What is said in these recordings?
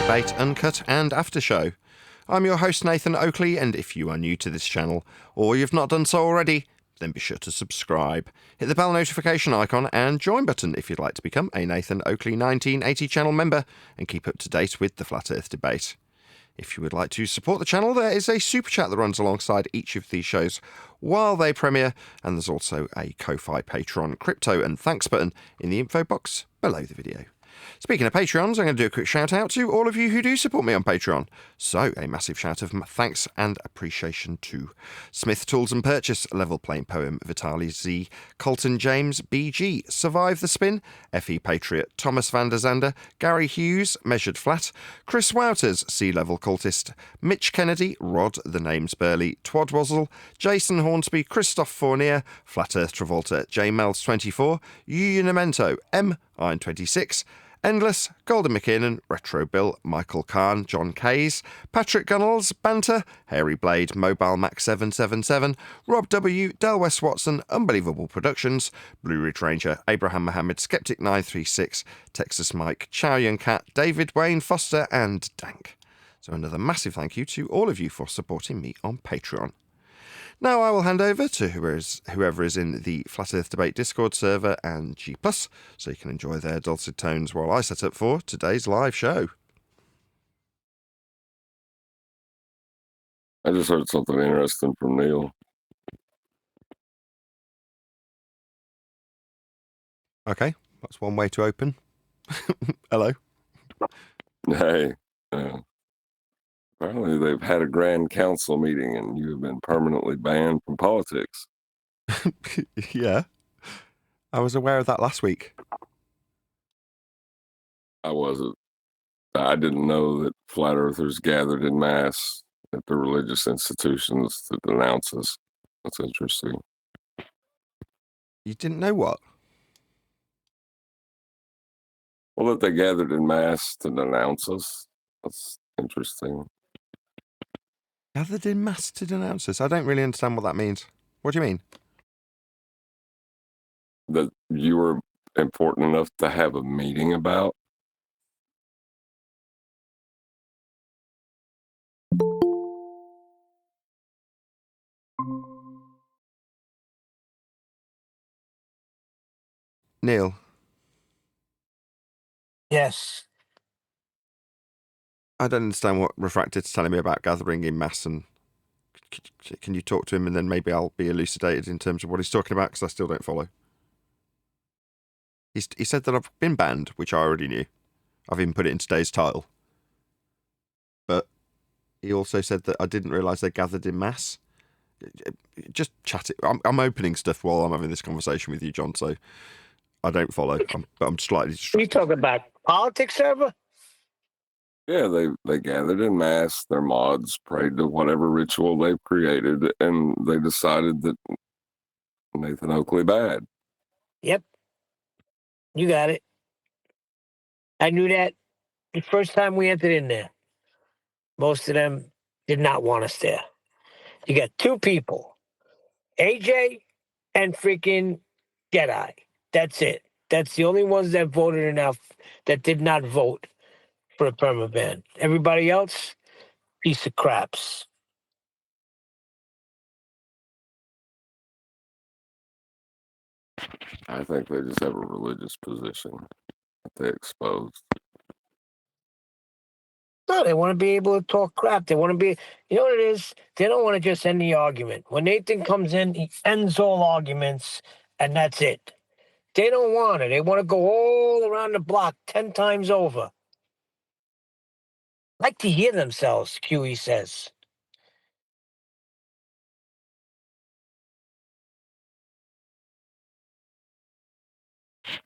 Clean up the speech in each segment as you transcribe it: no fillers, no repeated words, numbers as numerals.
Debate, Uncut and After Show. I'm your host Nathan Oakley, and if you are new to this channel, or you've not done so already, then be sure to subscribe. Hit the bell notification icon and join button if you'd like to become a Nathan Oakley 1980 channel member and keep up to date with the Flat Earth debate. If you would like to support the channel, there is a super chat that runs alongside each of these shows while they premiere, and there's also a Ko-Fi, Patreon, crypto and thanks button in the info box below the video. Speaking of Patreons, I'm going to do a quick shout out to all of you who do support me on Patreon. So, a massive shout of thanks and appreciation to Smith Tools and Purchase, Level Plain Poem, Vitali Z, Colton James, BG, Survive the Spin, FE Patriot, Thomas van der Zander, Gary Hughes, Measured Flat, Chris Wouters, Sea Level Cultist, Mitch Kennedy, Rod, The Name's Burley, Twadwazzle, Jason Hornsby, Christoph Fournier, Flat Earth Travolta, J Mel's 24, Unamento, M, Iron 26, Endless, Golden McKinnon, Retro Bill, Michael Kahn, John Kays, Patrick Gunnels, Banter, Hairy Blade, Mobile Mac 777, Rob W, Del West Watson, Unbelievable Productions, Blue Ridge Ranger, Abraham Mohammed, Skeptic 936, Texas Mike, Chow Yun Cat, David Wayne Foster, and Dank. So another massive thank you to all of you for supporting me on Patreon. Now I will hand over to whoever is in the Flat Earth Debate Discord server and G+, so you can enjoy their dulcet tones while I set up for today's live show. I just heard something interesting from Neil. Okay, that's one way to open. Hello. Hey, apparently they've had a grand council meeting and you have been permanently banned from politics. Yeah, I was aware of that last week. I wasn't. I didn't know that flat earthers gathered in mass at the religious institutions to denounce us. That's interesting. You didn't know what? Well, that they gathered in mass to denounce us. That's interesting. Gathered in mass to denounce us? I don't really understand what that means. What do you mean? That you were important enough to have a meeting about. Neil? Yes. I don't understand what Refracted's telling me about gathering in mass, and can you talk to him and then maybe I'll be elucidated in terms of what he's talking about, because I still don't follow. He said that I've been banned, which I already knew. I've even put it in today's title. But he also said that I didn't realise they gathered in mass. Just chat it. I'm opening stuff while I'm having this conversation with you, John, so I don't follow. I'm slightly distracted. Are you talking about politics server? Yeah, they gathered in mass. Their mods prayed to whatever ritual they've created, and they decided that Nathan Oakley bad. Yep. You got it. I knew that the first time we entered in there. Most of them did not want us there. You got two people, AJ and freaking Jedi. That's it. That's the only ones that voted enough that did not vote for a perma ban. Everybody else, piece of craps. I think they just have a religious position that they exposed. No, they want to be able to talk crap. They want to be, you know what it is? They don't want to just end the argument. When Nathan comes in, he ends all arguments, and that's it. They don't want it. They want to go all around the block 10 times over. Like to hear themselves, QE says.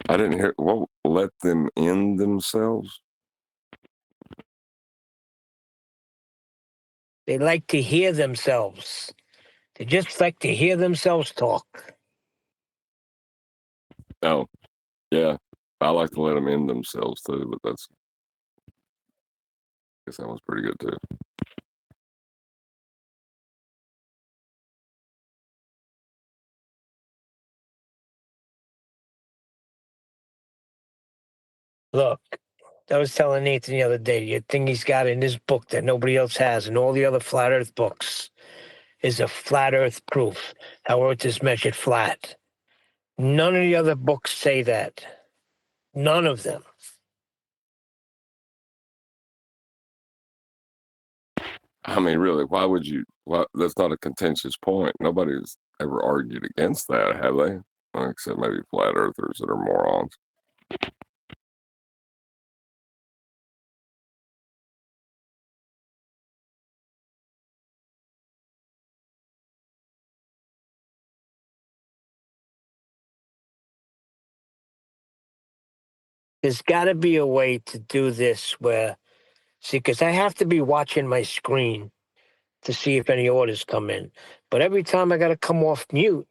I didn't hear. What let them end themselves? They like to hear themselves. They just like to hear themselves talk. Oh, yeah. I like to let them end themselves too, but I guess that was pretty good too. Look, I was telling Nathan the other day, the thing he's got in this book that nobody else has, and all the other flat Earth books, is a flat Earth proof. How Earth is measured flat. None of the other books say that. None of them. I mean, really, why would you? Why, that's not a contentious point. Nobody's ever argued against that, have they? Except maybe flat earthers that are morons. There's got to be a way to do this where, see, because I have to be watching my screen to see if any orders come in. But every time I got to come off mute,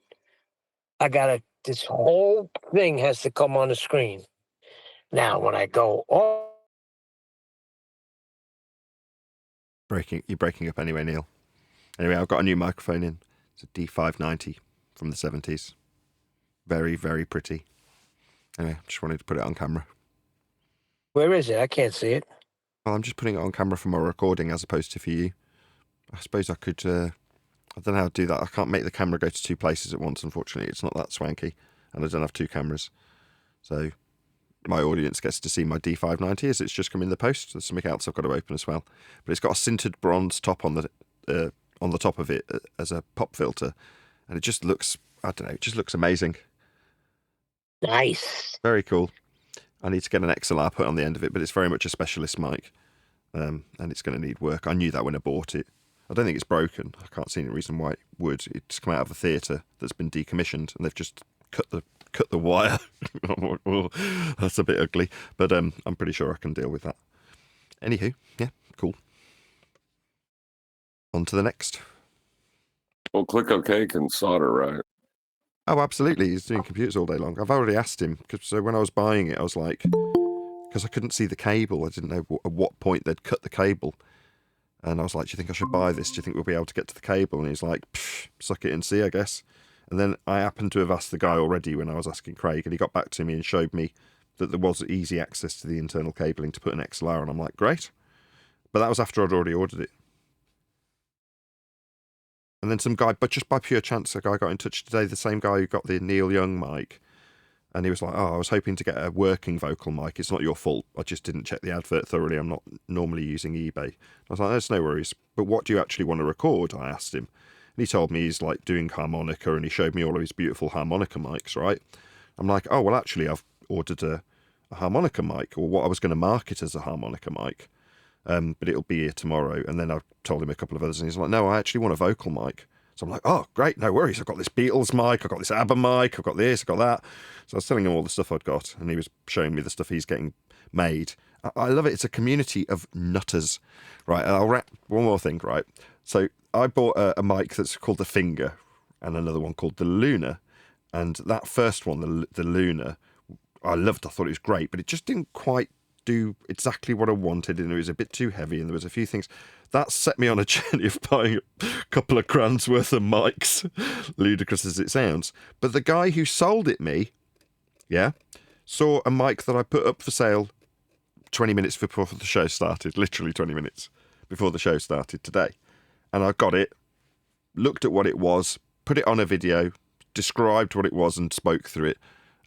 this whole thing has to come on the screen. Now, when I go off, You're breaking up anyway, Neil. Anyway, I've got a new microphone in. It's a D590 from the 70s. Very, very pretty. Anyway, just wanted to put it on camera. where is it? I can't see it. Well, I'm just putting it on camera for my recording as opposed to for you. I suppose I could, I don't know how to do that. I can't make the camera go to two places at once, unfortunately. It's not that swanky, and I don't have two cameras. So my audience gets to see my D590 as it's just come in the post. There's something else I've got to open as well. But it's got a sintered bronze top on the top of it as a pop filter. And it just looks, I don't know, it just looks amazing. Nice. Very cool. I need to get an XLR put on the end of it, but it's very much a specialist mic. And it's going to need work. I knew that when I bought it. I don't think it's broken. I can't see any reason why it would. It's come out of a theatre that's been decommissioned, and they've just cut the wire. Oh, that's a bit ugly, but I'm pretty sure I can deal with that. Anywho, yeah, cool. On to the next. Well, Click OK can solder, right? Oh, absolutely. He's doing computers all day long. I've already asked him, so when I was buying it, I was like, because I couldn't see the cable. I didn't know at what point they'd cut the cable. And I was like, do you think I should buy this? Do you think we'll be able to get to the cable? And he's like, suck it and see, I guess. And then I happened to have asked the guy already when I was asking Craig, and he got back to me and showed me that there was easy access to the internal cabling to put an XLR, and I'm like, great. But that was after I'd already ordered it. And then some guy, but just by pure chance, a guy got in touch today, the same guy who got the Neil Young mic. And he was like, oh, I was hoping to get a working vocal mic. It's not your fault. I just didn't check the advert thoroughly. I'm not normally using eBay. I was like, there's no worries. But what do you actually want to record? I asked him. And he told me he's like doing harmonica, and he showed me all of his beautiful harmonica mics, right? I'm like, oh, well, actually, I've ordered a harmonica mic, or what I was going to market as a harmonica mic. But it'll be here tomorrow. And then I told him a couple of others, and he's like, no, I actually want a vocal mic. So I'm like, oh, great, no worries. I've got this Beatles mic, I've got this ABBA mic, I've got this, I've got that. So I was telling him all the stuff I'd got, and he was showing me the stuff he's getting made. I love it. It's a community of nutters. Right, I'll wrap one more thing, right? So I bought a mic that's called the Finger, and another one called the Luna. And that first one, the Luna, I loved. I thought it was great, but it just didn't quite do exactly what I wanted, and it was a bit too heavy, and there was a few things that set me on a journey of buying a couple of grand's worth of mics, ludicrous as it sounds. But the guy who sold it me, saw a mic that I put up for sale 20 minutes before the show started, literally 20 minutes before the show started today, and I got it, looked at what it was, put it on a video, described what it was, and spoke through it.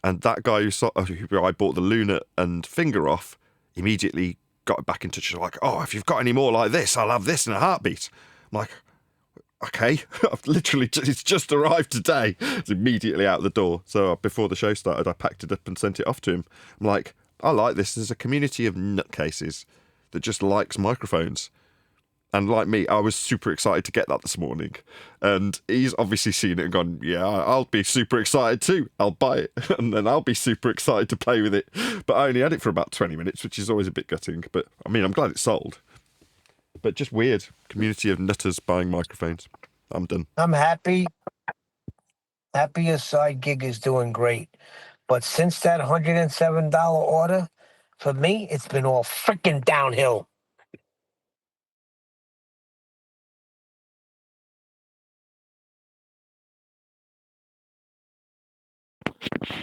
And that guy who I bought the Luna and Finger off immediately got back in touch. Like, oh, if you've got any more like this, I'll have this in a heartbeat. I'm like, okay. I've literally, it's just arrived today. It's immediately out the door. So before the show started, I packed it up and sent it off to him. I'm like, I like this. There's a community of nutcases that just likes microphones. And like me, I was super excited to get that this morning. And he's obviously seen it and gone, yeah, I'll be super excited too. I'll buy it. And then I'll be super excited to play with it. But I only had it for about 20 minutes, which is always a bit gutting. But I mean, I'm glad it's sold. But just weird. Community of nutters buying microphones. I'm done. I'm happy. Happy your side gig is doing great. But since that $107 order, for me, it's been all freaking downhill.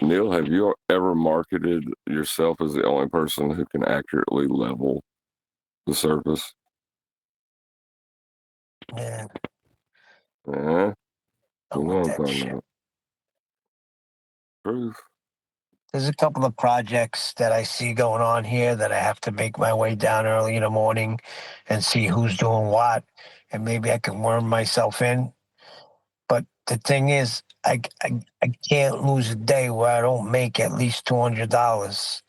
Neil, have you ever marketed yourself as the only person who can accurately level the surface? Yeah, Yeah, don't you know want what I'm that talking shit. about. Proof. There's a couple of projects that I see going on here that I have to make my way down early in the morning and see who's doing what, and maybe I can worm myself in. But the thing is, I can't lose a day where I don't make at least $200.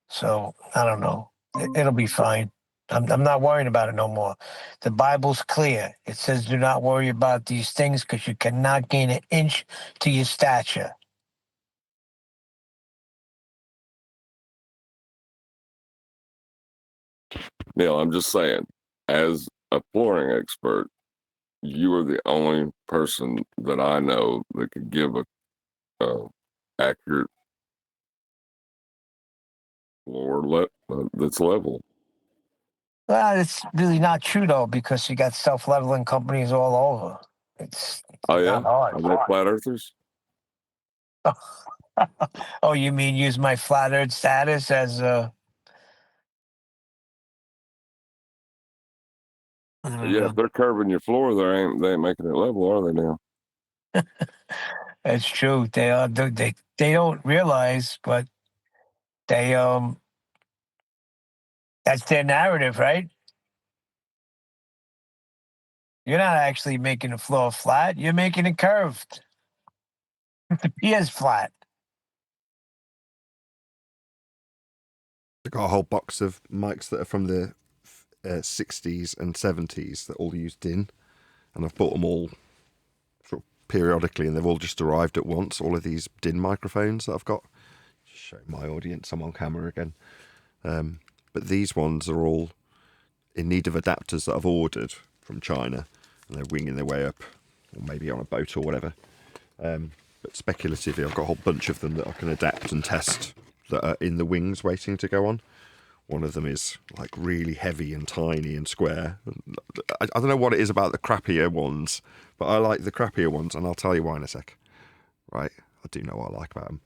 So I don't know. It'll be fine. I'm not worrying about it no more. The Bible's clear. It says, "Do not worry about these things, because you cannot gain an inch to your stature." Neil, I'm just saying, as a flooring expert, you are the only person that I know that could give a accurate that's level. Well, it's really not true though, because you got self-leveling companies all over. It's Oh yeah, not hard. are they flat earthers? Oh, you mean use my flat earth status as a? I don't Yeah, know. if they're curving your floor, they ain't making it level, are they now? It's true. They don't realize, but they that's their narrative, right? You're not actually making the floor flat. You're making it curved. The pier's flat. I've got a whole box of mics that are from the 60s and 70s that all use DIN, and I've bought them all sort of periodically, and they've all just arrived at once. All of these DIN microphones that I've got. Just showing my audience, I'm on camera again. But these ones are all in need of adapters that I've ordered from China, and they're winging their way up, or maybe on a boat or whatever. But speculatively, I've got a whole bunch of them that I can adapt and test that are in the wings waiting to go on. One of them is like really heavy and tiny and square. I don't know what it is about the crappier ones, but I like the crappier ones, and I'll tell you why in a sec. Right? I do know what I like about them.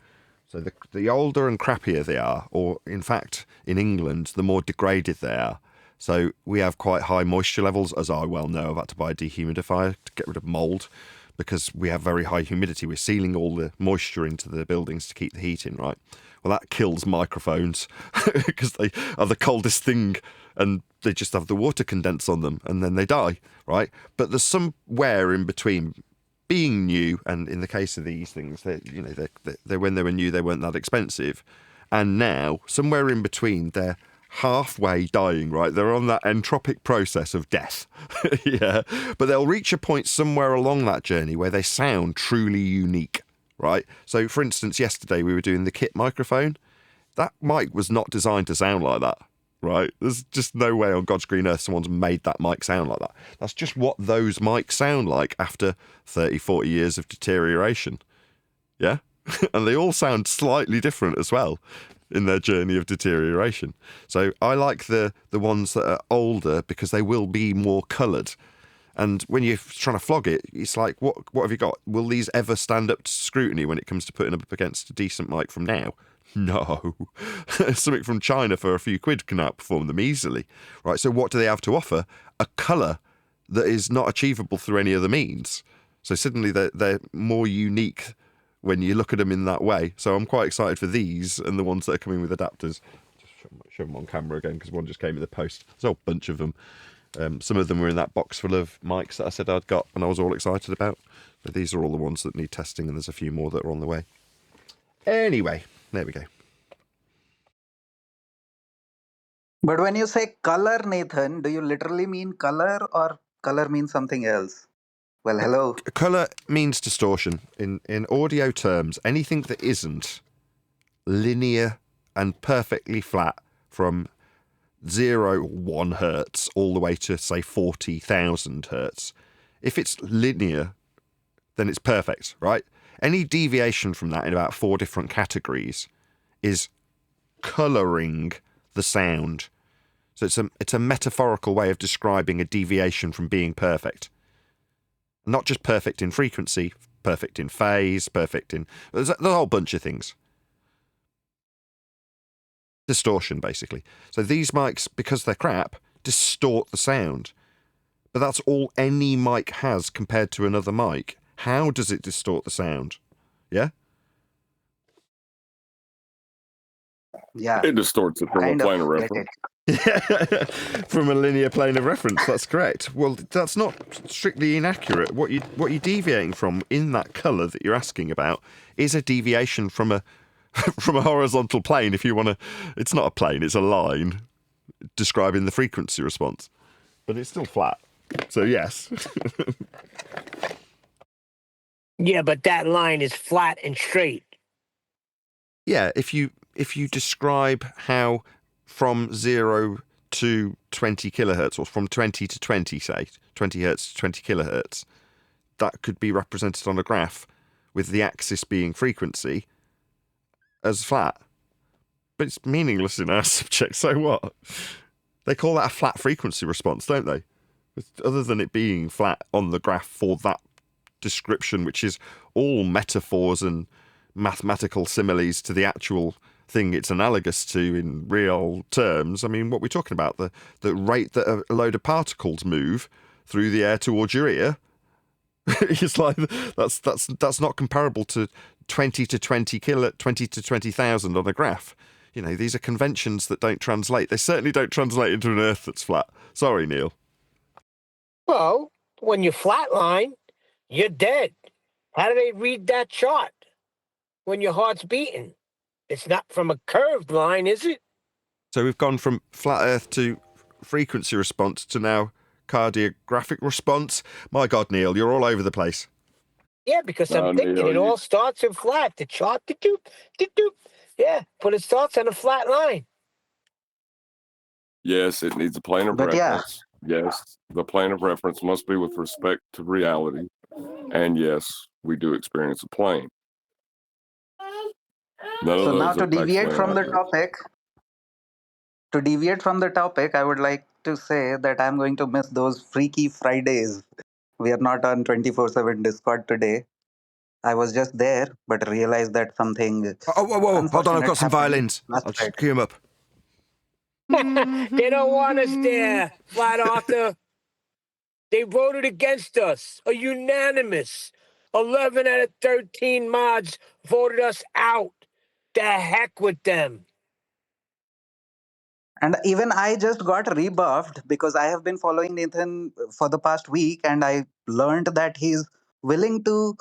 So the older and crappier they are, or in fact, in England, the more degraded they are. So we have quite high moisture levels, as I well know. I've had to buy a dehumidifier to get rid of mould, because we have very high humidity. We're sealing all the moisture into the buildings to keep the heat in, right? Well, that kills microphones because they are the coldest thing, and they just have the water condense on them, and then they die, right? But there's somewhere in between being new, and in the case of these things, they when they were new, they weren't that expensive, and now somewhere in between, they're halfway dying, right? They're on that entropic process of death. Yeah, but they'll reach a point somewhere along that journey where they sound truly unique, right? So for instance, yesterday we were doing the kit microphone. That mic was not designed to sound like that, right? There's just no way on God's green earth someone's made that mic sound like that. That's just what those mics sound like after 30, 40 years of deterioration. Yeah? And they all sound slightly different as well in their journey of deterioration. So I like the ones that are older because they will be more coloured. And when you're trying to flog it, it's like, what have you got? Will these ever stand up to scrutiny when it comes to putting up against a decent mic from now? No. Something from China for a few quid can outperform them easily. Right, so what do they have to offer? A colour that is not achievable through any other means. So suddenly they're more unique when you look at them in that way. So I'm quite excited for these and the ones that are coming with adapters. Just show them on camera again, because one just came in the post. There's a whole bunch of them. Some of them were in that box full of mics that I said I'd got and I was all excited about. But these are all the ones that need testing, and there's a few more that are on the way. Anyway, there we go. But when you say color, Nathan, do you literally mean color, or color means something else? Well, hello. Colour means distortion. In audio terms, anything that isn't linear and perfectly flat from 1 hertz all the way to, say, 40,000 hertz. If it's linear, then it's perfect, right? Any deviation from that in about 4 different categories is colouring the sound. So it's a metaphorical way of describing a deviation from being perfect. Not just perfect in frequency, perfect in phase, perfect in... There's a whole bunch of things. Distortion, basically. So these mics, because they're crap, distort the sound. But that's all any mic has compared to another mic. How does it distort the sound? Yeah? Yeah, It distorts it from a kind of plane of get reference. it. From a linear plane of reference, that's correct. Well, that's not strictly inaccurate. What you're deviating from in that colour that you're asking about is a deviation from a from a horizontal plane. If you want to, it's not a plane; it's a line describing the frequency response, but it's still flat. So yes. Yeah, but that line is flat and straight. Yeah, if you describe how from 0 to 20 kilohertz, or from 20 to 20, say 20 hertz to 20 kilohertz, that could be represented on a graph with the axis being frequency as flat. But it's meaningless in our subject, so what? They call that a flat frequency response, don't they? Other than it being flat on the graph for that description, which is all metaphors and mathematical similes to the actual thing it's analogous to in real terms. I mean, what we're talking about, the rate that a load of particles move through the air towards your ear, it's like that's not comparable to 20 to 20,000 on a graph. You know, these are conventions that don't translate. They certainly don't translate into an Earth that's flat. Sorry, Neil. Well, when you flatline, you're dead. How do they read that chart when your heart's beating? It's not from a curved line, is it? So we've gone from flat Earth to frequency response to now cardiographic response. My God, Neil, you're all over the place. Yeah, because No, I'm thinking Neil, it all starts in flat. The chart, doop, doop. Yeah, but it starts on a flat line. Yes, it needs a plane of But yeah. reference. Yes, the plane of reference must be with respect to reality. And yes, we do experience a plane. None So of now those to are deviate actually from the topic, I would like to say that I'm going to miss those Freaky Fridays. We are not on 24/7 Discord today. I was just there, but realized that something Whoa. Hold on, I've unfortunate got some happened violins. last I'll just Friday. cue them up. They don't want us there, Flat Arthur. They voted against us, a unanimous. 11 out of 13 mods voted us out. The heck with them. And even I just got rebuffed because I have been following Nathan for the past week, and I learned that he's willing to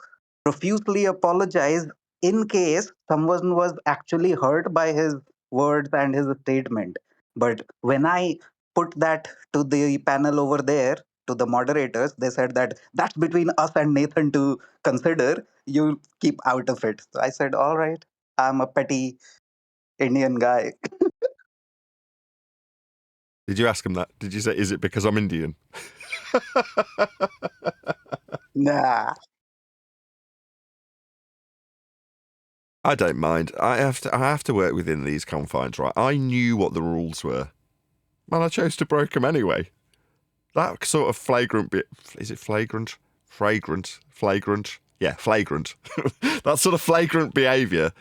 profusely apologize in case someone was actually hurt by his words and his statement. But when I put that to the panel over there, to the moderators, they said that that's between us and Nathan to consider. You keep out of it. So I said, all right, I'm a petty Indian guy. Did you ask him that? Did you say, is it because I'm Indian? Nah. I don't mind. I have to work within these confines, right? I knew what the rules were, and I chose to break them anyway. That sort of flagrant bit, is it flagrant? Flagrant? Yeah, flagrant. That sort of flagrant behaviour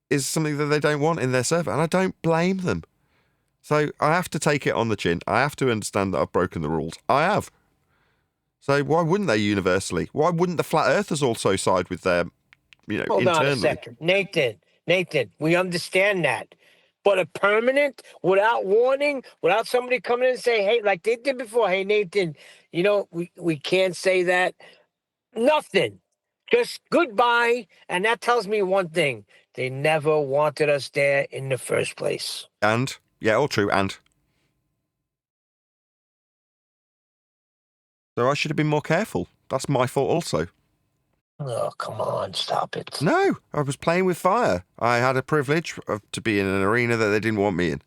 is something that they don't want in their server, and I don't blame them. So I have to take it on the chin. I have to understand that I've broken the rules. I have. So why wouldn't they universally? Why wouldn't the flat earthers also side with their, Hold internally? on a second. Nathan, we understand that. But a permanent, without warning, without somebody coming in and say, hey, like they did before, hey, Nathan, we can't say that. Nothing. Just goodbye. And that tells me one thing. They never wanted us there in the first place. And, yeah, all true, and. So I should have been more careful. That's my fault also. Oh, come on, stop it. No, I was playing with fire. I had a privilege to be in an arena that they didn't want me in.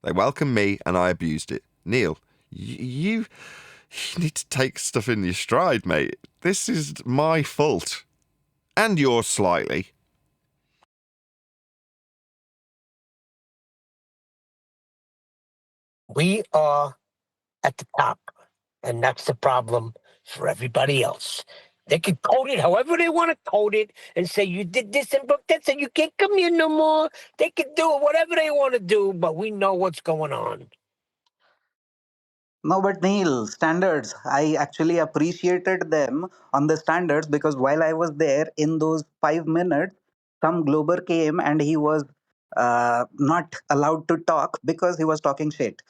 They welcomed me and I abused it. Neil, you need to take stuff in your stride, mate. This is my fault. And yours slightly. We are at the top, and that's the problem for everybody else. They can code it however they want to code it and say you did this and broke that, so you can't come here no more. They can do whatever they want to do, but we know what's going on. No, but Neil, standards. I actually appreciated them on the standards because while I was there in those 5 minutes, some Glober came and he was not allowed to talk because he was talking shit.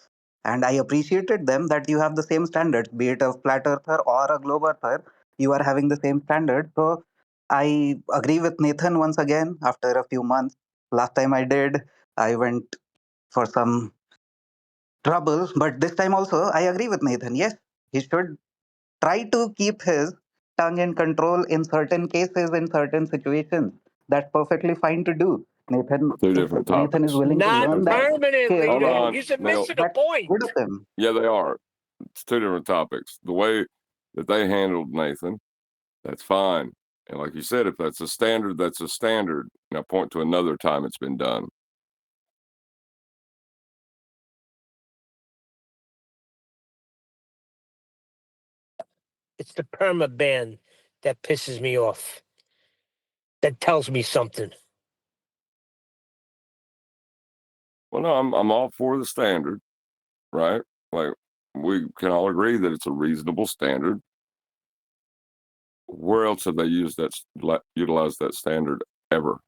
And I appreciated them that you have the same standards, be it a flat earther or a globe earther, you are having the same standard. So I agree with Nathan once again after a few months. Last time I did, I went for some trouble, but this time also I agree with Nathan. Yes, he should try to keep his tongue in control in certain cases, in certain situations. That's perfectly fine to do. Nathan, Two if different Nathan is topics. willing to Not learn that Okay. permanently, skill, Hold though. on. You're Now, missing a that's point. good of him. yeah, they are. It's two different topics. The way that they handled Nathan, that's fine. And like you said, if that's a standard, that's a standard. Now point to another time it's been done. It's the Perma ban that pisses me off. That tells me something. Well, no, I'm all for the standard, right? Like we can all agree that it's a reasonable standard. Where else have they used that, utilized that standard ever?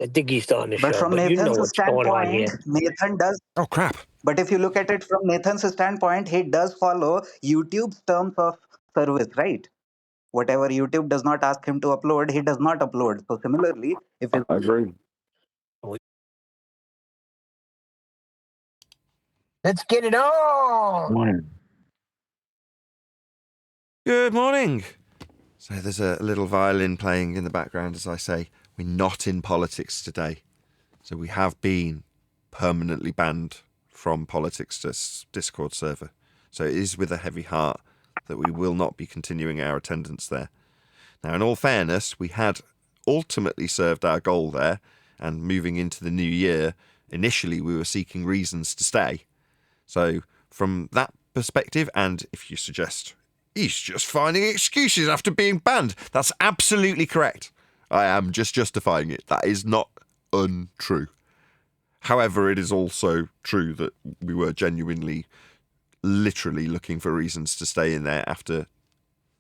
I think he's on the But show, from but you know Nathan's what's going on standpoint, here. Nathan does. Oh, crap. But if you look at it from Nathan's standpoint, he does follow YouTube's terms of service, right? Whatever YouTube does not ask him to upload, he does not upload. So similarly, if I agree. Let's get it on. Good morning. So there's a little violin playing in the background as I say, we're not in politics today. So we have been permanently banned from politics Discord server. So it is with a heavy heart that we will not be continuing our attendance there. Now, in all fairness, we had ultimately served our goal there, and moving into the new year, initially we were seeking reasons to stay. So from that perspective, and if you suggest he's just finding excuses after being banned, that's absolutely correct. I am just justifying it. That is not untrue. However, it is also true that we were genuinely, literally looking for reasons to stay in there after,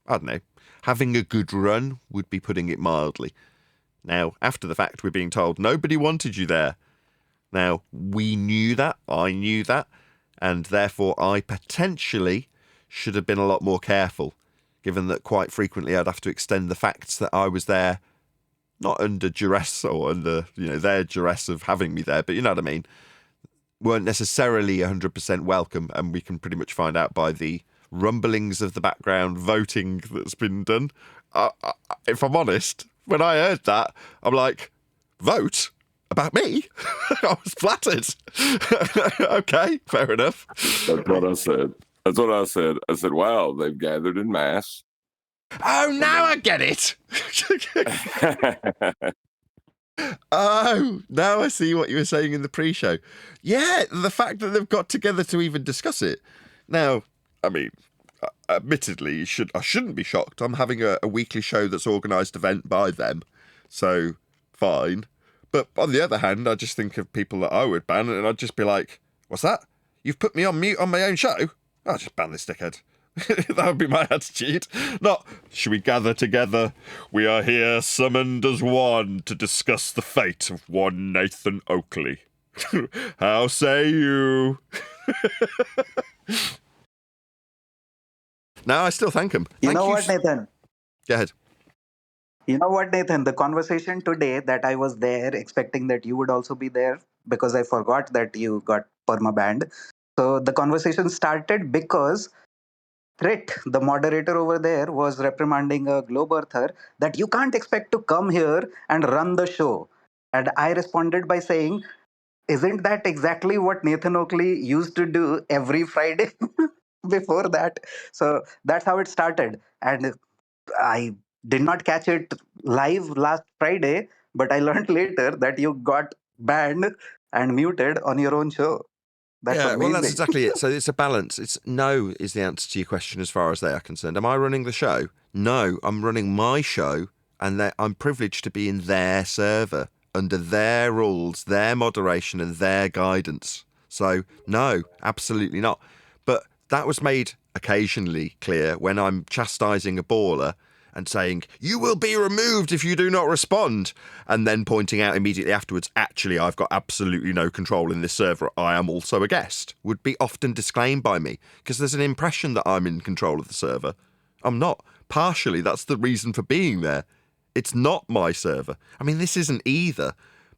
I don't know, having a good run would be putting it mildly. Now, after the fact, we're being told nobody wanted you there. Now, we knew that, I knew that, and therefore I potentially should have been a lot more careful, given that quite frequently I'd have to extend the facts that I was there, not under duress or under, their duress of having me there, but you know what I mean, weren't necessarily 100% welcome, and we can pretty much find out by the rumblings of the background voting that's been done. If I'm honest, when I heard that, I'm like, vote? About me? I was flattered. Okay, fair enough. That's what I said. That's what I said. I said, wow, they've gathered in mass. Oh, now I get it. Oh, now I see what you were saying in the pre-show. Yeah, the fact that they've got together to even discuss it. Now, I mean, admittedly, I shouldn't be shocked. I'm having a weekly show that's organised event by them, so fine. But on the other hand, I just think of people that I would ban, and I'd just be like, what's that? You've put me on mute on my own show? I'll just ban this dickhead. That would be my attitude. Not, should we gather together? We are here summoned as one to discuss the fate of one Nathan Oakley. How say you? No, I still thank him. You know what, Nathan? Go ahead. You know what, Nathan? The conversation today that I was there expecting that you would also be there because I forgot that you got perma banned. So the conversation started because Crit, the moderator over there, was reprimanding a globe earther that you can't expect to come here and run the show. And I responded by saying, isn't that exactly what Nathan Oakley used to do every Friday before that? So that's how it started. And I did not catch it live last Friday, but I learned later that you got banned and muted on your own show. That's Yeah, well, that's amazing. exactly it. So it's a balance. It's no is the answer to your question as far as they are concerned. Am I running the show? No, I'm running my show, and I'm privileged to be in their server under their rules, their moderation, and their guidance. So no, absolutely not. But that was made occasionally clear when I'm chastising a baller and saying, "You will be removed if you do not respond," and then pointing out immediately afterwards, "Actually, I've got absolutely no control in this server. I am also a guest," would be often disclaimed by me because there's an impression that I'm in control of the server. I'm not. Partially, that's the reason for being there. It's not my server. I mean, this isn't either.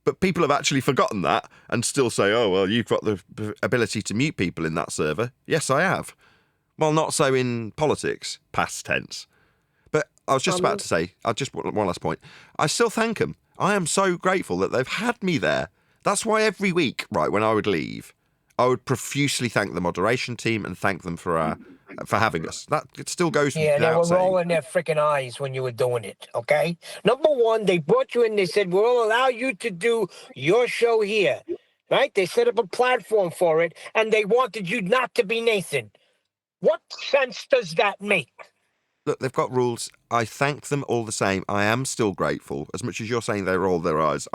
But people have actually forgotten that and still say, "Oh, well, you've got the ability to mute people in that server." Yes, I have. Well, not so in politics, past tense. But I was just about to say, one last point. I still thank them. I am so grateful that they've had me there. That's why every week, right, when I would leave, I would profusely thank the moderation team and thank them for having us. That it still goes Yeah, they were without saying. rolling their freaking eyes when you were doing it, okay? Number one, they brought you in, they said, we'll allow you to do your show here, right? They set up a platform for it, and they wanted you not to be Nathan. What sense does that make? Look, they've got rules. I thank them all the same. I am still grateful. As much as you're saying they roll their eyes,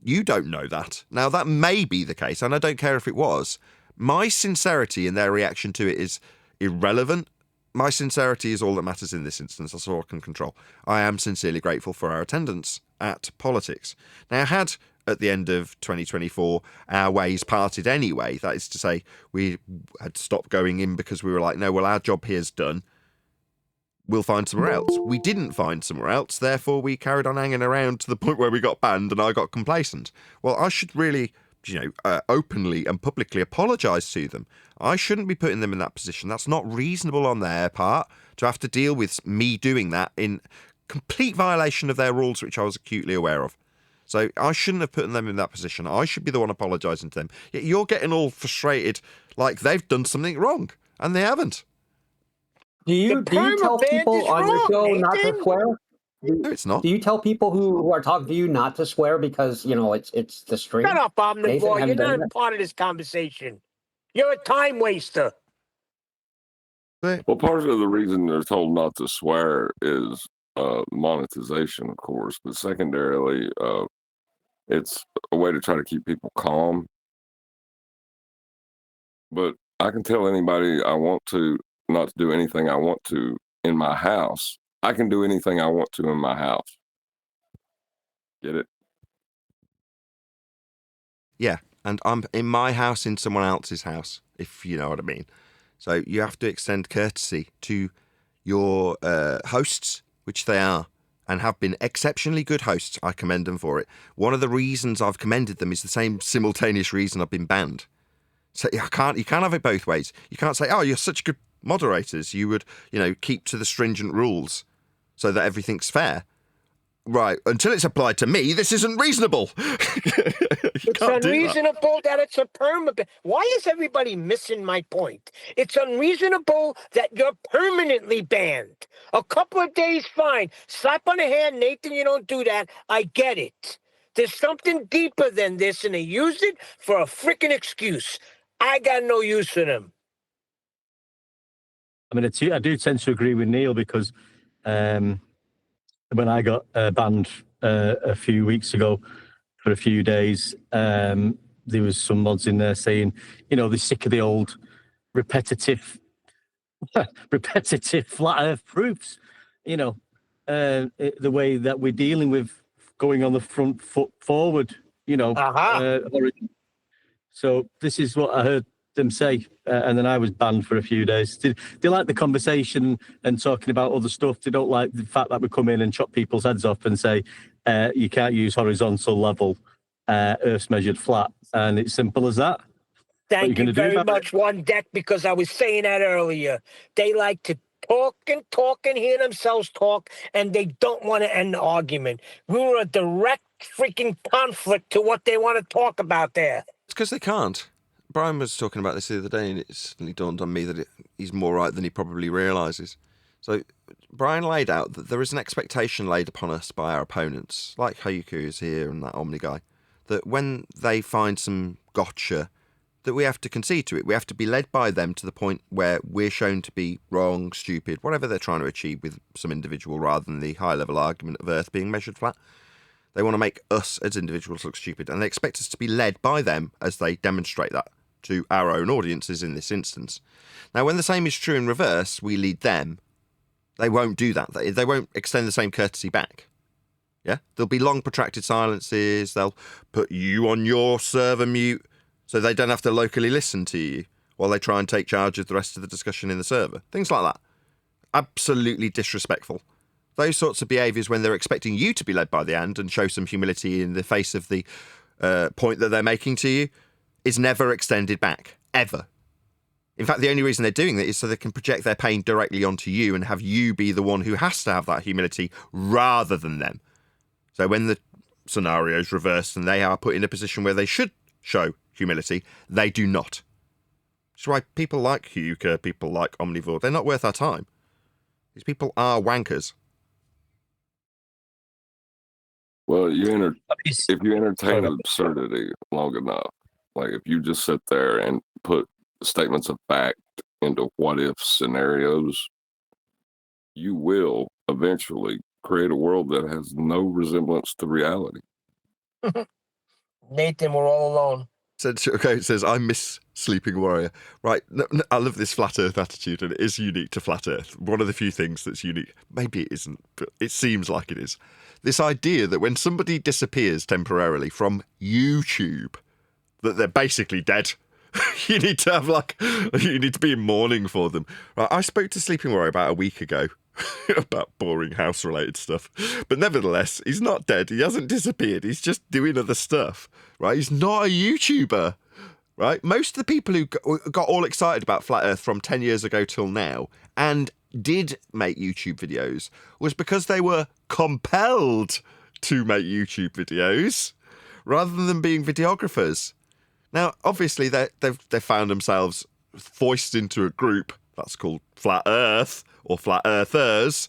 you don't know that. Now, that may be the case, and I don't care if it was. My sincerity in their reaction to it is irrelevant. My sincerity is all that matters in this instance. That's all I can control. I am sincerely grateful for our attendance at Politics. Now, had at the end of 2024 our ways parted anyway, that is to say, we had stopped going in because we were like, no, well, our job here's done. We'll find somewhere else. We didn't find somewhere else, therefore we carried on hanging around to the point where we got banned and I got complacent. Well, I should really, openly and publicly apologise to them. I shouldn't be putting them in that position. That's not reasonable on their part to have to deal with me doing that in complete violation of their rules, which I was acutely aware of. So I shouldn't have put them in that position. I should be the one apologising to them. Yet you're getting all frustrated like they've done something wrong, and they haven't. Do you tell people on your show not to swear? No, it's not. Do you tell people who are talking to you not to swear because it's the stream? Shut up, Omnivore. Nathan, You're not part of this conversation. You're a time waster. Well, part of the reason they're told not to swear is monetization, of course, but secondarily, it's a way to try to keep people calm. But I can tell anybody I want to not to do anything I want to in my house. I can do anything I want to in my house. Get it? Yeah, and I'm in my house in someone else's house, if you know what I mean. So you have to extend courtesy to your hosts, which they are, and have been exceptionally good hosts. I commend them for it. One of the reasons I've commended them is the same simultaneous reason I've been banned. So you can't have it both ways. You can't say, "Oh, you're such good moderators. You would, keep to the stringent rules so that everything's fair." Right, until it's applied to me, this isn't reasonable. It's unreasonable that it's a perma ban. Why is everybody missing my point? It's unreasonable that you're permanently banned. A couple of days, fine. Slap on the hand, Nathan, you don't do that. I get it. There's something deeper than this, and they use it for a freaking excuse. I got no use for them. I mean, I do tend to agree with Neil because when I got banned a few weeks ago for a few days, there was some mods in there saying, they're sick of the old repetitive flat earth proofs, the way that we're dealing with going on the front foot forward, So this is what I heard them say, and then I was banned for a few days. They like the conversation and talking about other stuff. They don't like the fact that we come in and chop people's heads off and say you can't use horizontal level, Earth's measured flat, and it's simple as that. Thank you very much, One Deck, because I was saying that earlier. They like to talk and hear themselves talk, and they don't want to end the argument. We were a direct freaking conflict to what they want to talk about there. It's because they can't. Brian was talking about this the other day, and it suddenly dawned on me that he's more right than he probably realises. So Brian laid out that there is an expectation laid upon us by our opponents, like Hayuku is here and that Omni guy, that when they find some gotcha that we have to concede to it. We have to be led by them to the point where we're shown to be wrong, stupid, whatever they're trying to achieve with some individual, rather than the high-level argument of Earth being measured flat. They want to make us as individuals look stupid, and they expect us to be led by them as they demonstrate that to our own audiences in this instance. Now, when the same is true in reverse, we lead them. They won't do that. They won't extend the same courtesy back. Yeah? There'll be long, protracted silences. They'll put you on your server mute so they don't have to locally listen to you while they try and take charge of the rest of the discussion in the server. Things like that. Absolutely disrespectful. Those sorts of behaviours when they're expecting you to be led by the hand and show some humility in the face of the point that they're making to you is never extended back, ever. In fact, the only reason they're doing that is so they can project their pain directly onto you and have you be the one who has to have that humility rather than them. So when the scenario's reversed and they are put in a position where they should show humility, they do not. Which is why people like Huka, people like Omnivore, they're not worth our time. These people are wankers. Well, if you entertain absurdity long enough, like if you just sit there and put statements of fact into what-if scenarios, you will eventually create a world that has no resemblance to reality. Nathan, we're all alone. Okay, it says, I miss Sleeping Warrior. Right, I love this flat earth attitude, and it is unique to flat earth. One of the few things that's unique. Maybe it isn't, but it seems like it is. This idea that when somebody disappears temporarily from YouTube, that they're basically dead. You need to be in mourning for them. Right, I spoke to Sleeping Warrior about a week ago about boring house-related stuff. But nevertheless, he's not dead. He hasn't disappeared. He's just doing other stuff, right? He's not a YouTuber, right? Most of the people who got all excited about Flat Earth from 10 years ago till now and did make YouTube videos was because they were compelled to make YouTube videos rather than being videographers. Now, obviously, they've found themselves foisted into a group that's called Flat Earth or Flat Earthers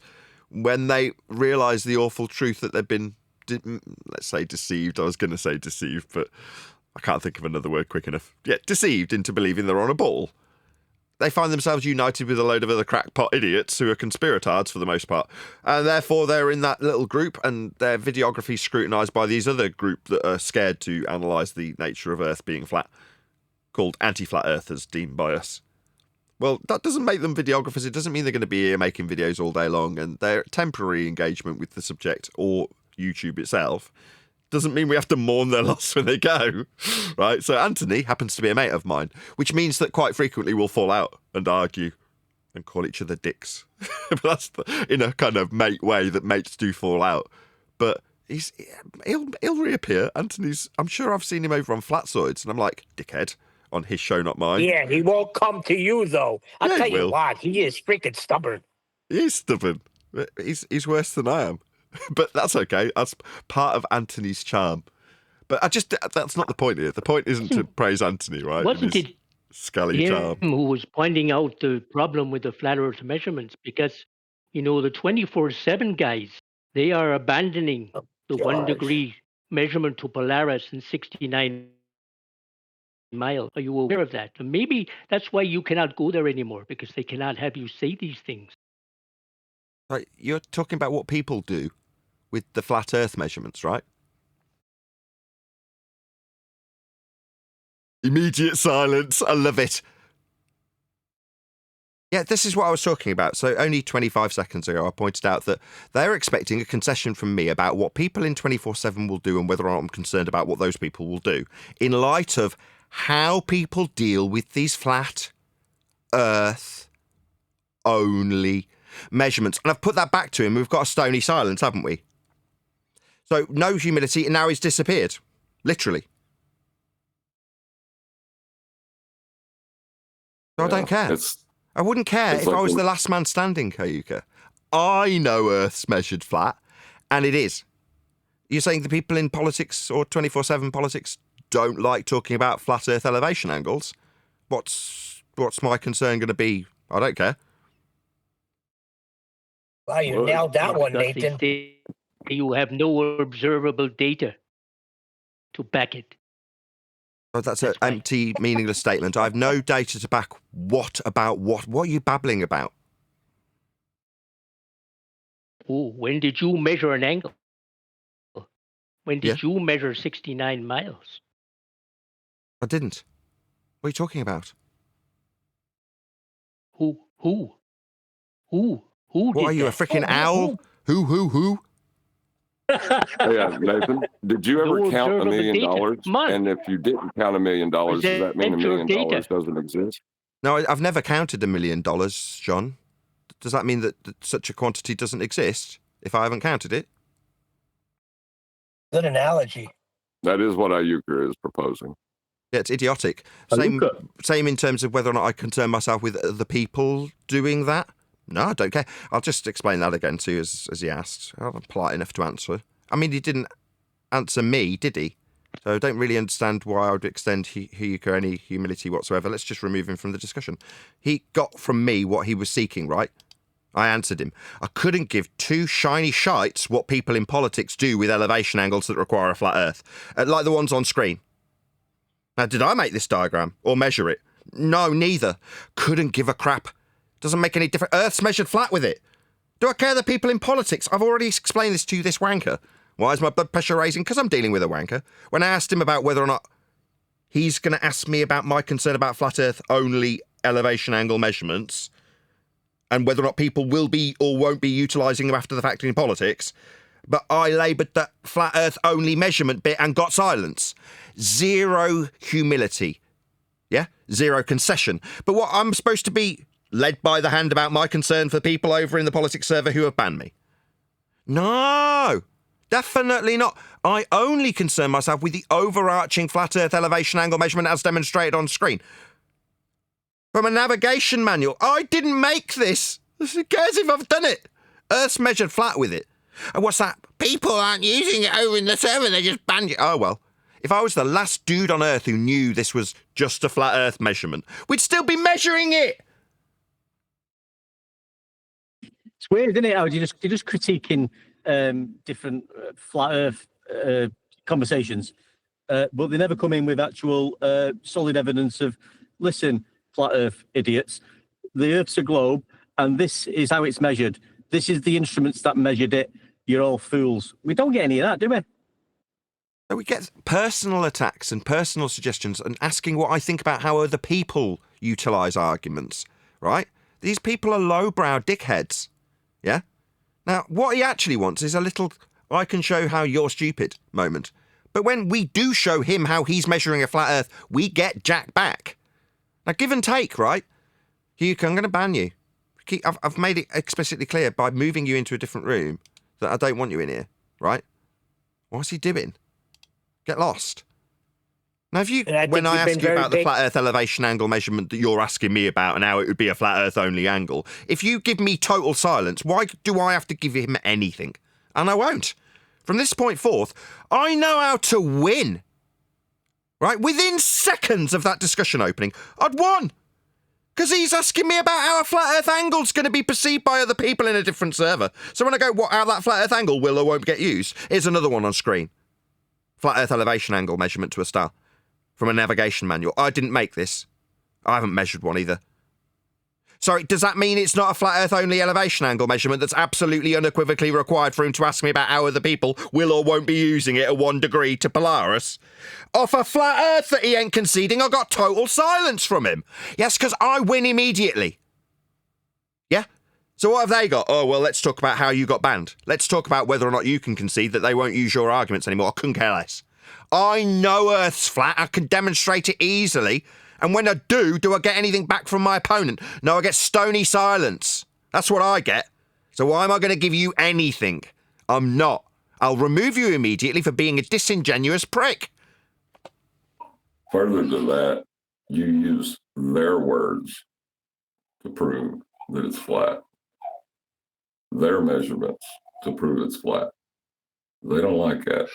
when they realise the awful truth that they've been, let's say, deceived. I was going to say deceived, but I can't think of another word quick enough. Yeah, deceived into believing they're on a ball. They find themselves united with a load of other crackpot idiots who are conspiratards for the most part. And therefore they're in that little group and their videography scrutinised by these other group that are scared to analyse the nature of Earth being flat, called anti-flat earthers, deemed by us. Well, that doesn't make them videographers. It doesn't mean they're going to be here making videos all day long, and their temporary engagement with the subject or YouTube itself doesn't mean we have to mourn their loss when they go, right? So Anthony happens to be a mate of mine, which means that quite frequently we'll fall out and argue and call each other dicks. But that's in a kind of mate way that mates do fall out. But he'll reappear. I'm sure I've seen him over on Flatzoids, and I'm like, dickhead, on his show, not mine. Yeah, he won't come to you, though. I'll Yeah, tell he you will. what, he is freaking stubborn. He's stubborn. He's worse than I am. But that's okay. That's part of Anthony's charm. But that's not the point here. The point isn't to praise Anthony, right? Wasn't it Scally him charm. who was pointing out the problem with the flat Earth measurements? Because, the 24/7 guys, they are abandoning the 1 degree measurement to Polaris in 69 miles. Are you aware of that? And maybe that's why you cannot go there anymore, because they cannot have you say these things. Right, you're talking about what people do with the flat Earth measurements, right? Immediate silence. I love it. Yeah, this is what I was talking about. So only 25 seconds ago, I pointed out that they're expecting a concession from me about what people in 24/7 will do and whether or not I'm concerned about what those people will do in light of how people deal with these flat Earth only measurements. And I've put that back to him. We've got a stony silence, haven't we? So no humility, and now he's disappeared. Literally. So I don't care. I wouldn't care if I was the last man standing, Kayuka. I know Earth's measured flat, and it is. You're saying the people in politics or 24/7 politics don't like talking about flat Earth elevation angles? What's my concern going to be? I don't care. Wow, you nailed that one, Because Nathan. they say you have no observable data to back it. Oh, that's an empty, meaningless statement. I have no data to back what about what. What are you babbling about? Oh, when did you measure an angle? When did Yeah. you measure 69 miles? I didn't. What are you talking about? Who What did are you, a that? freaking owl? Who? Yeah, Nathan, did you ever No count $1 observable million? data. Come on. And if you didn't count $1 million, does that mean $1 Present your million data. doesn't exist? No, I've never counted $1 million, John. Does that mean that such a quantity doesn't exist if I haven't counted it? Good analogy. That is what Ayuka is proposing. Yeah, it's idiotic. Same in terms of whether or not I concern myself with other people doing that. No, I don't care. I'll just explain that again to you as he asked. I'm polite enough to answer. I mean, he didn't answer me, did he? So I don't really understand why I would extend Hyuka any humility whatsoever. Let's just remove him from the discussion. He got from me what he was seeking, right? I answered him. I couldn't give two shiny shites what people in politics do with elevation angles that require a flat earth, like the ones on screen. Now, did I make this diagram or measure it? No, neither. Couldn't give a crap. Doesn't make any difference. Earth's measured flat with it. Do I care that people in politics? I've already explained this to this wanker. Why is my blood pressure raising? Because I'm dealing with a wanker. When I asked him about whether or not he's going to ask me about my concern about flat Earth only elevation angle measurements and whether or not people will be or won't be utilising them after the fact in politics, but I laboured that flat Earth only measurement bit and got silence. Zero humility. Yeah? Zero concession. But what, I'm supposed to be led by the hand about my concern for people over in the politics server who have banned me? No! Definitely not. I only concern myself with the overarching flat Earth elevation angle measurement as demonstrated on screen. From a navigation manual. I didn't make this. Who cares if I've done it? Earth's measured flat with it. And what's that? People aren't using it over in the server, they just banned it. Oh, well. If I was the last dude on Earth who knew this was just a flat Earth measurement, we'd still be measuring it. It's weird, isn't it? How you're just critiquing different flat Earth conversations, but they never come in with actual solid evidence of, listen, flat Earth idiots, the Earth's a globe, and this is how it's measured. This is the instruments that measured it. You're all fools. We don't get any of that, do we? We get personal attacks and personal suggestions and asking what I think about how other people utilise arguments, right? These people are lowbrow dickheads, yeah? Now, what he actually wants is a little I can show how you're stupid moment. But when we do show him how he's measuring a flat Earth, we get Jack back. Now, give and take, right? Hugh, I'm going to ban you. I've made it explicitly clear by moving you into a different room that I don't want you in here, right? What's he doing? Get lost. Now, when I ask you about the flat Earth elevation angle measurement that you're asking me about and how it would be a flat Earth only angle, if you give me total silence, why do I have to give him anything? And I won't. From this point forth, I know how to win. Right? Within seconds of that discussion opening, I'd won. Because he's asking me about how a flat Earth angle's going to be perceived by other people in a different server. So when I go, how that flat Earth angle will or won't get used, here's another one on screen. Flat Earth elevation angle measurement to a star. From a navigation manual. I didn't make this. I haven't measured one either. Sorry, does that mean it's not a flat Earth only elevation angle measurement that's absolutely unequivocally required for him to ask me about how other people will or won't be using it at 1 degree to Polaris? Off a flat Earth that he ain't conceding, I got total silence from him. Yes, because I win immediately. Yeah? So what have they got? Oh, well, let's talk about how you got banned. Let's talk about whether or not you can concede that they won't use your arguments anymore. I couldn't care less. I know Earth's flat. I can demonstrate it easily. And when I do I get anything back from my opponent? No, I get stony silence. That's what I get. So why am I going to give you anything? I'm not. I'll remove you immediately for being a disingenuous prick. Further to that, you use their words to prove that it's flat. Their measurements to prove it's flat. They don't like that.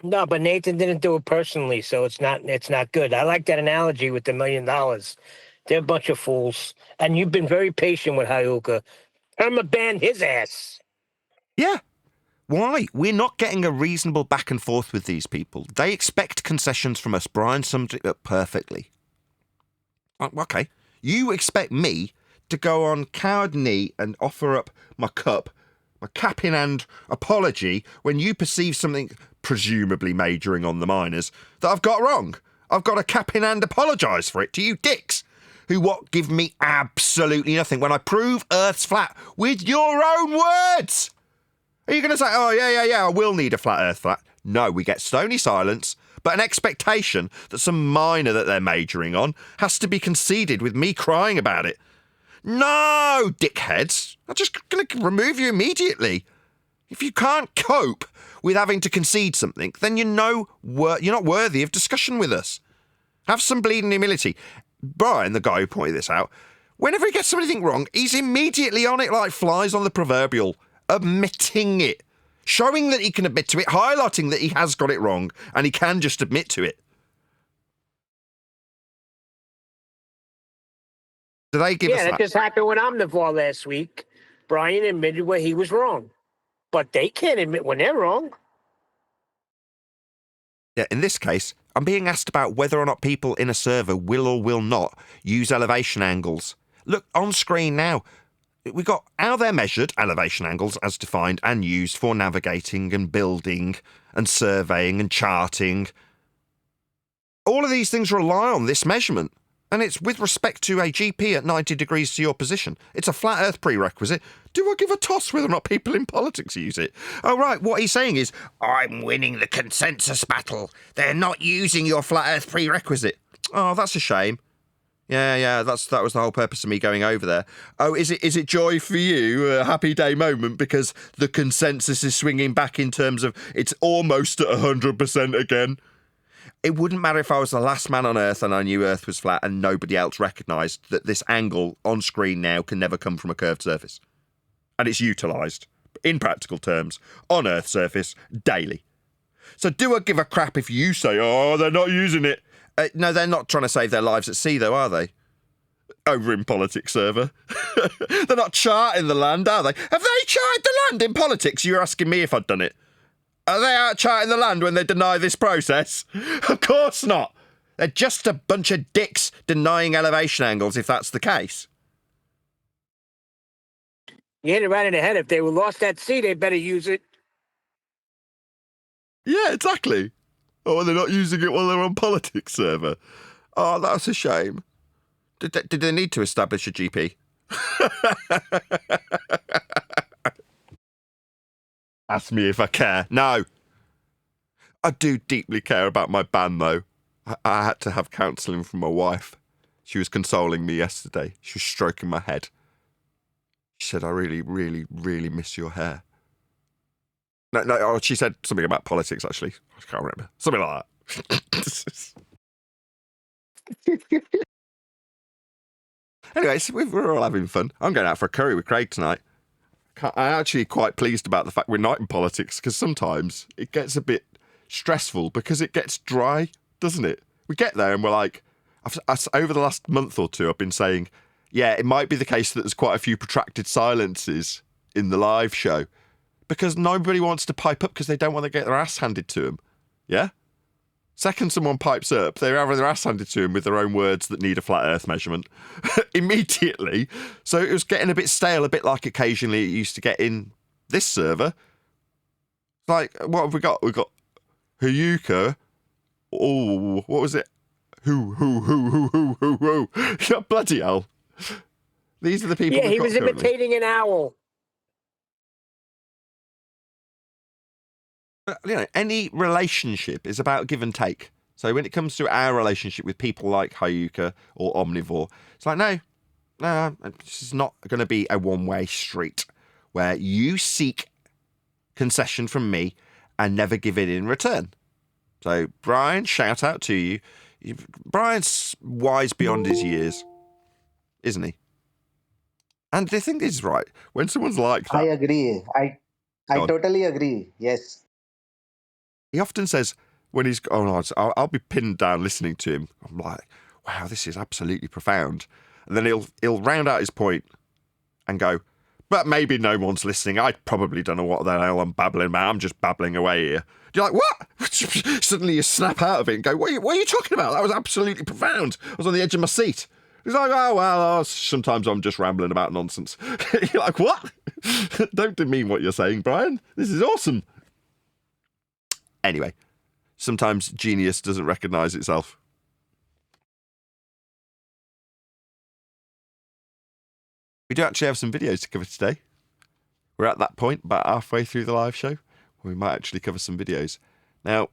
No, but Nathan didn't do it personally, so it's not good. I like that analogy with the $1 million. They're a bunch of fools. And you've been very patient with Hyuka. Perma banned his ass. Yeah. Why? We're not getting a reasonable back and forth with these people. They expect concessions from us. Brian summed it up perfectly. Okay. You expect me to go on coward knee and offer up my cup, my cap in hand apology when you perceive something presumably majoring on the minors that I've got wrong. I've got a cap in hand apologise for it to you dicks who give me absolutely nothing when I prove Earth's flat with your own words. Are you going to say, oh, yeah, I will need a flat Earth flat? No, we get stony silence, but an expectation that some minor that they're majoring on has to be conceded with me crying about it. No, dickheads. I'm just going to remove you immediately. If you can't cope with having to concede something, then you're not worthy of discussion with us. Have some bleeding humility. Brian, the guy who pointed this out, whenever he gets something wrong, he's immediately on it like flies on the proverbial, admitting it, showing that he can admit to it, highlighting that he has got it wrong, and he can just admit to it. Do they give us that? Yeah, that just happened with Omnivore last week. Brian admitted where he was wrong. But they can't admit when they're wrong. Yeah, in this case, I'm being asked about whether or not people in a server will or will not use elevation angles. Look, on screen now, we've got how they're measured, elevation angles as defined and used for navigating and building and surveying and charting. All of these things rely on this measurement. And it's with respect to a GP at 90 degrees to your position. It's a flat earth prerequisite. Do I give a toss whether or not people in politics use it? Oh, right, what he's saying is, I'm winning the consensus battle. They're not using your flat earth prerequisite. Oh, that's a shame. Yeah, that was the whole purpose of me going over there. Oh, is it joy for you, a happy day moment, because the consensus is swinging back in terms of it's almost at 100% again? It wouldn't matter if I was the last man on Earth and I knew Earth was flat and nobody else recognised that this angle on screen now can never come from a curved surface. And it's utilised, in practical terms, on Earth's surface, daily. So do I give a crap if you say, oh, they're not using it? No, they're not trying to save their lives at sea, though, are they? Over in politics server. They're not charting the land, are they? Have they charted the land in politics? You're asking me if I'd done it. Are they out charting the land when they deny this process? Of course not. They're just a bunch of dicks denying elevation angles if that's the case. You hit it right in the head. If they were lost at sea, they better use it. Yeah, exactly. Oh, they're not using it while they're on politics server. Oh, that's a shame. Did they need to establish a GP? Ask me if I care. No. I do deeply care about my ban, though. I had to have counselling from my wife. She was consoling me yesterday. She was stroking my head. She said, I really, really, really miss your hair. No, she said something about politics, actually. I can't remember. Something like that. Anyways, we're all having fun. I'm going out for a curry with Craig tonight. I'm actually quite pleased about the fact we're not in politics, because sometimes it gets a bit stressful because it gets dry, doesn't it? We get there and we're like, over the last month or two, I've been saying, yeah, it might be the case that there's quite a few protracted silences in the live show because nobody wants to pipe up because they don't want to get their ass handed to them. Yeah? Second someone pipes up, they're having their ass handed to them with their own words that need a flat earth measurement immediately. So it was getting a bit stale, a bit like occasionally it used to get in this server. Like, what have we got? We've got Hayuka. Oh, what was it? Who. Bloody hell. These are the people. Yeah, he was imitating an owl. You know, any relationship is about give and take. So when it comes to our relationship with people like Hayuka or Omnivore, it's like, no, this is not going to be a one-way street where you seek concession from me and never give it in return. So, Brian, shout out to you. Brian's wise beyond his years, isn't he? And the thing is, right, when someone's like that... I agree. I totally agree. Yes. He often says, when he's... Oh, no, I'll be pinned down listening to him. I'm like, wow, this is absolutely profound. And then he'll round out his point and go, But maybe no one's listening. I probably don't know what the hell I'm babbling about. I'm just babbling away here. You're like, what? Suddenly you snap out of it and go, what are you talking about? That was absolutely profound. I was on the edge of my seat. He's like, oh, well, sometimes I'm just rambling about nonsense. You're like, what? Don't demean what you're saying, Brian. This is awesome. Anyway, sometimes genius doesn't recognise itself. We do actually have some videos to cover today. We're at that point, about halfway through the live show, where we might actually cover some videos. Now,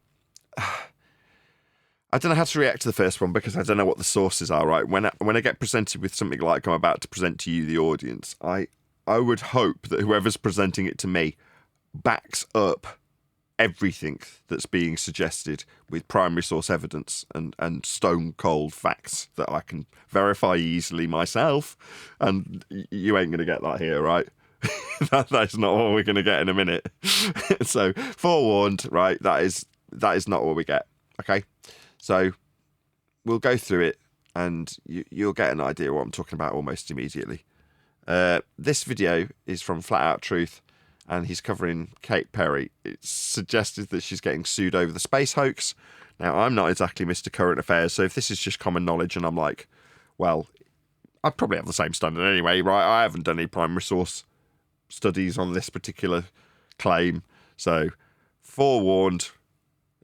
I don't know how to react to the first one because I don't know what the sources are, right? When I get presented with something like I'm about to present to you, the audience, I would hope that whoever's presenting it to me backs up everything that's being suggested with primary source evidence and stone cold facts that I can verify easily myself. And you ain't going to get that here, right? That's not what we're going to get in a minute. So forewarned, right? That is not what we get. Okay. So we'll go through it and you'll get an idea of what I'm talking about almost immediately. This video is from Flat Out Truth. And he's covering Katy Perry. It's suggested that she's getting sued over the space hoax. Now, I'm not exactly Mr. Current Affairs, so if this is just common knowledge and I'm like, well, I'd probably have the same standard anyway, right? I haven't done any primary source studies on this particular claim. So, forewarned.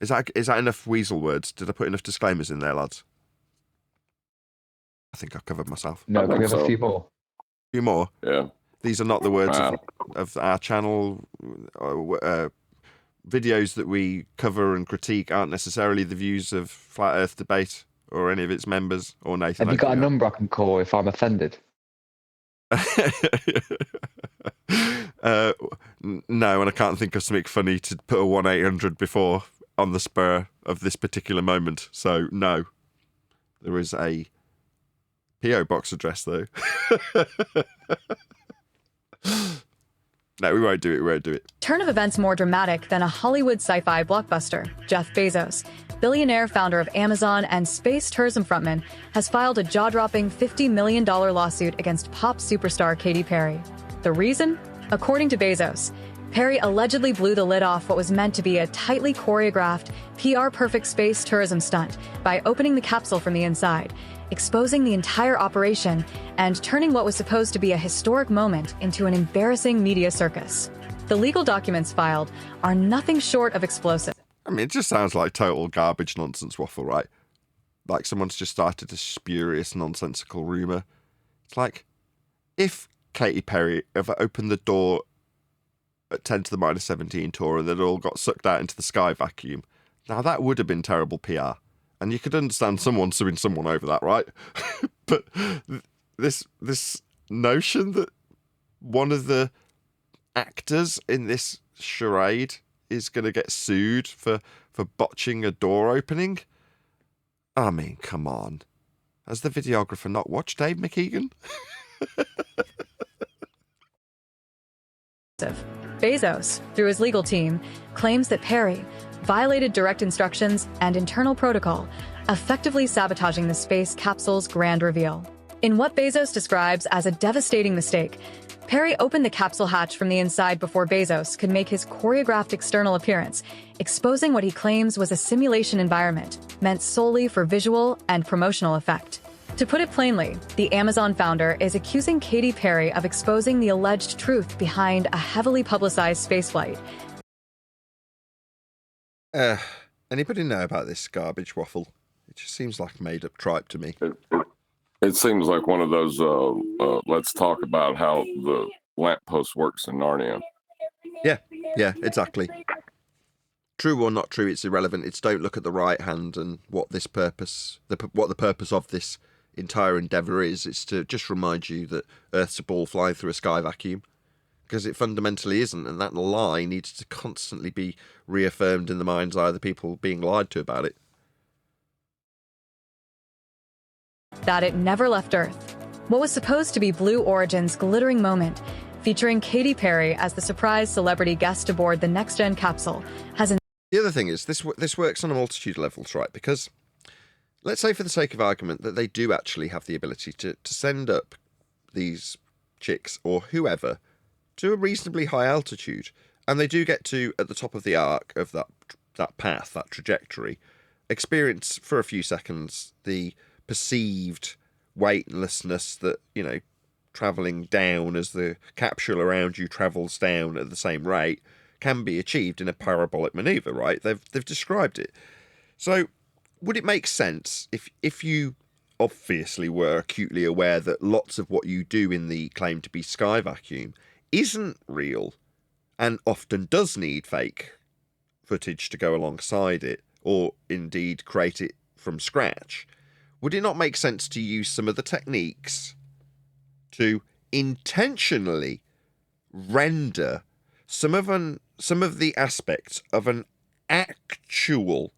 Is that enough weasel words? Did I put enough disclaimers in there, lads? I think I've covered myself. No, can we have a few more? A few more? Yeah. These are not the words of our channel. Videos that we cover and critique aren't necessarily the views of Flat Earth Debate or any of its members or Nathan. Have you got a number I can call if I'm offended? No, and I can't think of something funny to put a 1-800 before on the spur of this particular moment. So, no. There is a P.O. box address, though. No, we won't do it. We won't do it. Turn of events more dramatic than a Hollywood sci-fi blockbuster. Jeff Bezos, billionaire founder of Amazon and space tourism frontman, has filed a jaw-dropping $50 million lawsuit against pop superstar Katy Perry. The reason? According to Bezos, Perry allegedly blew the lid off what was meant to be a tightly choreographed, PR-perfect space tourism stunt by opening the capsule from the inside, exposing the entire operation, and turning what was supposed to be a historic moment into an embarrassing media circus. The legal documents filed are nothing short of explosive. I mean, it just sounds like total garbage nonsense waffle, right? Like someone's just started a spurious, nonsensical rumour. It's like, if Katy Perry ever opened the door at 10 to the minus 17 tour and they'd all got sucked out into the sky vacuum, now that would have been terrible PR. And you could understand someone suing someone over that, right? But this notion that one of the actors in this charade is going to get sued for botching a door opening? I mean, come on. Has the videographer not watched Dave McKeegan? Bezos, through his legal team, claims that Perry violated direct instructions and internal protocol, effectively sabotaging the space capsule's grand reveal. In what Bezos describes as a devastating mistake, Perry opened the capsule hatch from the inside before Bezos could make his choreographed external appearance, exposing what he claims was a simulation environment meant solely for visual and promotional effect. To put it plainly, the Amazon founder is accusing Katy Perry of exposing the alleged truth behind a heavily publicized spaceflight. Anybody know about this garbage waffle? It just seems like made-up tripe to me. It seems like one of those, let's talk about how the lamppost works in Narnia. Yeah, exactly. True or not true, it's irrelevant. It's don't look at the right hand and what this purpose, what the purpose of this entire endeavour is. It's to just remind you that Earth's a ball flying through a sky vacuum. Because it fundamentally isn't, and that lie needs to constantly be reaffirmed in the mind's eye of the people being lied to about it. That it never left Earth. What was supposed to be Blue Origin's glittering moment, featuring Katy Perry as the surprise celebrity guest aboard the next-gen capsule, has... The other thing is, this works on a multitude of levels, right? Because let's say for the sake of argument that they do actually have the ability to send up these chicks or whoever to a reasonably high altitude, and they do get to, at the top of the arc of that path, that trajectory, experience for a few seconds the perceived weightlessness that, you know, travelling down as the capsule around you travels down at the same rate can be achieved in a parabolic manoeuvre, right? They've described it. So would it make sense if you obviously were acutely aware that lots of what you do in the claim to be sky vacuum isn't real and often does need fake footage to go alongside it, or indeed create it from scratch, would it not make sense to use some of the techniques to intentionally render some of the aspects of an actual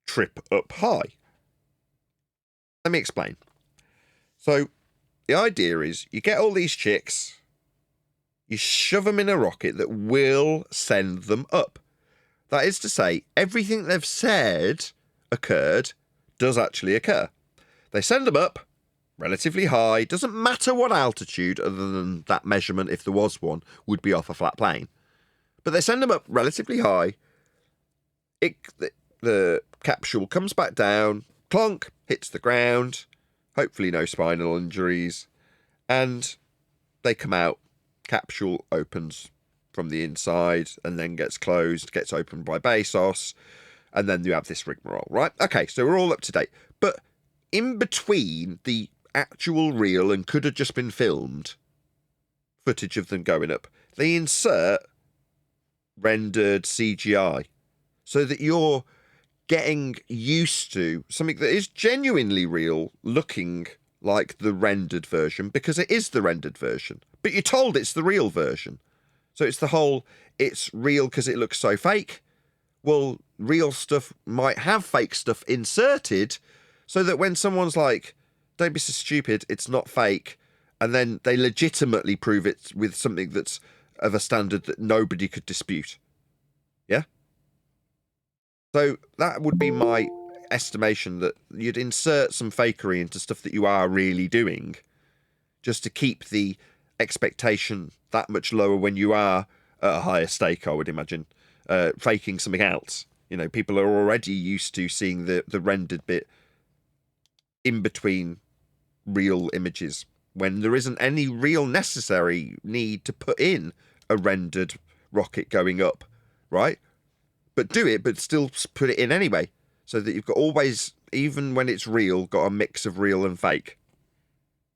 trip up high? Let me explain. So the idea is you get all these chicks, you shove them in a rocket that will send them up. That is to say, everything they've said occurred does actually occur. They send them up relatively high, doesn't matter what altitude other than that measurement, if there was one, would be off a flat plane. But they send them up relatively high. The capsule comes back down, clonk, hits the ground, hopefully no spinal injuries, and they come out. Capsule opens from the inside and then gets closed, gets opened by Bezos, and then you have this rigmarole, right? Okay, so we're all up to date. But in between the actual real and could have just been filmed footage of them going up, they insert rendered CGI so that you're getting used to something that is genuinely real looking like the rendered version, because it is the rendered version, but you're told it's the real version. So it's the whole, it's real because it looks so fake. Well, real stuff might have fake stuff inserted so that when someone's like, don't be so stupid, it's not fake, and then they legitimately prove it with something that's of a standard that nobody could dispute. Yeah? So that would be my estimation, that you'd insert some fakery into stuff that you are really doing just to keep the expectation that much lower when you are at a higher stake, I would imagine, faking something else. You know, people are already used to seeing the rendered bit in between real images when there isn't any real necessary need to put in a rendered rocket going up, right? But do it, but still put it in anyway, so that you've got always, even when it's real, got a mix of real and fake.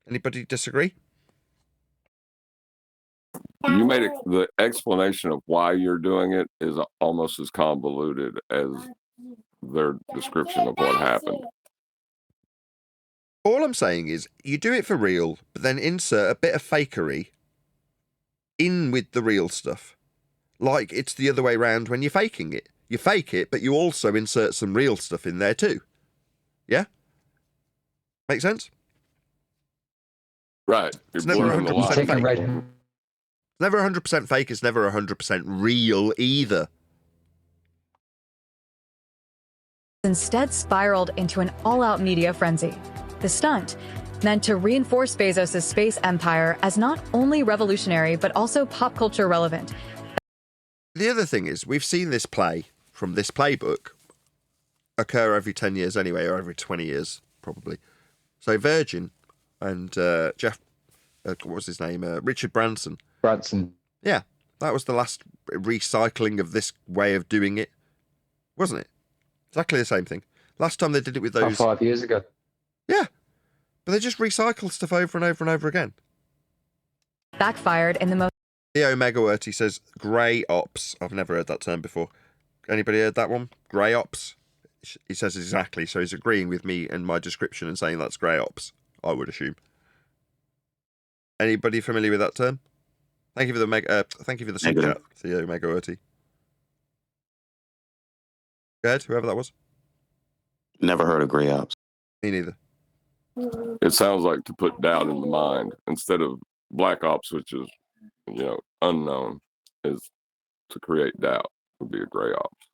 Anybody disagree? You made it, the explanation of why you're doing it is almost as convoluted as their description of what happened. All I'm saying is you do it for real, but then insert a bit of fakery in with the real stuff. Like it's the other way around when you're faking it. You fake it, but you also insert some real stuff in there too. Yeah? Make sense? Right. It's never 100% fake. Red. It's never 100% fake. It's never 100% real either. Instead spiraled into an all-out media frenzy. The stunt, meant to reinforce Bezos' space empire as not only revolutionary but also pop culture relevant. The other thing is, we've seen this play from this playbook occur every 10 years anyway, or every 20 years, probably. So Virgin and Jeff, what was his name? Richard Branson. Yeah, that was the last recycling of this way of doing it, wasn't it? Exactly the same thing. Last time they did it with those... 5 years ago. Yeah, but they just recycle stuff over and over and over again. Backfired in the most... Theo Megaworty says, grey ops. I've never heard that term before. Anybody heard that one? Grey ops? He says exactly, so he's agreeing with me and my description and saying that's grey ops, I would assume. Anybody familiar with that term? Thank you for the thank you for the super chat, Theo Megaworty. Go ahead, whoever that was. Never heard of grey ops. Me neither. It sounds like to put doubt in the mind instead of black ops, which is, you know, unknown, is to create doubt. Would be a gray ops.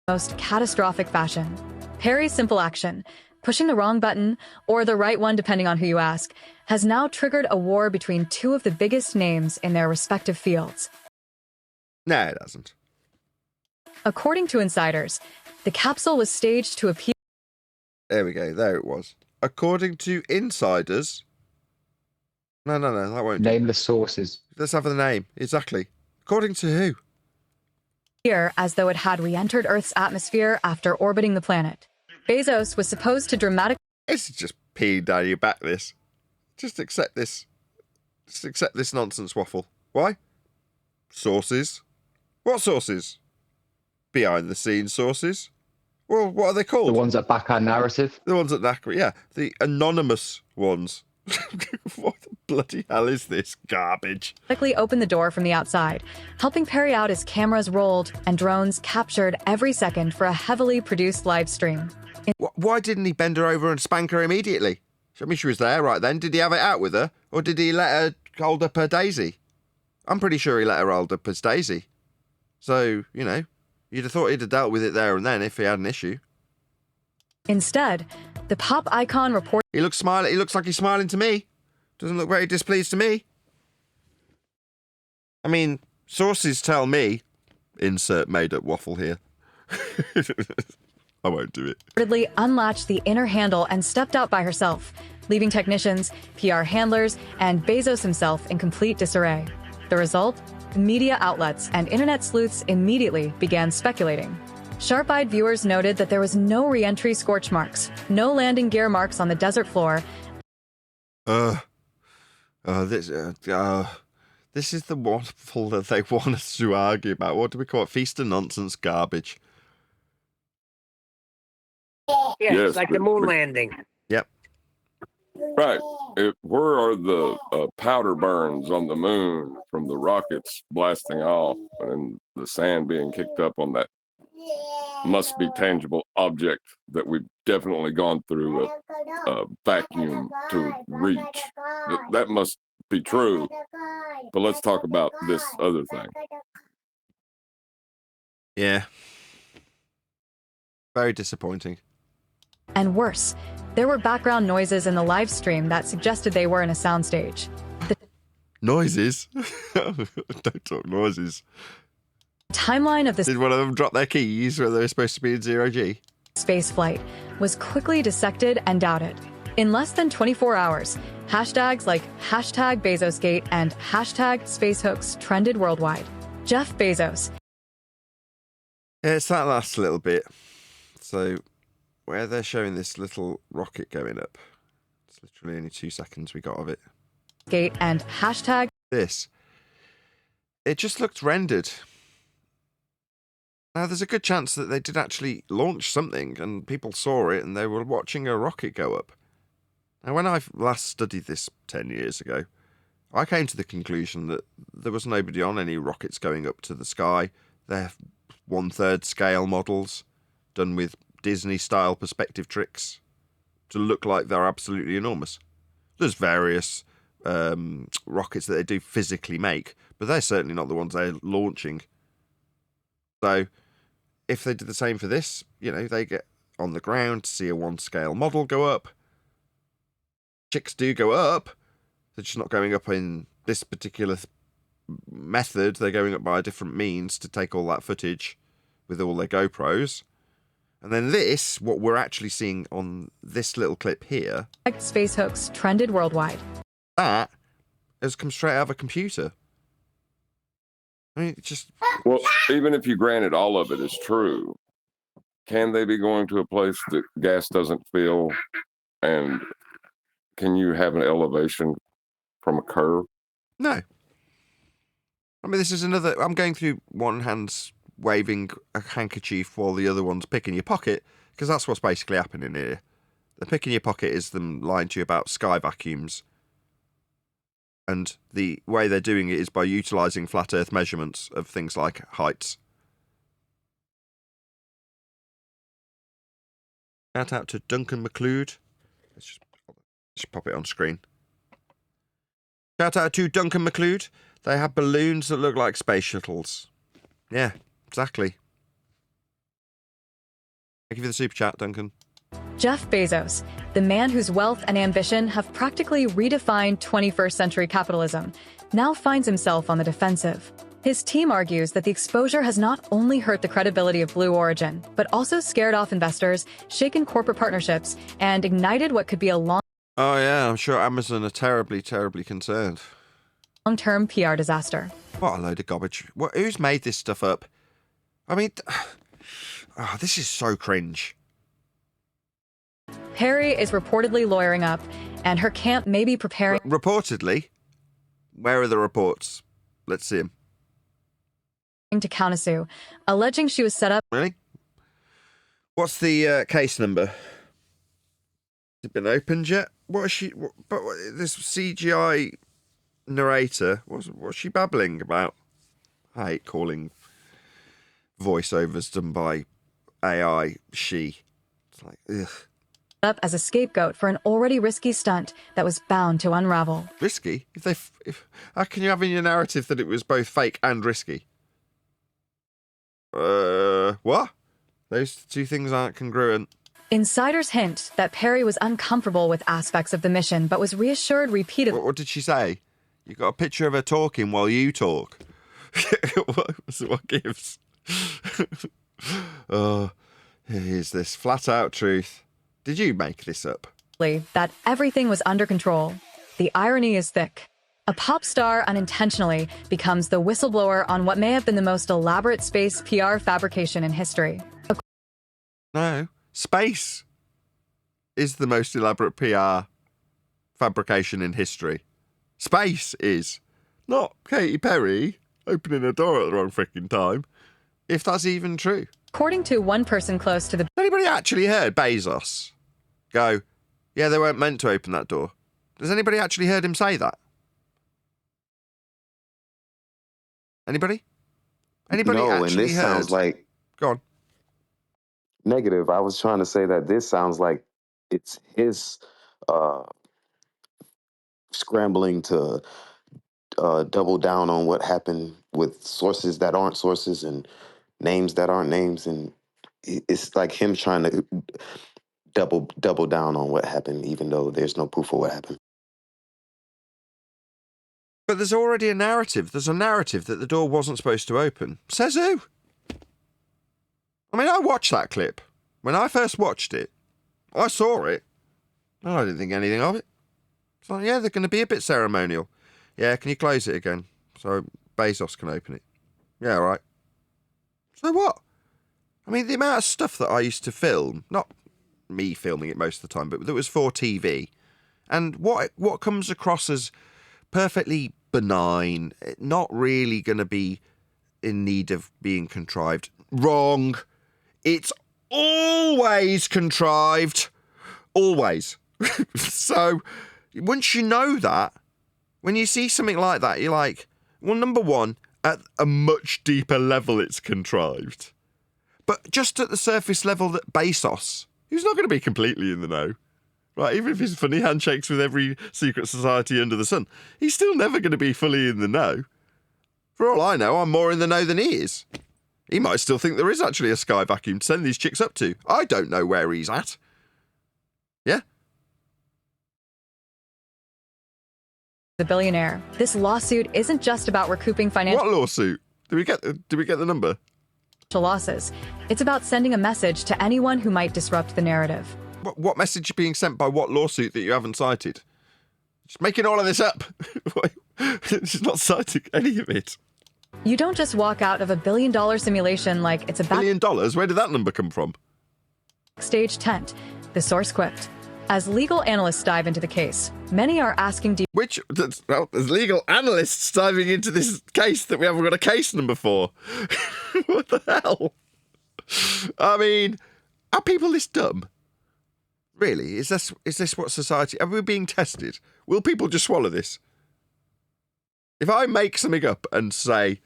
Most catastrophic fashion. Perry's simple action, Pushing the wrong button, or the right one depending on who you ask, has now triggered a war between two of the biggest names in their respective fields. No, it hasn't. According to insiders, the capsule was staged to appear. There we go. There it was. According to insiders. No, that won't do. Name the sources. Let's have the name. Exactly. According to who? As though it had re-entered Earth's atmosphere after orbiting the planet. Bezos was supposed to dramatically. This is just peeing down your back, this. Just accept this. Just accept this nonsense waffle. Why? Sources. What sources? Behind the scenes sources. Well, what are they called? The ones that back our narrative. The ones that yeah. The anonymous ones. What the bloody hell is this garbage? Quickly opened the door from the outside, helping Perry out as cameras rolled and drones captured every second for a heavily produced live stream. Why didn't he bend her over and spank her immediately? I mean, she was there right then. Did he have it out with her? Or did he let her hold up her daisy? I'm pretty sure he let her hold up his daisy. So, you know, you'd have thought he'd have dealt with it there and then if he had an issue. Instead, the pop icon reported. He looks like he's smiling to me. Doesn't look very displeased to me. I mean, sources tell me. Insert made-up waffle here. I won't do it. Reportedly unlatched the inner handle and stepped out by herself, leaving technicians, PR handlers, and Bezos himself in complete disarray. The result? Media outlets and internet sleuths immediately began speculating. Sharp-eyed viewers noted that there was no re-entry scorch marks, no landing gear marks on the desert floor. This is the waffle that they want us to argue about. What do we call it? Feast of nonsense garbage. Yeah, Yes, it's like the moon landing. Yep. Right. Where are the powder burns on the moon from the rockets blasting off and the sand being kicked up on that must be tangible object that we've definitely gone through a vacuum to reach? That must be true. But let's talk about this other thing. Yeah. Very disappointing. And worse, there were background noises in the live stream that suggested they were in a soundstage. Noises? Don't talk noises. Timeline of this. Did one of them drop their keys where they were supposed to be in zero-G? Space flight was quickly dissected and doubted. In less than 24 hours, hashtags like #BezosGate and #SpaceHoax trended worldwide. Jeff Bezos. Yeah, it's that last little bit. So, where they're showing this little rocket going up. It's literally only 2 seconds we got of it. Gate and this. It just looked rendered. Now, there's a good chance that they did actually launch something and people saw it and they were watching a rocket go up. Now, when I last studied this 10 years ago, I came to the conclusion that there was nobody on any rockets going up to the sky. They're 1/3 scale models done with Disney-style perspective tricks to look like they're absolutely enormous. There's various rockets that they do physically make, but they're certainly not the ones they're launching. So, if they did the same for this, you know, they get on the ground to see a 1 scale model go up. Chicks do go up. They're just not going up in this particular method. They're going up by a different means to take all that footage with all their GoPros. And then this, what we're actually seeing on this little clip here, SpaceHoax trended worldwide. That has come straight out of a computer. I mean, it's just... Well, even if you granted all of it is true, can they be going to a place that gas doesn't fill? And can you have an elevation from a curve? No. I mean, this is another... I'm going through one hand's waving a handkerchief while the other one's picking your pocket, because that's what's basically happening here. The picking your pocket is them lying to you about sky vacuums. And the way they're doing it is by utilising flat earth measurements of things like heights. Shout out to Duncan McLeod. Let's just pop it on screen. Shout out to Duncan McLeod. They have balloons that look like space shuttles. Yeah, exactly. Thank you for the super chat, Duncan. Jeff Bezos, the man whose wealth and ambition have practically redefined 21st century capitalism, now finds himself on the defensive. His team argues that the exposure has not only hurt the credibility of Blue Origin, but also scared off investors, shaken corporate partnerships, and ignited what could be a Oh yeah, I'm sure Amazon are terribly, terribly concerned. long-term PR disaster. What a load of garbage. Who's made this stuff up? I mean, this is so cringe. Perry is reportedly lawyering up, and her camp may be preparing... Reportedly? Where are the reports? Let's see them. ...to countersue, alleging she was set up... Really? What's the case number? Has it been opened yet? What is she... this CGI narrator, what's she babbling about? I hate calling voiceovers done by AI she. It's like, ugh. ...up as a scapegoat for an already risky stunt that was bound to unravel. Risky? How can you have in your narrative that it was both fake and risky? What? Those two things aren't congruent. Insiders hint that Perry was uncomfortable with aspects of the mission, but was reassured repeatedly. What did she say? You got a picture of her talking while you talk. What gives? Oh, here's this flat-out truth. Did you make this up? That everything was under control. The irony is thick. A pop star unintentionally becomes the whistleblower on what may have been the most elaborate space PR fabrication in history. No, space is the most elaborate PR fabrication in history. Space is. Not Katy Perry opening a door at the wrong freaking time, if that's even true. According to one person close to the... Anybody actually heard Bezos go, yeah, they weren't meant to open that door? Has anybody actually heard him say that? Anybody? Anybody No, actually and this heard? sounds like... Go on. Negative. I was trying to say that this sounds like it's his scrambling to double down on what happened with sources that aren't sources and names that aren't names, and it's like him trying to double down on what happened, even though there's no proof of what happened. But there's already a narrative. There's a narrative that the door wasn't supposed to open. Says who? I mean, I watched that clip. When I first watched it, I saw it. And I didn't think anything of it. It's like, yeah, they're going to be a bit ceremonial. Yeah, can you close it again so Bezos can open it? Yeah, all right. So what? I mean, the amount of stuff that I used to film, not me filming it most of the time, but that was for TV, and what comes across as perfectly benign, not really going to be in need of being contrived. Wrong. It's always contrived. Always. So, once you know that, when you see something like that, you're like, well, number one, at a much deeper level, it's contrived. But just at the surface level that Bezos, who's not going to be completely in the know, right? Even if he's funny handshakes with every secret society under the sun, he's still never going to be fully in the know. For all I know, I'm more in the know than he is. He might still think there is actually a sky vacuum to send these chicks up to. I don't know where he's at. Yeah? The billionaire. This lawsuit isn't just about recouping financial... What lawsuit? Did we get the number? ...losses. It's about sending a message to anyone who might disrupt the narrative. What message is being sent by what lawsuit that you haven't cited? Just making all of this up. She's not citing any of it. You don't just walk out of $1 billion simulation like it's a... $1 billion? Where did that number come from? ...stage tent, the source quipped. As legal analysts dive into the case, many are asking... Well, there's legal analysts diving into this case that we haven't got a case number for. What the hell? I mean, are people this dumb? Really? Is this what society... Are we being tested? Will people just swallow this? If I make something up and say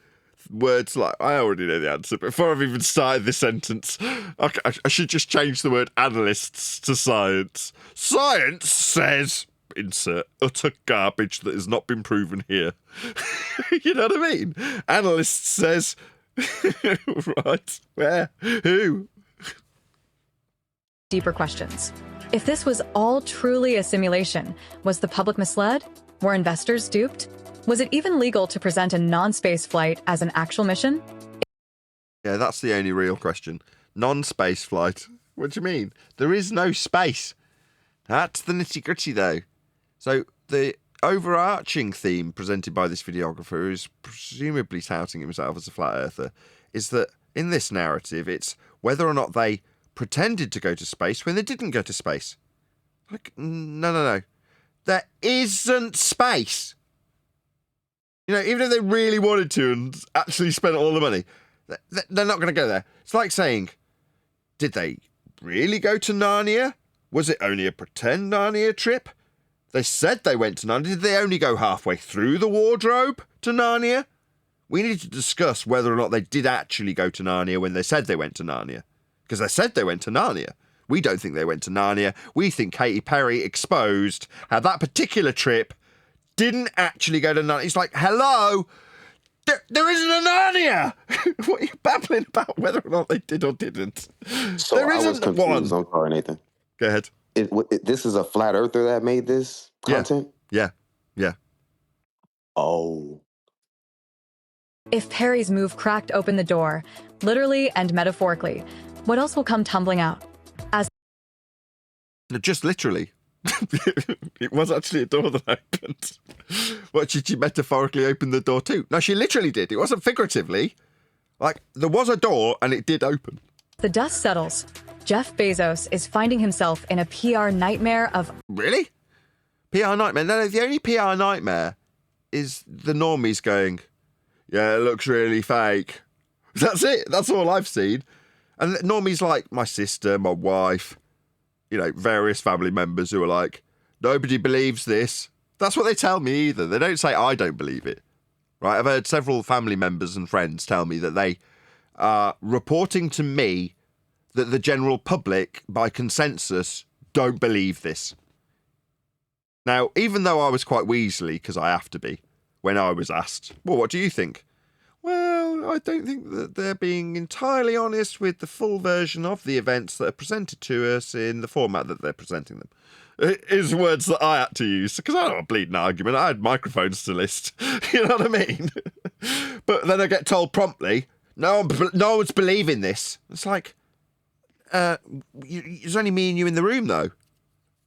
words like... I already know the answer, but before I've even started this sentence, I should just change the word analysts to science. Science says... Insert utter garbage that has not been proven here. You know what I mean? Analysts says... Right. Where? Who? deeper questions. If this was all truly a simulation, was the public misled? Were investors duped? Was it even legal to present a non-space flight as an actual mission? Yeah, that's the only real question. Non-space flight. What do you mean? There is no space. That's the nitty-gritty, though. So the overarching theme presented by this videographer, who's presumably touting himself as a flat earther, is that in this narrative, it's whether or not they pretended to go to space when they didn't go to space. Like, no. There isn't space. You know, even if they really wanted to and actually spent all the money, they're not going to go there. It's like saying, did they really go to Narnia? Was it only a pretend Narnia trip? They said they went to Narnia. Did they only go halfway through the wardrobe to Narnia? We need to discuss whether or not they did actually go to Narnia when they said they went to Narnia. Because they said they went to Narnia. We don't think they went to Narnia. We think Katy Perry exposed how that particular trip didn't actually go to Narnia. It's like, hello, there isn't a Narnia. What are you babbling about whether or not they did or didn't? So there I was isn't confused. one. I'm sorry, Nathan. Go ahead. This is a flat earther that made this content? Yeah. Oh. If Perry's move cracked open the door, literally and metaphorically, what else will come tumbling out? No, just literally. It was actually a door that opened. What, did she metaphorically open the door too? No, she literally did. It wasn't figuratively. Like, there was a door and it did open. The dust settles. Jeff Bezos is finding himself in a PR nightmare of... Really? PR nightmare? No, the only PR nightmare is the normies going, yeah, it looks really fake. That's it. That's all I've seen. And normies like my sister, my wife, you know, various family members who are like, nobody believes this. That's what they tell me either. They don't say I don't believe it. Right? I've heard several family members and friends tell me that they are reporting to me that the general public, by consensus, don't believe this. Now, even though I was quite weaselly, because I have to be, when I was asked, well, what do you think? Well, I don't think that they're being entirely honest with the full version of the events that are presented to us in the format that they're presenting them. Is words that I had to use, because I don't want a bleeding argument. I had microphones to list. You know what I mean? But then I get told promptly, no one's believing this. It's like, there's only me and you in the room, though.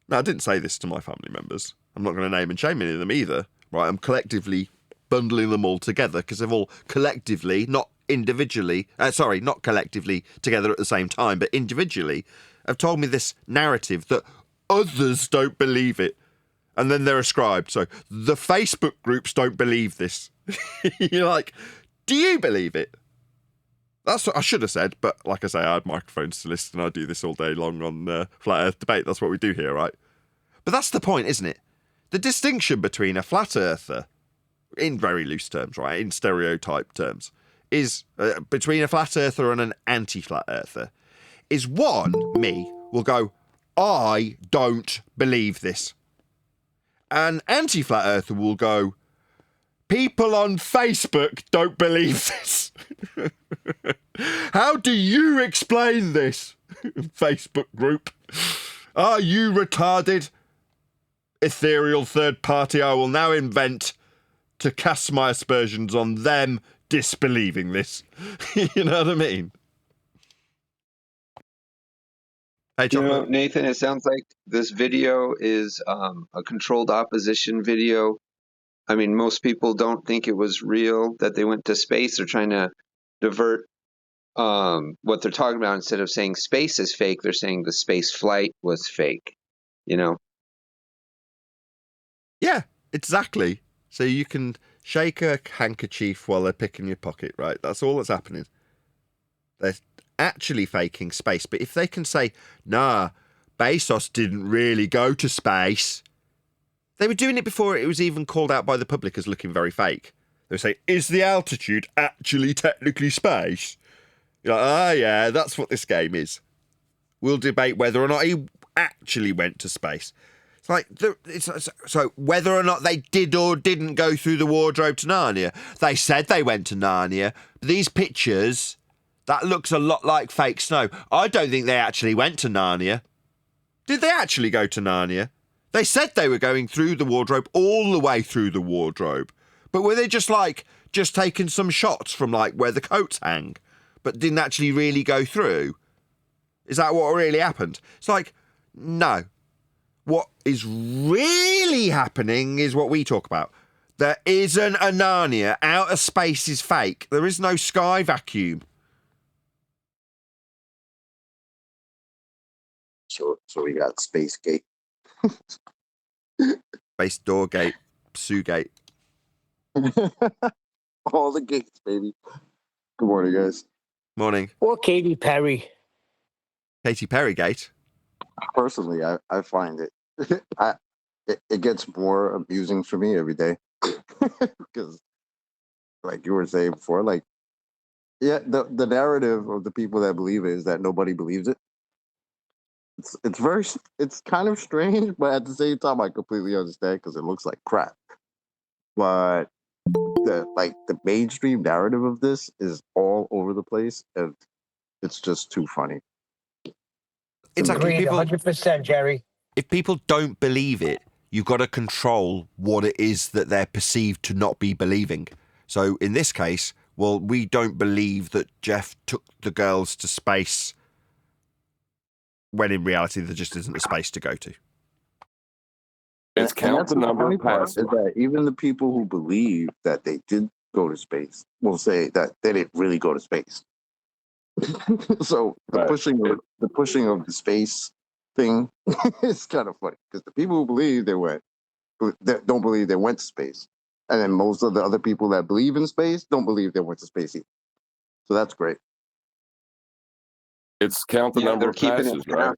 Now, I didn't say this to my family members. I'm not going to name and shame any of them either. Right? I'm collectively bundling them all together because they've all collectively, not individually, not collectively together at the same time, but individually, have told me this narrative that others don't believe it. And then they're ascribed. So the Facebook groups don't believe this. You're like, do you believe it? That's what I should have said, but like I say, I had microphones to listen and I do this all day long on Flat Earth Debate. That's what we do here, right? But that's the point, isn't it? The distinction between a flat earther, in very loose terms, right, in stereotype terms, is between a flat earther and an anti-flat earther, is one, me, will go, I don't believe this. An anti-flat earther will go, people on Facebook don't believe this. How do you explain this, Facebook group? Are you retarded? Ethereal third party I will now invent to cast my aspersions on them disbelieving this. You know what I mean? Hey, you know, Nathan, it sounds like this video is a controlled opposition video. I mean, most people don't think it was real, that they went to space. They're trying to divert what they're talking about. Instead of saying space is fake, they're saying the space flight was fake, you know? Yeah, exactly. So you can shake a handkerchief while they're picking your pocket, right? That's all that's happening. They're actually faking space. But if they can say, nah, Bezos didn't really go to space. They were doing it before it was even called out by the public as looking very fake. They would say, is the altitude actually technically space? You're like, yeah, that's what this game is. We'll debate whether or not he actually went to space. It's like, so whether or not they did or didn't go through the wardrobe to Narnia. They said they went to Narnia. But these pictures, that looks a lot like fake snow. I don't think they actually went to Narnia. Did they actually go to Narnia? They said they were going through the wardrobe, all the way through the wardrobe. But were they just taking some shots from like where the coats hang, but didn't actually really go through? Is that what really happened? It's like, no. What is really happening is what we talk about. There isn't a Narnia. Outer space is fake. There is no sky vacuum. So we got Space Gate. Space Door Gate, Sue Gate. All the gates, baby. Good morning, guys. Morning. Or Katy Perry. Katy Perry Gate. Personally, I find it it gets more amusing for me every day. Because like you were saying before, like the narrative of the people that believe it is that nobody believes it. It's kind of strange, but at the same time I completely understand because it looks like crap. But the mainstream narrative of this is all over the place and it's just too funny. Exactly. Agreed, 100%, Jerry. If people don't believe it, you've got to control what it is that they're perceived to not be believing. So in this case, well, we don't believe that Jeff took the girls to space when in reality there just isn't a space to go to. It's count the number of passes. Is that even the people who believe that they did go to space will say that they didn't really go to space. So the pushing of the space thing is kind of funny because the people who believe don't believe they went to space, and then most of the other people that believe in space don't believe they went to space either. So that's great. It's count the number of passes, right?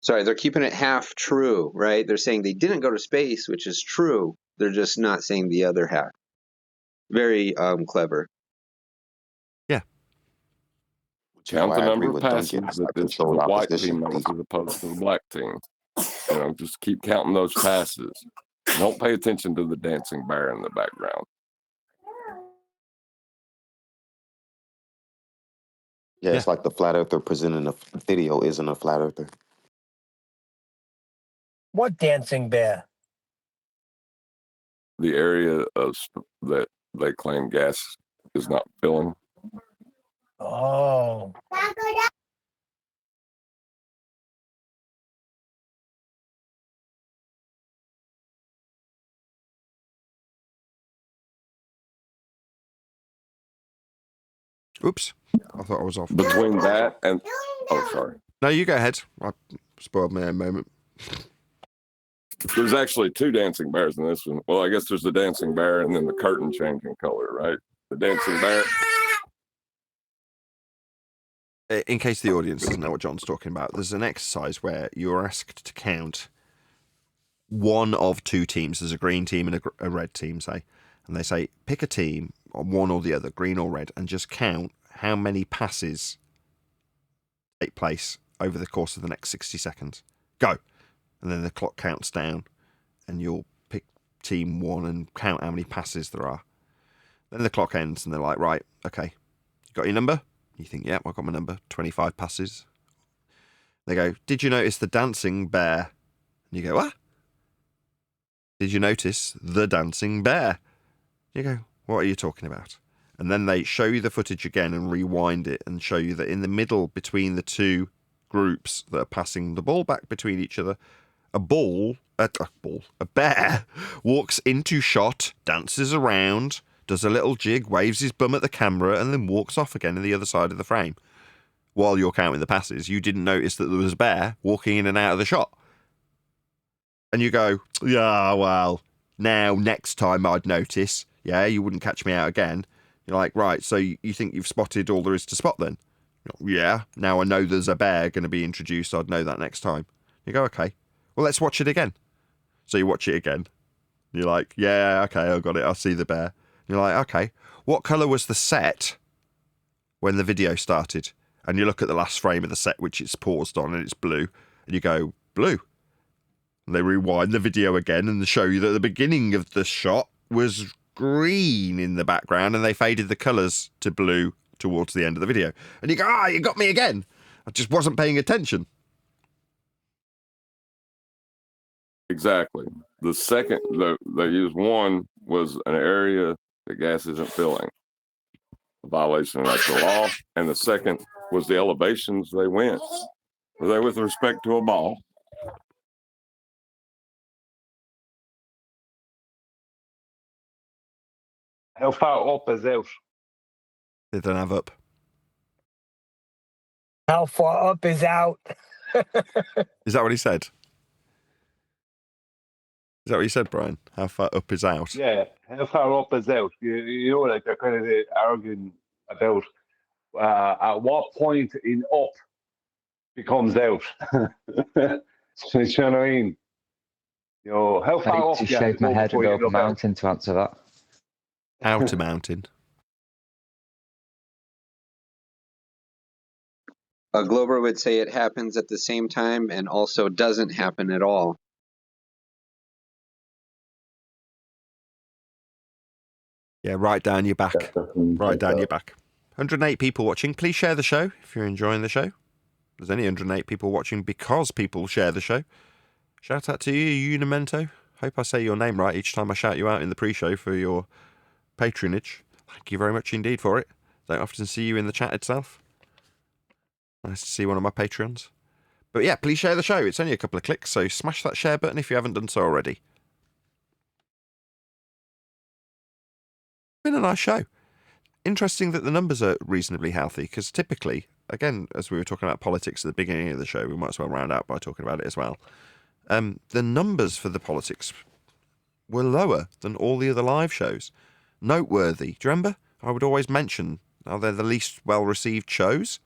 Sorry, they're keeping it half true, right? They're saying they didn't go to space, which is true. They're just not saying the other half. Very clever. Yeah. Count the number of passes that the white team makes as opposed to the black team. Just keep counting those passes. Don't pay attention to the dancing bear in the background. Yeah, it's like the flat earther presenting a video isn't a flat earther. What dancing bear? The area that they claim gas is not filling. Oh. Oops. I thought I was off. Between that and... Oh, sorry. No, you go ahead. I spoiled my own moment. There's actually two dancing bears in this one. Well, I guess there's the dancing bear and then the curtain changing color, right? The dancing bear. In case the audience doesn't know what John's talking about, there's an exercise where you're asked to count one of two teams. There's a green team and a red team, say. And they say, pick a team, one or the other, green or red, and just count how many passes take place over the course of the next 60 seconds. Go. And then the clock counts down, and you'll pick team one and count how many passes there are. Then the clock ends, and they're like, right, okay, you got your number? You think, yeah, I've got my number, 25 passes. They go, did you notice the dancing bear? And you go, what? Did you notice the dancing bear? You go, what are you talking about? And then they show you the footage again and rewind it and show you that in the middle between the two groups that are passing the ball back between each other, a bear walks into shot, dances around, does a little jig, waves his bum at the camera, and then walks off again on the other side of the frame. While you're counting the passes, you didn't notice that there was a bear walking in and out of the shot. And you go, yeah, well, now next time I'd notice. Yeah, you wouldn't catch me out again. You're like, right, so you think you've spotted all there is to spot then? Yeah, now I know there's a bear going to be introduced. I'd know that next time. You go, okay, well, let's watch it again. So you watch it again. You're like, yeah, okay, I got it. I see the bear. You're like, okay, what colour was the set when the video started? And you look at the last frame of the set, which it's paused on, and it's blue. And you go, blue. And they rewind the video again and show you that the beginning of the shot was green in the background, and they faded the colours to blue towards the end of the video. And you go, you got me again. I just wasn't paying attention. Exactly. The second they used one was an area the gas isn't filling, a violation of natural law, and the second was the elevations they went. Were they with respect to a ball? How far up is out? They don't have up. How far up is out? Is that what he said? Is that what you said, Brian? How far up is out? Yeah, how far up is out? You know, like they're kind of arguing about at what point in up becomes out. You know what I mean? You know, how I far need up to you have shave to my go head and before go you up a look out? mountain to answer that. Out a mountain. A Glober would say it happens at the same time and also doesn't happen at all. Yeah, right down your back. Right down your back. 108 people watching. Please share the show if you're enjoying the show. There's only 108 people watching because people share the show. Shout out to you, Unimento. Hope I say your name right each time I shout you out in the pre-show for your patronage. Thank you very much indeed for it. Don't often see you in the chat itself. Nice to see one of my patrons. But yeah, please share the show. It's only a couple of clicks, so smash that share button if you haven't done so already. Been a nice show. Interesting that the numbers are reasonably healthy, because typically, again, as we were talking about politics at the beginning of the show, we might as well round out by talking about it as well. The numbers for the politics were lower than all the other live shows. Noteworthy. Do you remember? I would always mention how they're the least well-received shows.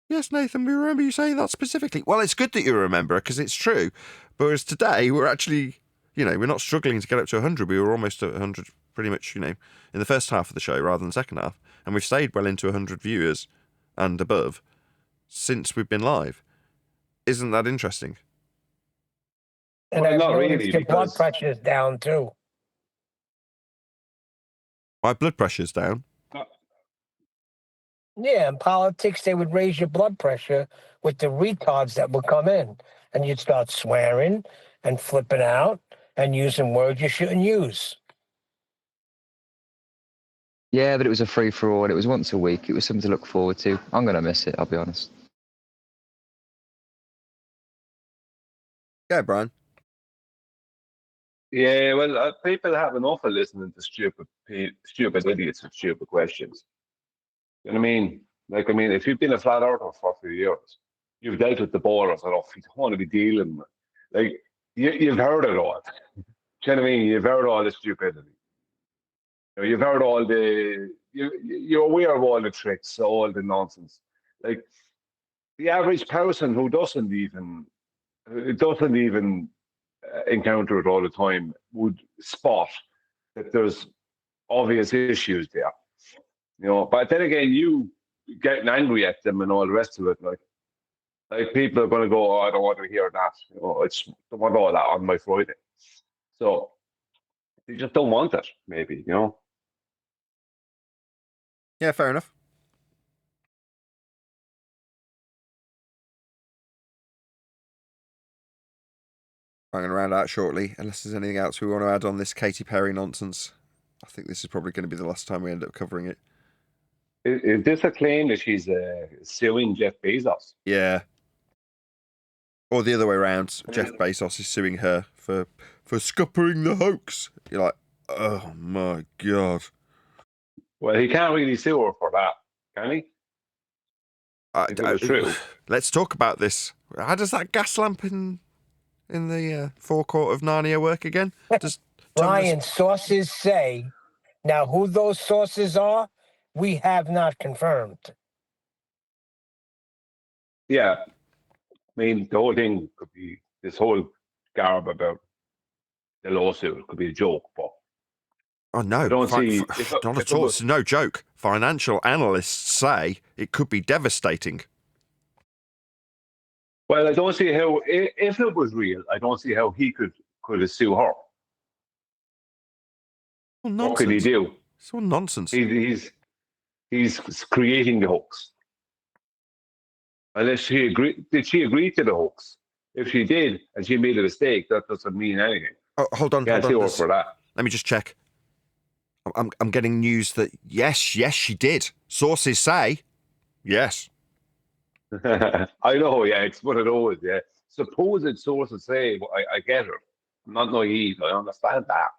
Yes, Nathan, we remember you saying that specifically. Well, it's good that you remember, because it's true. But whereas today, we're actually, we're not struggling to get up to 100. We were almost at 100 pretty much, in the first half of the show rather than the second half. And we've stayed well into 100 viewers and above since we've been live. Isn't that interesting? And Well, I've not noticed really, your blood because pressure's down too. My blood pressure's down. Yeah, in politics, they would raise your blood pressure with the retards that would come in. And you'd start swearing and flipping out and using words you shouldn't use. Yeah, but it was a free-for-all and it was once a week. It was something to look forward to. I'm going to miss it, I'll be honest. Yeah, Brian. yeah, well, people have enough of listening to stupid idiots with stupid questions. You know what I mean? If you've been a flat earther for a few years, you've dealt with the borders enough. You don't want to be dealing with, you've heard it all. Do you know what I mean? You've heard all the stupidity. You've heard all you're aware of all the tricks, all the nonsense. Like, the average person who doesn't even encounter it all the time would spot that there's obvious issues there. But then again, you getting angry at them and all the rest of it, like people are going to go, oh, I don't want to hear that. Don't want all that on my Friday. So they just don't want it, maybe, Yeah, fair enough. I'm going to round out shortly, unless there's anything else we want to add on this Katy Perry nonsense. I think this is probably going to be the last time we end up covering it. Is this a claim that she's suing Jeff Bezos? Yeah. Or the other way around. Jeff Bezos is suing her for scuppering the hoax. You're like, oh my God. Well, he can't really sue her for that, can he? If it was true. Let's talk about this. How does that gas lamp in the forecourt of Narnia work again? Brian, sources say. Now, who those sources are, we have not confirmed. Yeah. The whole thing could be, this whole garb about the lawsuit could be a joke, but oh no, I don't see, not at all. It's no joke. Financial analysts say it could be devastating. Well, I don't see how, if it was real, I don't see how he could sue her. Well, what could he do? It's all nonsense. He's creating the hoax. Unless she agreed. Did she agree to the hoax? If she did and she made a mistake, that doesn't mean anything. Oh, hold on. Can't sue her for that. Let me just check. I'm getting news that yes, she did. Sources say yes. I know, yeah, it's one of those, yeah. Supposed sources say, well, I get her. I'm not naive. I understand that.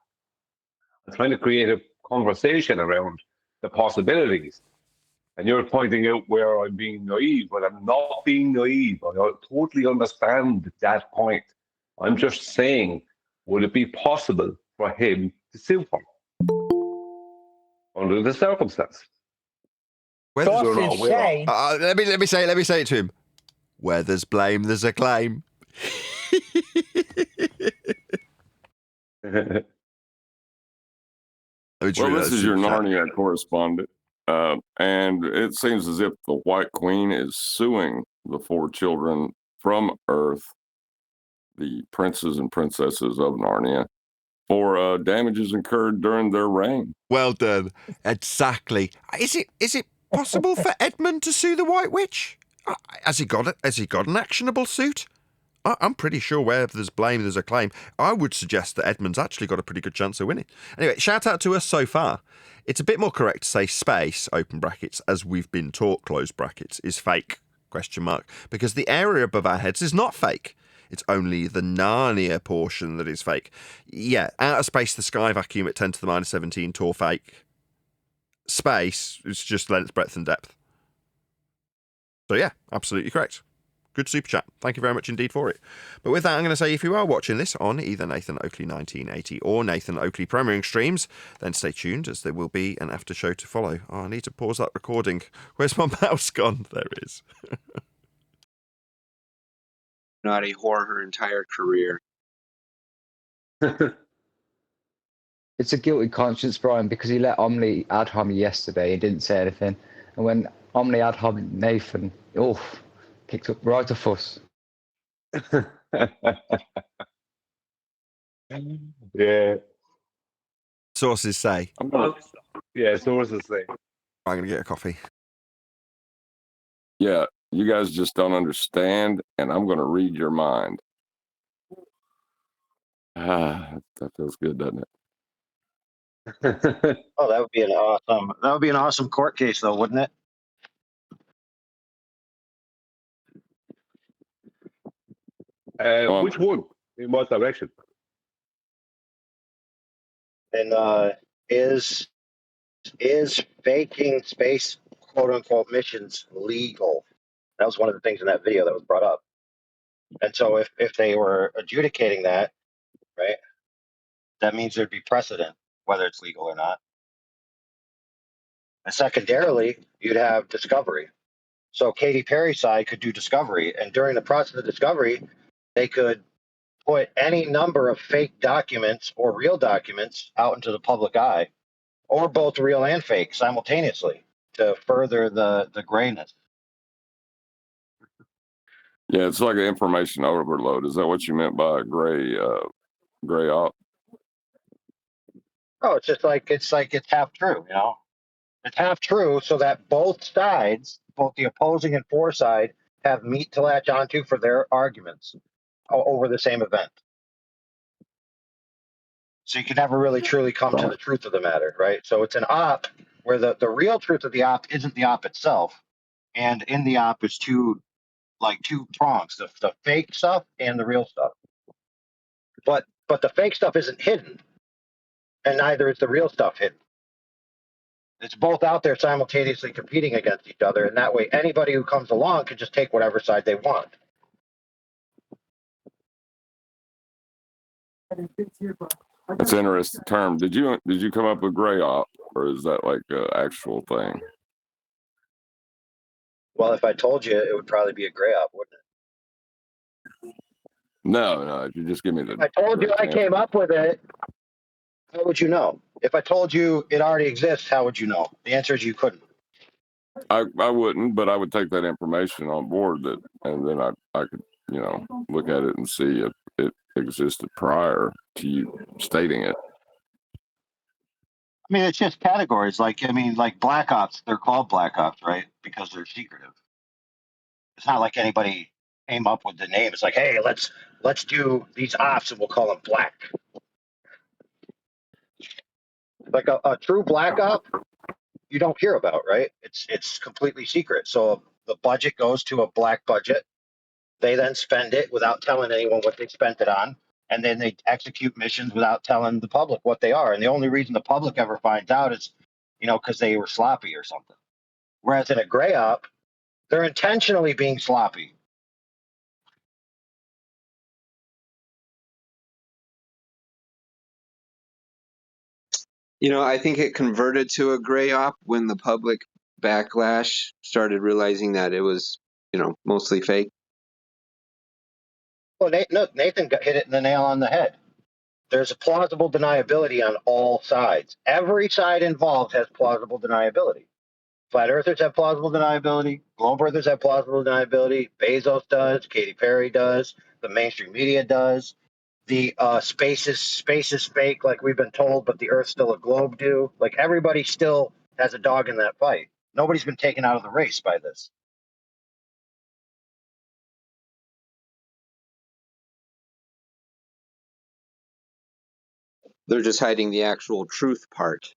I'm trying to create a conversation around the possibilities. And you're pointing out where I'm being naive, but I'm not being naive. I totally understand that point. I'm just saying, would it be possible for him to sue her under the circumstance? Sources say. Let me say it to him. Where there's blame, there's a claim. Well, this is your Narnia correspondent. And it seems as if the White Queen is suing the 4 children from Earth, the princes and princesses of Narnia, for damages incurred during their reign. Well done. Exactly. Is it possible for Edmund to sue the White Witch? Has he got an actionable suit? I'm pretty sure where there's blame, there's a claim. I would suggest that Edmund's actually got a pretty good chance of winning. Anyway, shout out to us so far. It's a bit more correct to say space, open brackets, as we've been taught, close brackets, is fake, question mark, because the area above our heads is not fake. It's only the Narnia portion that is fake. Yeah, outer space, the sky vacuum at 10 to the minus 17, tall fake. Space is just length, breadth, and depth. So yeah, absolutely correct. Good super chat. Thank you very much indeed for it. But with that, I'm going to say if you are watching this on either Nathan Oakley 1980 or Nathan Oakley premiering streams, then stay tuned as there will be an after show to follow. Oh, I need to pause that recording. Where's my mouse gone? There it is. Not a whore her entire career. It's a guilty conscience, Brian, because he let Omni ad hom yesterday and didn't say anything. And when Omni ad hom Nathan, kicked up right a fuss. Yeah. Sources say. Yeah, sources say. I'm going to get a coffee. Yeah, you guys just don't understand, and I'm going to read your mind. That feels good, doesn't it? Oh, that would be an awesome court case, though, wouldn't it? Which one? In what direction? And is faking space quote unquote missions legal? That was one of the things in that video that was brought up. And so if they were adjudicating that, right, that means there'd be precedent whether it's legal or not. And secondarily, you'd have discovery. So Katy Perry side could do discovery, and during the process of discovery, they could put any number of fake documents or real documents out into the public eye, or both real and fake simultaneously to further the grayness. Yeah, it's like an information overload. Is that what you meant by gray op? Oh, it's half true, you know. It's half true, so that both sides, both the opposing and for side, have meat to latch onto for their arguments over the same event. So you can never really truly come to the truth of the matter, right? So it's an op where the real truth of the op isn't the op itself, and in the op is two prongs: the fake stuff and the real stuff. But the fake stuff isn't hidden, and neither is the real stuff hidden. It's both out there simultaneously competing against each other, and that way anybody who comes along can just take whatever side they want. That's an interesting term. Did you come up with gray op, or is that like an actual thing? Well, if I told you, it would probably be a gray op, wouldn't it? No. If you just give me the. If I told you I came up with it, how would you know? If I told you it already exists, how would you know? The answer is you couldn't. I wouldn't, but I would take that information on board and then I could look at it and see if it existed prior to you stating it. I mean, it's just categories. Like black ops, they're called black ops, right? Because they're secretive. It's not like anybody came up with the name. It's like, hey, let's do these ops and we'll call them black. Like a true black op, you don't hear about, right? It's completely secret. So the budget goes to a black budget. They then spend it without telling anyone what they spent it on. And then they execute missions without telling the public what they are. And the only reason the public ever finds out is, because they were sloppy or something. Whereas in a gray op, they're intentionally being sloppy. I think it converted to a gray op when the public backlash started realizing that it was, mostly fake. Well, Nathan hit it in the nail on the head. There's a plausible deniability on all sides. Every side involved has plausible deniability. Flat earthers have plausible deniability. Globe earthers have plausible deniability. Bezos does. Katy Perry does. The mainstream media does. The space is fake, like we've been told, but the Earth's still a globe do. Like everybody still has a dog in that fight. Nobody's been taken out of the race by this. They're just hiding the actual truth part.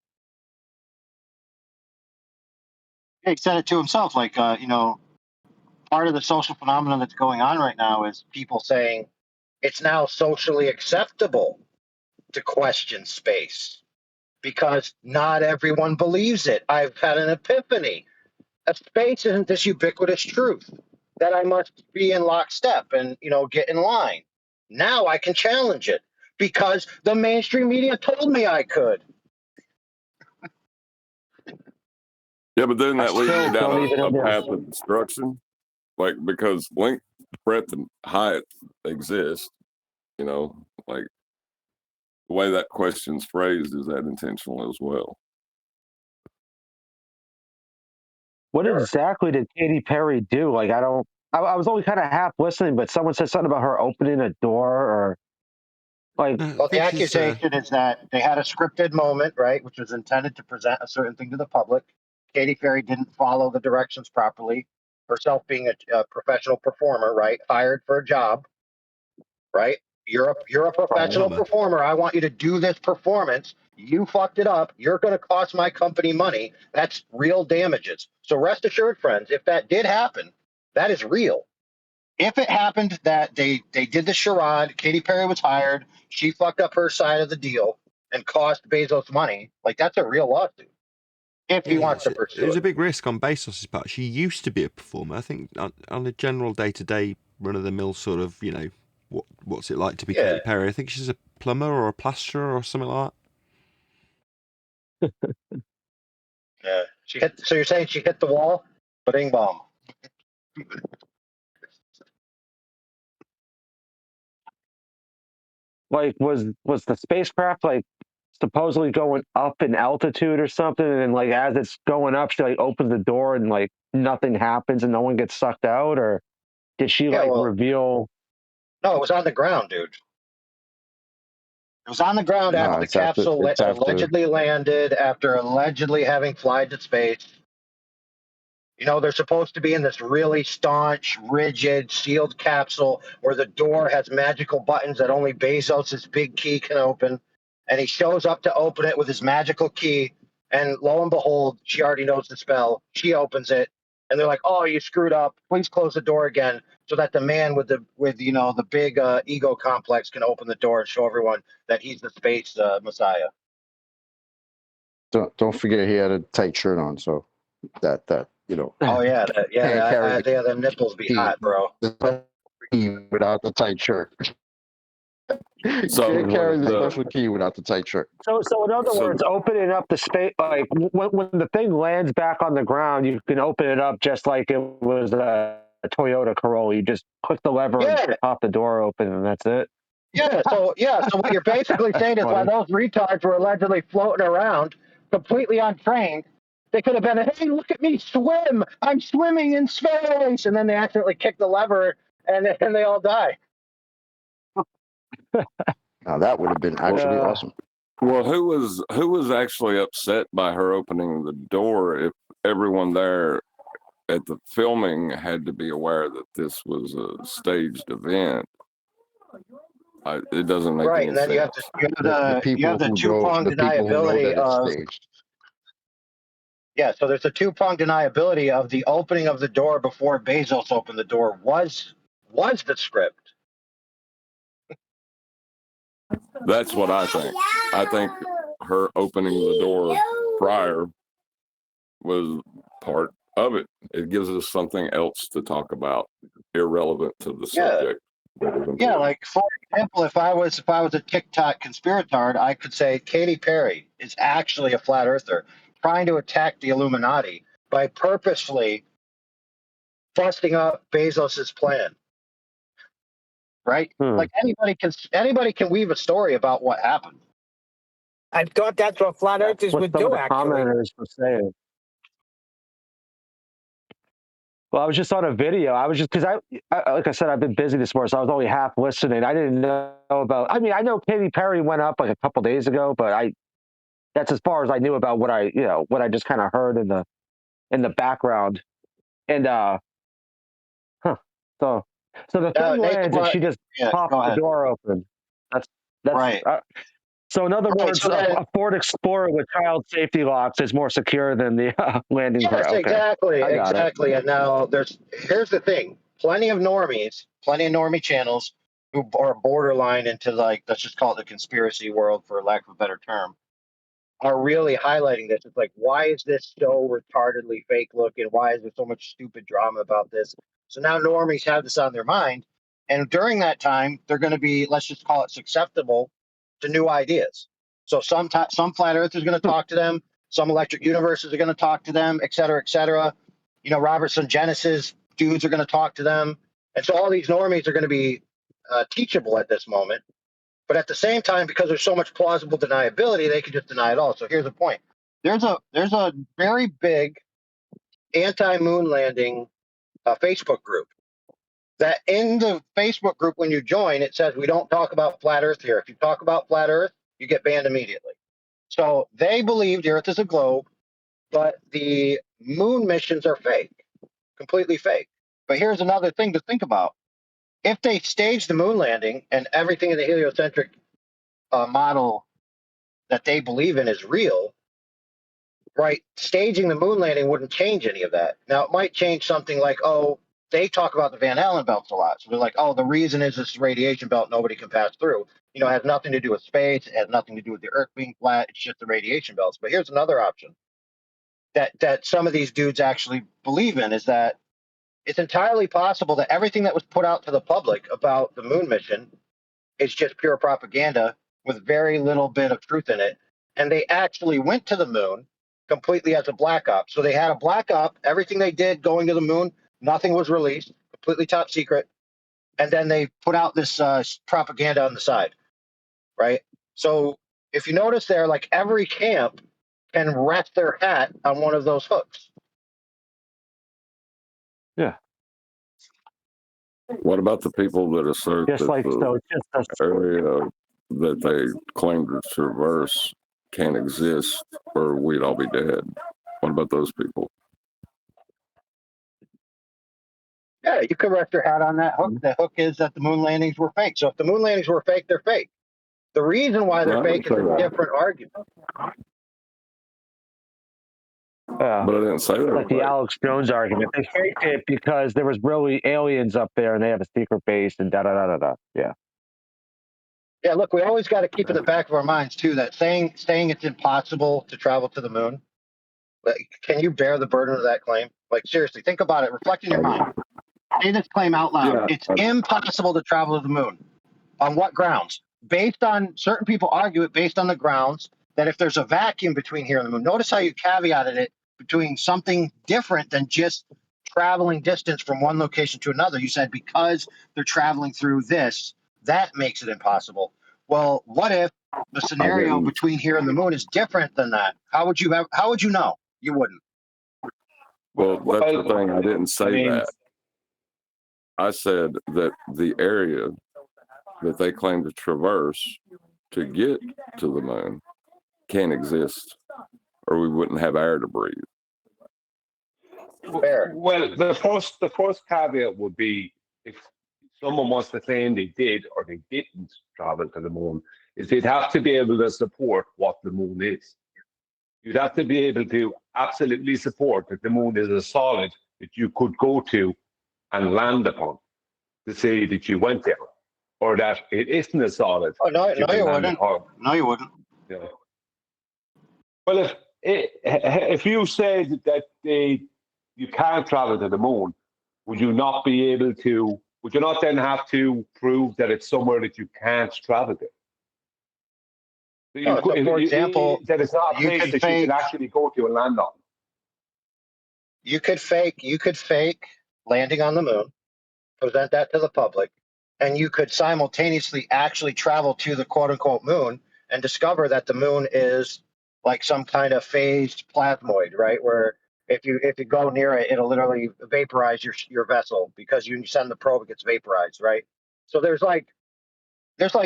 He said it to himself, like, part of the social phenomenon that's going on right now is people saying it's now socially acceptable to question space because not everyone believes it. I've had an epiphany. A space isn't this ubiquitous truth that I must be in lockstep and, get in line. Now I can challenge it because the mainstream media told me I could. Yeah, but then that leads you down don't even a path understand. of destruction. Like, because length, breadth, and height exist, like the way that question's phrased is that intentional as well. What exactly did Katy Perry do? Like, I was only kind of half listening, but someone said something about her opening a door or like. Well, the accusation is that they had a scripted moment, right, which was intended to present a certain thing to the public. Katy Perry didn't follow the directions properly. Herself being a professional performer, right, hired for a job, right? You're a professional performer. I want you to do this performance. You fucked it up. You're going to cost my company money. That's real damages. So rest assured, friends, if that did happen, that is real. If it happened that they did the charade, Katy Perry was hired, she fucked up her side of the deal and cost Bezos money, like that's a real lawsuit. If he wants to pursue it was a big risk on Bezos' part. She used to be a performer. I think on a general day-to-day, run-of-the-mill sort of, what's it like to be Katy Perry? I think she's a plumber or a plasterer or something like that. Yeah, she hit. So you're saying she hit the wall? Bing bomb. Like, was the spacecraft like supposedly going up in altitude or something, and like as it's going up, she like opens the door and like nothing happens and no one gets sucked out, or did she reveal? No, it was on the ground, dude. It was on the ground after the capsule allegedly landed, after allegedly having flied to space. They're supposed to be in this really staunch, rigid, sealed capsule where the door has magical buttons that only Bezos' big key can open. And he shows up to open it with his magical key. And lo and behold, she already knows the spell. She opens it. And they're like, oh, you screwed up. Please close the door again so that the man with the big ego complex can open the door and show everyone that he's the space messiah. Don't forget he had a tight shirt on, so that. Oh yeah, the nipples be hot, bro. Without the tight shirt. So can't carry the special key without the tight shirt. So in other words, opening up the space, like when the thing lands back on the ground, you can open it up just like it was a Toyota Corolla. You just click the lever and pop the door open, and that's it. Yeah. So what you're basically saying is while those retards were allegedly floating around, completely untrained, they could have been, hey, look at me swim! I'm swimming in space, and then they accidentally kick the lever, and they all die. Now that would have been actually awesome. Well, who was actually upset by her opening the door if everyone there at the filming had to be aware that this was a staged event. It doesn't make Right, any and then sense. you have the two-pronged deniability that it's of staged. yeah. So there's a two-pronged deniability of the opening of the door before Bezos opened the door was the script. That's what I think. I think her opening the door prior was part of it. It gives us something else to talk about, irrelevant to the subject. Yeah, like for example, if I was a TikTok conspiratard, I could say Katy Perry is actually a flat earther trying to attack the Illuminati by purposefully busting up Bezos's plan. Right? Like anybody can weave a story about what happened. I thought that's what flat earthers What would some of do, the actually. commenters were saying. Well, I was just on a video. I was just because I like I said, I've been busy this morning, so I was only half listening. I didn't know about. I mean, I know Katy Perry went up like a couple days ago, but that's as far as I knew about what I just kind of heard in the background. And so the thing lands and she just popped the door open. That's right. So in other Right, words, so then, a Ford Explorer with child safety locks is more secure than the landing yes, craft. Okay. exactly. And now here's the thing: plenty of normie channels who are borderline into, like, let's just call it the conspiracy world, for lack of a better term, are really highlighting this. It's like, why is this so retardedly fake looking? Why is there so much stupid drama about this? So now normies have this on their mind, and during that time, they're going to be, let's just call it, susceptible to new ideas. So some flat earthers are going to talk to them, some electric universes are going to talk to them, et cetera, et cetera. Robertson Genesis dudes are going to talk to them, and so all these normies are going to be teachable at this moment. But at the same time, because there's so much plausible deniability, they can just deny it all. So here's the point: there's a very big anti-moon landing Facebook group. That in the Facebook group, when you join, it says we don't talk about flat Earth here. If you talk about flat Earth, you get banned immediately. So they believe the Earth is a globe, but the moon missions are fake, completely fake. But here's another thing to think about: if they stage the moon landing and everything in the heliocentric model that they believe in is real, right? Staging the moon landing wouldn't change any of that. Now, it might change something like, oh, they talk about the Van Allen belts a lot. So they're like, oh, the reason is this radiation belt nobody can pass through. It has nothing to do with space. It has nothing to do with the Earth being flat. It's just the radiation belts. But here's another option that some of these dudes actually believe in, is that it's entirely possible that everything that was put out to the public about the moon mission is just pure propaganda with very little bit of truth in it. And they actually went to the moon completely as a black op. So they had a black op. Everything they did going to the moon, nothing was released, completely top secret. And then they put out this propaganda on the side, right? So if you notice there, like, every camp can rest their hat on one of those hooks. Yeah. What about the people that assert Just that like the just area that they claim to traverse can't exist, or we'd all be dead? What about those people? Yeah, you could rest your hat on that hook. The hook is that the moon landings were fake. So if the moon landings were fake, they're fake. The reason why they're fake is a different argument. Yeah. But I didn't say that. Like the Alex Jones argument. They faked it because there was really aliens up there and they have a secret base and da-da-da-da-da. Yeah. Yeah, look, we always got to keep in the back of our minds, too, that saying it's impossible to travel to the moon. Like, can you bear the burden of that claim? Like, seriously, think about it. Reflect in your mind. Say this claim out loud. Yeah. It's impossible to travel to the moon. On what grounds? Based on, certain people argue it based on the grounds that if there's a vacuum between here and the moon. Notice how you caveated it between something different than just traveling distance from one location to another. You said because they're traveling through this, that makes it impossible. Well, what if the scenario between here and the moon is different than that? How would you know? You wouldn't. Well, that's the thing. I didn't say that. I said that the area that they claim to traverse to get to the moon can't exist, or we wouldn't have air to breathe. Fair. Well, the first caveat would be if someone wants to claim they did or they didn't travel to the moon, is they'd have to be able to support what the moon is. You'd have to be able to absolutely support that the moon is a solid that you could go to and land upon to say that you went there, or that it isn't a solid. Oh no, that no, can you land wouldn't. upon. No, you wouldn't. Yeah. Well, if you said that you can't travel to the moon, would you not be able to? Would you not then have to prove that it's somewhere that you can't travel to? No, so for example, that it's not a you place could that fake. you can actually go to and land on. You could fake landing on the moon, present that to the public, and you could simultaneously actually travel to the quote unquote moon and discover that the moon is like some kind of phased plasmoid, right? Where if you go near it, it'll literally vaporize your vessel because you send the probe, it gets vaporized, right? So there's like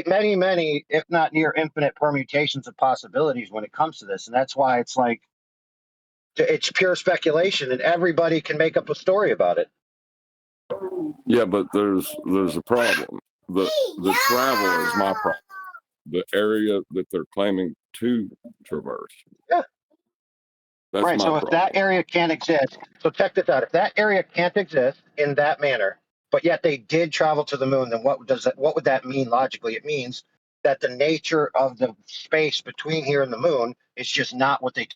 many, if not near infinite permutations of possibilities when it comes to this. And that's why it's like, it's pure speculation and everybody can make up a story about it. Yeah, but there's a problem. The travel is my problem. The area that they're claiming to traverse. Yeah. That's right. my So if problem. that area can't exist, so check this out. If that area can't exist in that manner, but yet they did travel to the moon, then what would that mean logically? It means that the nature of the space between here and the moon is just not what they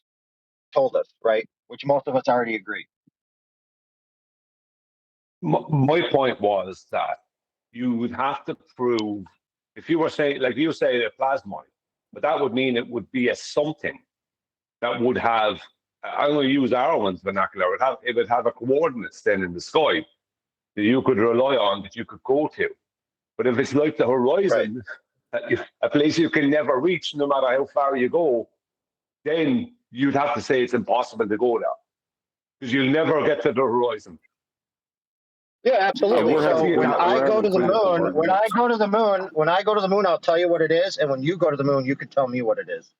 told us, right? Which most of us already agree. My point was that you would have to prove, if you were saying, like you say, a plasmoid, but that would mean it would be a something that would have, I'm going to use Arwen's vernacular, it would have a coordinates then in the sky that you could rely on, that you could go to. But if it's like the horizon, a place you can never reach, no matter how far you go, then you'd have to say it's impossible to go there because you'll never get to the horizon. Yeah, absolutely. So when I go to the moon, I'll tell you what it is, and when you go to the moon, you can tell me what it is.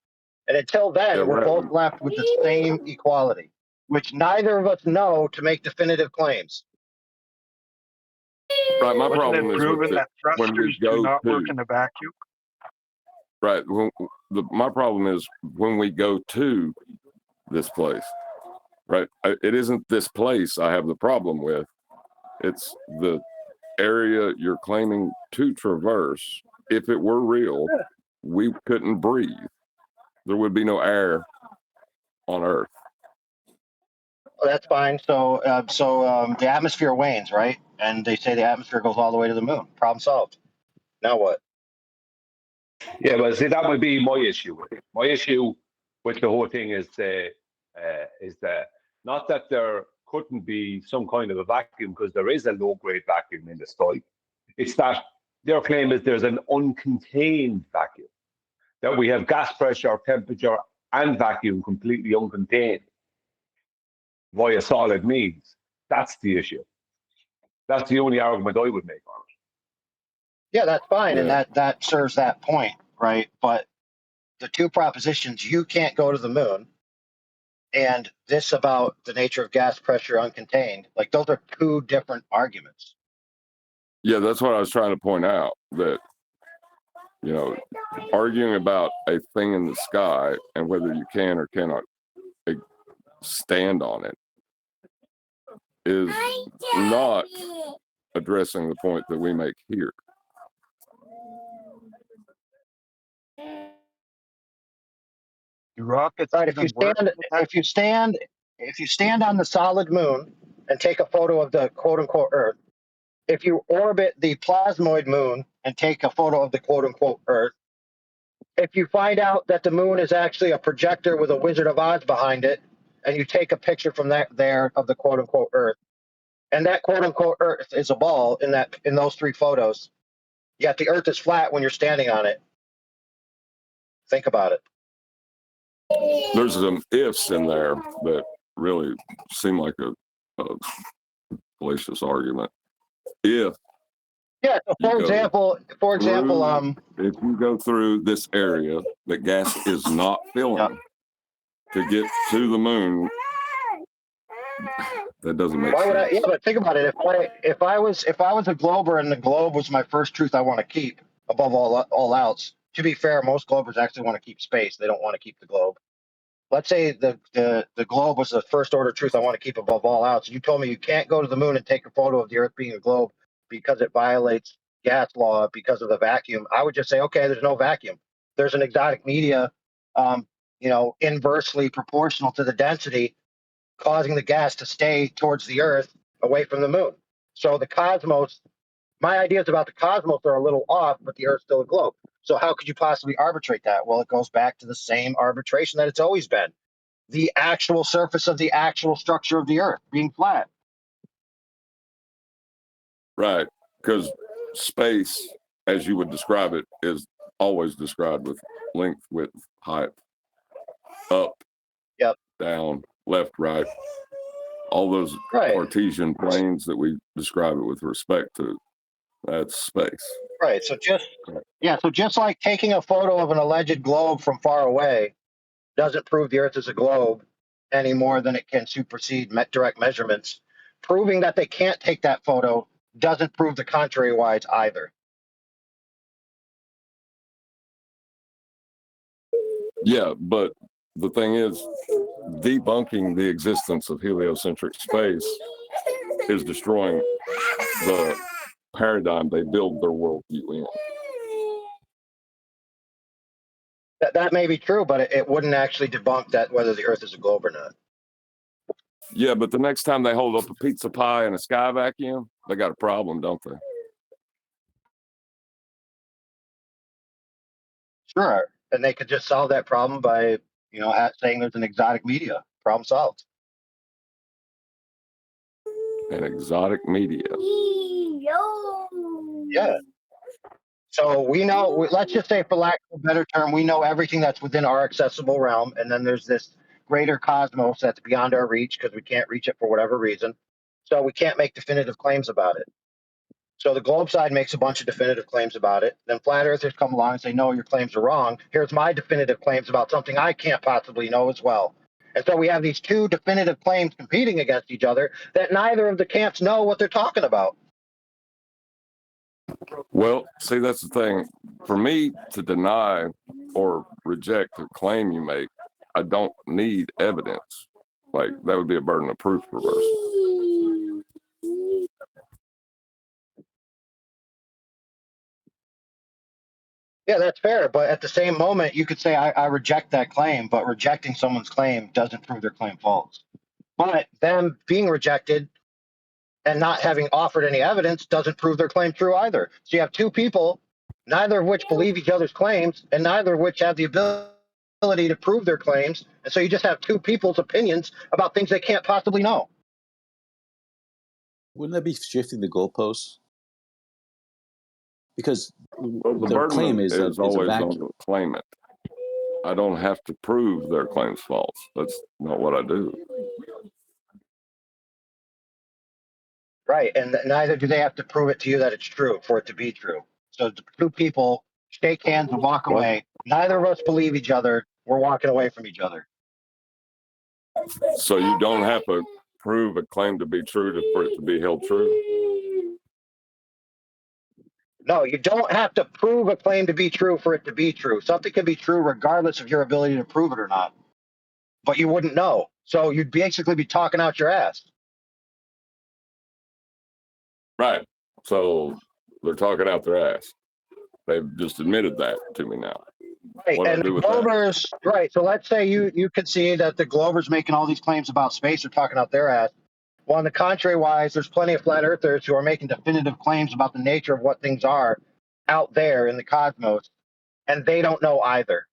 And until then, we're both left with the same equality, which neither of us know to make definitive claims. Right, my problem is proven that when we thrusters go do not to, work in a vacuum. right, my problem is when we go to this place, right? It isn't this place I have the problem with. It's the area you're claiming to traverse. If it were real, we couldn't breathe. There would be no air on Earth. Well, that's fine. So the atmosphere wanes, right? And they say the atmosphere goes all the way to the moon. Problem solved. Now what? Yeah, but see, that would be my issue with it. My issue with the whole thing is that not that there couldn't be some kind of a vacuum, because there is a low-grade vacuum in the sky. It's that their claim is there's an uncontained vacuum, that we have gas pressure, temperature, and vacuum completely uncontained via solid means. That's the issue. That's the only argument I would make on it. Yeah, that's fine, and that serves that point, right? But the two propositions, you can't go to the moon, and this about the nature of gas pressure uncontained, like those are two different arguments. Yeah, that's what I was trying to point out, that, you know, arguing about a thing in the sky and whether you can or cannot stand on it is not addressing the point that we make here. Rockets. Right. If you stand on the solid moon and take a photo of the quote unquote Earth, if you orbit the plasmoid moon and take a photo of the quote unquote Earth, if you find out that the moon is actually a projector with a Wizard of Oz behind it, and you take a picture from there of the quote unquote Earth, and that quote unquote Earth is a ball in those three photos, yet the Earth is flat when you're standing on it. Think about it. There's some ifs in there that really seem like a fallacious argument. If yeah, so for example, if you go through this area that gas is not filling to get to the moon, That doesn't make Why would I? sense. Yeah, but think about it. If I was a glober and the globe was my first truth I want to keep above all else. To be fair, most globers actually want to keep space. They don't want to keep the globe. Let's say the globe was the first order truth I want to keep above all else. You told me you can't go to the moon and take a photo of the Earth being a globe because it violates gas law because of the vacuum. I would just say, okay, there's no vacuum. There's an exotic media, inversely proportional to the density, causing the gas to stay towards the Earth away from the moon. So the cosmos, my ideas about the cosmos are a little off, but the Earth's still a globe. So how could you possibly arbitrate that? Well, it goes back to the same arbitration that it's always been. The actual surface of the actual structure of the Earth being flat. Right. Because space, as you would describe it, is always described with length, width, height, up, down, left, right. All those Cartesian planes that we describe it with respect to, that's space. Right. So just like taking a photo of an alleged globe from far away doesn't prove the Earth is a globe any more than it can supersede direct measurements. Proving that they can't take that photo doesn't prove the contrary wise either. Yeah, but the thing is, debunking the existence of heliocentric space is destroying the paradigm they build their worldview in. That may be true, but it wouldn't actually debunk that whether the Earth is a globe or not. Yeah, but the next time they hold up a pizza pie in a sky vacuum, they got a problem, don't they? Sure. And they could just solve that problem by, saying there's an exotic media. Problem solved. An exotic media. Yeah. So we know, let's just say for lack of a better term, we know everything that's within our accessible realm. And then there's this greater cosmos that's beyond our reach because we can't reach it for whatever reason. So we can't make definitive claims about it. So the globe side makes a bunch of definitive claims about it. Then flat earthers come along and say, no, your claims are wrong. Here's my definitive claims about something I can't possibly know as well. And so we have these two definitive claims competing against each other that neither of the camps know what they're talking about. Well, see, that's the thing. For me to deny or reject a claim you make, I don't need evidence. Like, that would be a burden of proof reversal. Yeah, that's fair. But at the same moment, you could say, I reject that claim, but rejecting someone's claim doesn't prove their claim false. But them being rejected and not having offered any evidence doesn't prove their claim true either. So you have two people, neither of which believe each other's claims, and neither of which have the ability to prove their claims. And so you just have two people's opinions about things they can't possibly know. Wouldn't that be shifting the goalposts? Because the their claim is always a on vacuum. the claimant. I don't have to prove their claim's false. That's not what I do. Right, and neither do they have to prove it to you that it's true for it to be true. So the two people shake hands and walk away. Neither of us believe each other. We're walking away from each other. So you don't have to prove a claim to be true for it to be held true? No, you don't have to prove a claim to be true for it to be true. Something can be true regardless of your ability to prove it or not. But you wouldn't know. So you'd basically be talking out your ass. Right. So they're talking out their ass. They've just admitted that to me now. Right, What do I and do the with that? Glovers, right, so let's say you could see that the Glovers making all these claims about space are talking out their ass. Well, on the contrary wise, there's plenty of flat earthers who are making definitive claims about the nature of what things are out there in the cosmos, and they don't know either.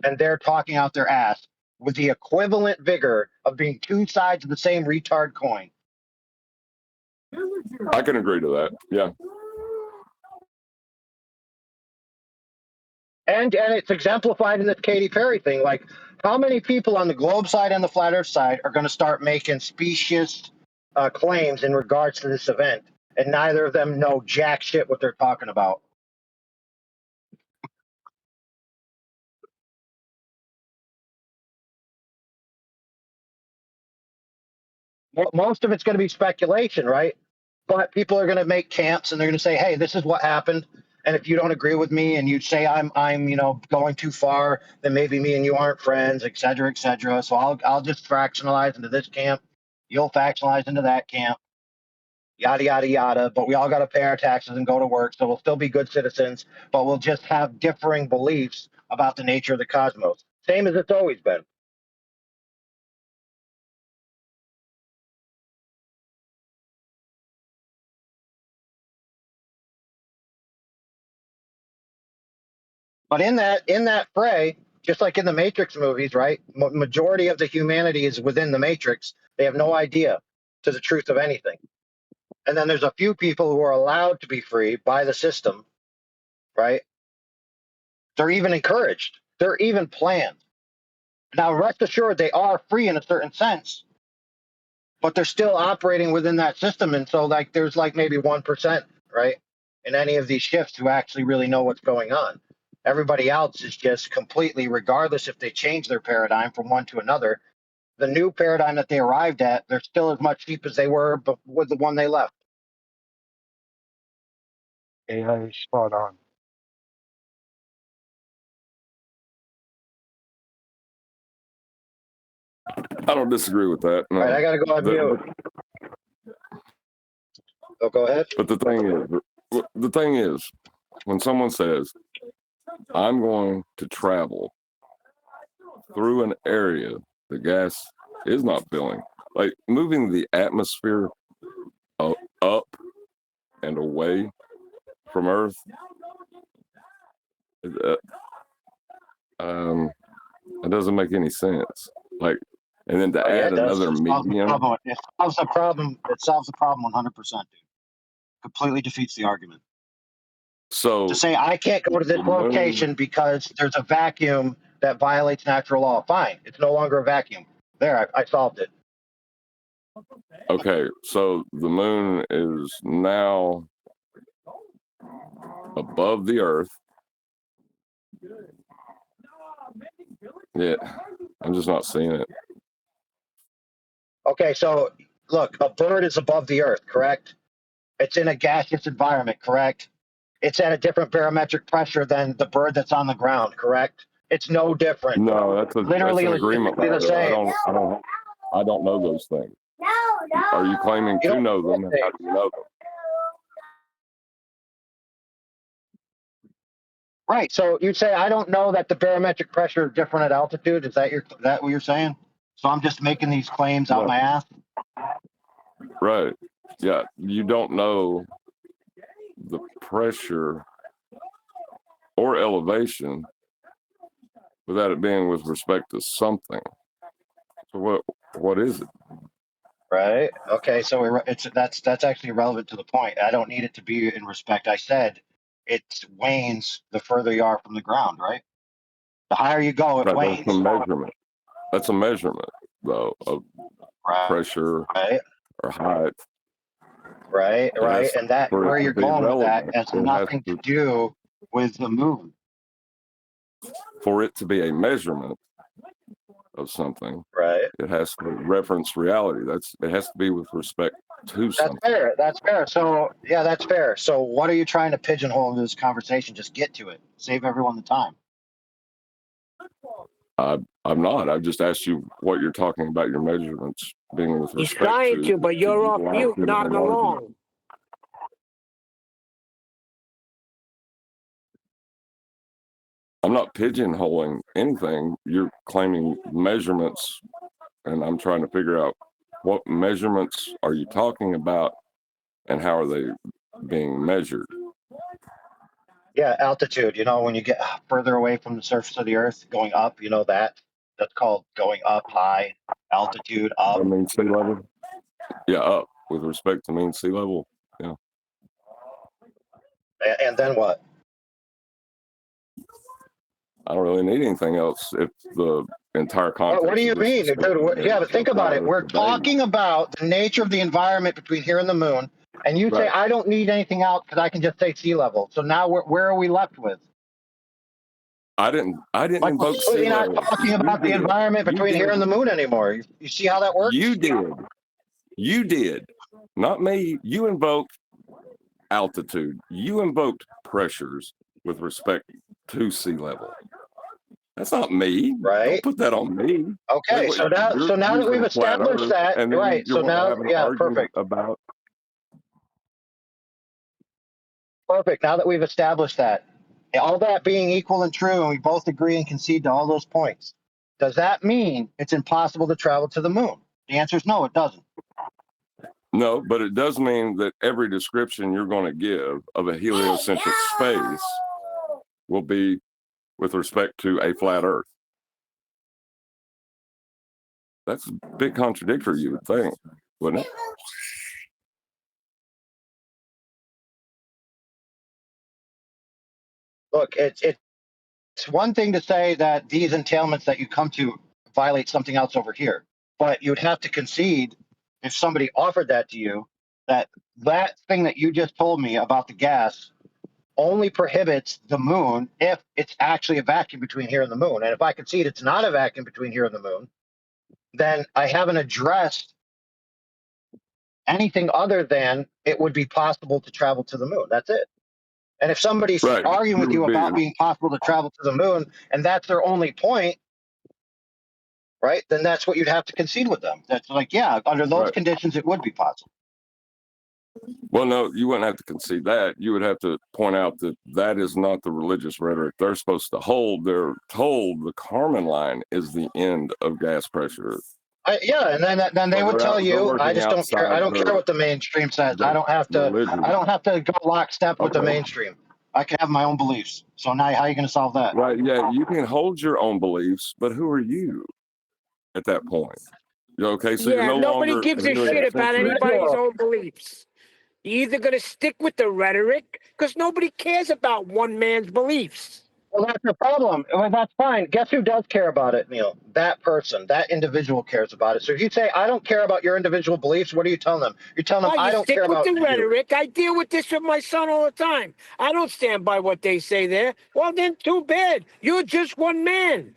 And they're talking out their ass with the equivalent vigor of being two sides of the same retard coin. I can agree to that. Yeah. And it's exemplified in this Katy Perry thing. Like, how many people on the globe side and the flat earth side are going to start making specious claims in regards to this event, and neither of them know jack shit what they're talking about? most of it's going to be speculation, right? But people are going to make camps and they're going to say, hey, this is what happened. And if you don't agree with me and you say I'm going too far, then maybe me and you aren't friends, et cetera, et cetera. So I'll just fractionalize into this camp. You'll fractionalize into that camp. Yada, yada, yada. But we all got to pay our taxes and go to work. So we'll still be good citizens, but we'll just have differing beliefs about the nature of the cosmos. Same as it's always been. But in that fray, just like in the Matrix movies, right? Majority of the humanity is within the Matrix. They have no idea to the truth of anything. And then there's a few people who are allowed to be free by the system, right? They're even encouraged. They're even planned. Now, rest assured, they are free in a certain sense, but they're still operating within that system. And so, like, there's like maybe 1%, right, in any of these shifts who actually really know what's going on. Everybody else is just completely, regardless if they change their paradigm from one to another, the new paradigm that they arrived at, they're still as much sheep as they were with the one they left. AI spot on. I don't disagree with that. No. All right, I got to go on mute. Oh, go ahead. But the thing is, when someone says, I'm going to travel through an area the gas is not filling, like moving the atmosphere up and away from Earth, it doesn't make any sense. Like, and then to add another medium. It solves the problem. It solves the problem 100%, dude. Completely defeats the argument. So to say I can't go to this location because there's a vacuum that violates natural law. Fine, it's no longer a vacuum. There, I solved it. Okay, so the moon is now above the Earth. Yeah, I'm just not seeing it. Okay, so look, a bird is above the Earth, correct? It's in a gaseous environment, correct? It's at a different barometric pressure than the bird that's on the ground, correct? It's no different. No, that's an agreement. The same. I don't know those things. Are you claiming to know them? And how do you know them? Right. So you'd say I don't know that the barometric pressure is different at altitude. Is that what you're saying? So I'm just making these claims out my ass. Right. Yeah. You don't know the pressure or elevation without it being with respect to something. So what is it? Right. Okay. So that's actually relevant to the point. I don't need it to be in respect. I said it wanes the further you are from the ground. Right. The higher you go, it wanes. That's a measurement. That's a measurement, though, of pressure or height. Right. Right. And that where you're going with that has nothing to do with the moon. For it to be a measurement of something, right, it has to reference reality. It has to be with respect to something. That's fair. So yeah, that's fair. So what are you trying to pigeonhole into this conversation? Just get to it. Save everyone the time. I'm not. I've just asked you what you're talking about your measurements being with respect to. He's trying to, but you're off mute, nodding along. I'm not pigeonholing anything. You're claiming measurements, and I'm trying to figure out what measurements are you talking about and how are they being measured? Yeah, altitude. When you get further away from the surface of the Earth, going up, that's called going up high, altitude up. I mean, sea level? Yeah, up with respect to mean sea level. Yeah. And then what? I don't really need anything else if the entire context. What do you mean? Yeah, but think about it. We're talking about the nature of the environment between here and the moon, and you say I don't need anything else because I can just say sea level. So now where are we left with? I didn't invoke sea level. We're not talking about the environment between here and the moon anymore. You see how that works? You did. You did, not me. You invoked altitude. You invoked pressures with respect to sea level. That's not me. Right. Don't put that on me. Okay, so now that we've established that, and then right? you So want to now, have an yeah, argument perfect. about. Perfect. Now that we've established that, all that being equal and true, and we both agree and concede to all those points, does that mean it's impossible to travel to the moon? The answer is no, it doesn't. No, but it does mean that every description you're going to give of a heliocentric space will be with respect to a flat Earth. That's a bit contradictory, you would think, wouldn't it? Look, it's one thing to say that these entailments that you come to violate something else over here, but you'd have to concede if somebody offered that to you, that thing that you just told me about the gas only prohibits the moon if it's actually a vacuum between here and the moon. And if I concede it's not a vacuum between here and the moon, then I haven't addressed anything other than it would be possible to travel to the moon. That's it. And if somebody's arguing with you about being possible to travel to the moon, and that's their only point, right, then that's what you'd have to concede with them. That's like, yeah, under those conditions, it would be possible. Well, no, you wouldn't have to concede that. You would have to point out that that is not the religious rhetoric they're supposed to hold. They're told the Kármán line is the end of gas pressure. Yeah, and then they would tell you, I just don't care. I don't care what the mainstream says. I don't have to. I don't have to go lockstep with the mainstream. I can have my own beliefs. So now, how are you going to solve that? Right? Yeah, you can hold your own beliefs, but who are you at that point? Okay, so yeah, you're no nobody longer gives a shit about anybody's own beliefs. You're either going to stick with the rhetoric because nobody cares about one man's beliefs. Well, that's the problem. Well, that's fine. Guess who does care about it, Neil? That person, that individual cares about it. So if you say, I don't care about your individual beliefs, what are you telling them? You're telling them, I don't care about you. Stick with the rhetoric. I deal with this with my son all the time. I don't stand by what they say there. Well, then too bad. You're just one man.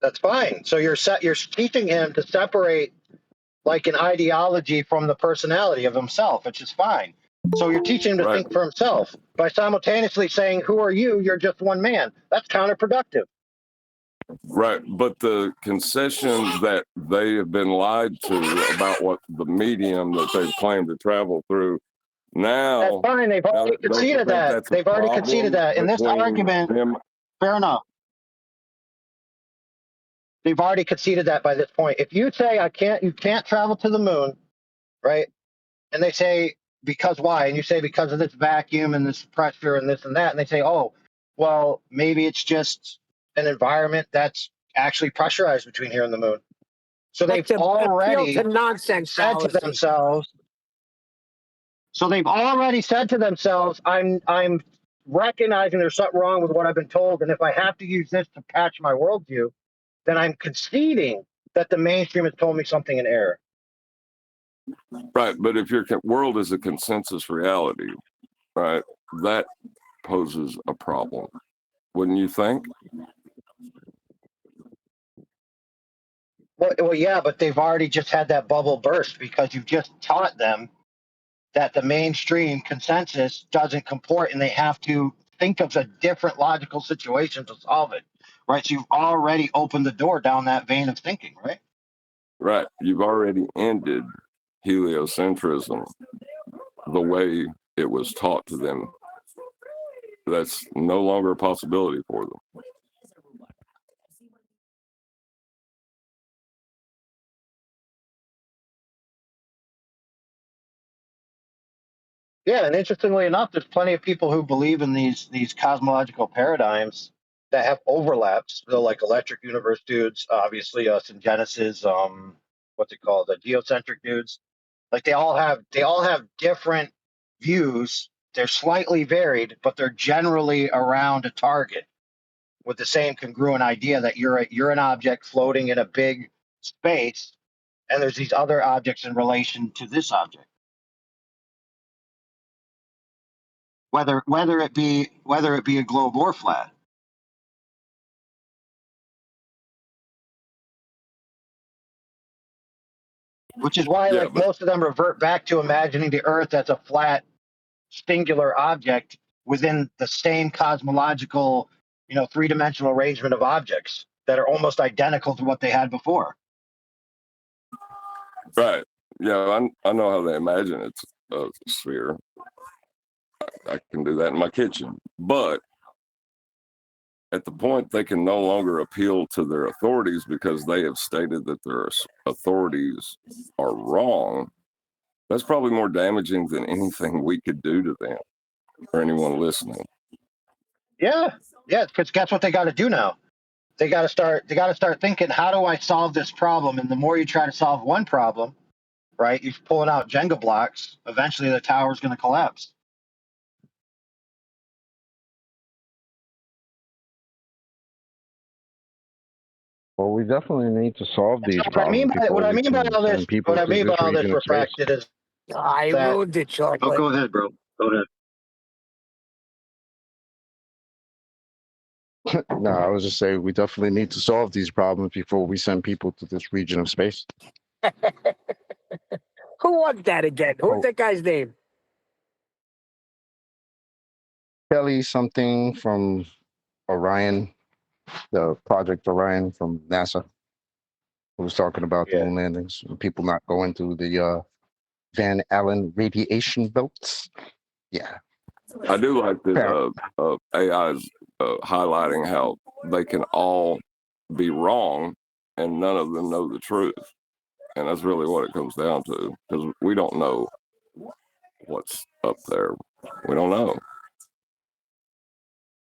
That's fine. So you're teaching him to separate like an ideology from the personality of himself, which is fine. So you're teaching him to think for himself by simultaneously saying, who are you? You're just one man. That's counterproductive. Right, but the concession that they have been lied to about what the medium that they've claimed to travel through now. That's fine. They've already conceded that. They've already conceded that. In this argument, fair enough. They've already conceded that by this point. If you say you can't travel to the moon, right? And they say, because why? And you say, because of this vacuum and this pressure and this and that. And they say, oh, well, maybe it's just an environment that's actually pressurized between here and the moon. So they've already said to themselves. So they've already said to themselves, I'm recognizing there's something wrong with what I've been told. And if I have to use this to patch my worldview, then I'm conceding that the mainstream has told me something in error. Right, but if your world is a consensus reality, right, that poses a problem, wouldn't you think? Well, yeah, but they've already just had that bubble burst because you've just taught them that the mainstream consensus doesn't comport and they have to think of a different logical situation to solve it, right? So you've already opened the door down that vein of thinking, right? Right, you've already ended heliocentrism the way it was taught to them. That's no longer a possibility for them. Yeah, and interestingly enough, there's plenty of people who believe in these cosmological paradigms that have overlaps. So like electric universe dudes, obviously us in Genesis, what's it called, the geocentric dudes. Like they all have different views. They're slightly varied, but they're generally around a target with the same congruent idea that you're an object floating in a big space, and there's these other objects in relation to this object. Whether it be a globe or flat. Which is why, like, most of them revert back to imagining the Earth as a flat, singular object within the same cosmological, three-dimensional arrangement of objects that are almost identical to what they had before. Right. Yeah, I know how they imagine it's a sphere. I can do that in my kitchen. But at the point they can no longer appeal to their authorities because they have stated that their authorities are wrong, that's probably more damaging than anything we could do to them or anyone listening. Yeah, because that's what they got to do now. They got to start thinking, how do I solve this problem? And the more you try to solve one problem, right, you're pulling out Jenga blocks. Eventually, the tower's going to collapse. Well, we definitely need to solve these What I mean problems. by all this, What I mean by all this refracted is I ruined it, chocolate. Oh, go ahead, bro. Go ahead. No, I was just saying we definitely need to solve these problems before we send people to this region of space. Who was that again? Who's that guy's name? Kelly something from Orion, the Project Orion from NASA, who was talking about the moon landings and people not going through the Van Allen radiation belts. Yeah. I do like that AI is highlighting how they can all be wrong and none of them know the truth. And that's really what it comes down to, because we don't know what's up there. We don't know.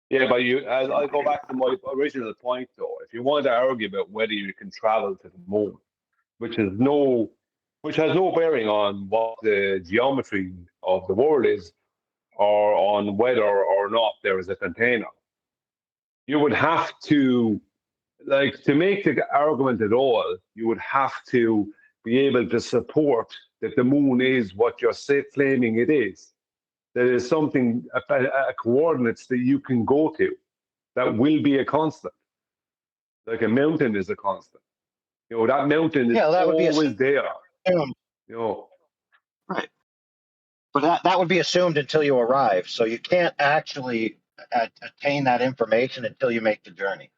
Yeah, but I'll go back to my original point, though. If you want to argue about whether you can travel to the moon, which has no bearing on what the geometry of the world is, or on whether or not there is a container, you would have to, to make the argument at all, you would have to be able to support that the moon is what you're claiming it is. There is something, a coordinates that you can go to that will be a constant. Like a mountain is a constant. That mountain is always there. Right. But that would be assumed until you arrive. So you can't actually attain that information until you make the journey.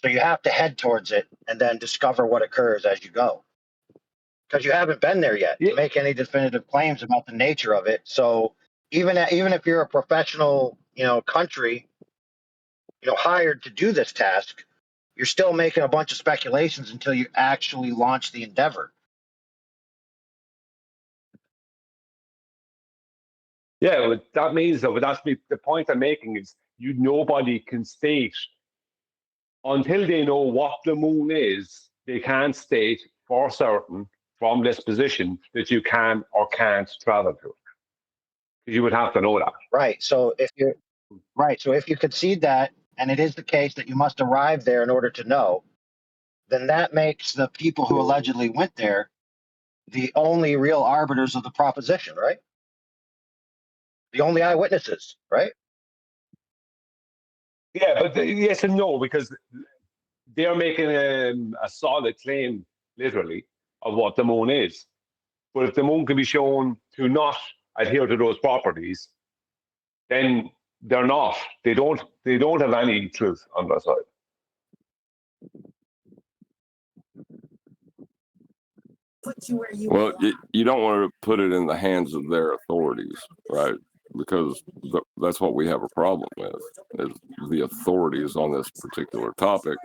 So you have to head towards it and then discover what occurs as you go. Because you haven't been there yet to make any definitive claims about the nature of it. So even if you're a professional, country, hired to do this task, you're still making a bunch of speculations until you actually launch the endeavor. Yeah, well, that means though, that's the point I'm making is nobody can state until they know what the moon is, they can't state for certain from this position that you can or can't travel to it. You would have to know that. Right. So if you concede that, and it is the case that you must arrive there in order to know, then that makes the people who allegedly went there the only real arbiters of the proposition, right? The only eyewitnesses, right? Yeah, but yes and no, because they're making a solid claim, literally, of what the moon is. But if the moon can be shown to not adhere to those properties, then they're not. They don't have any truth on their side. Well, you don't want to put it in the hands of their authorities, right? Because that's what we have a problem with. Is the authorities on this particular topic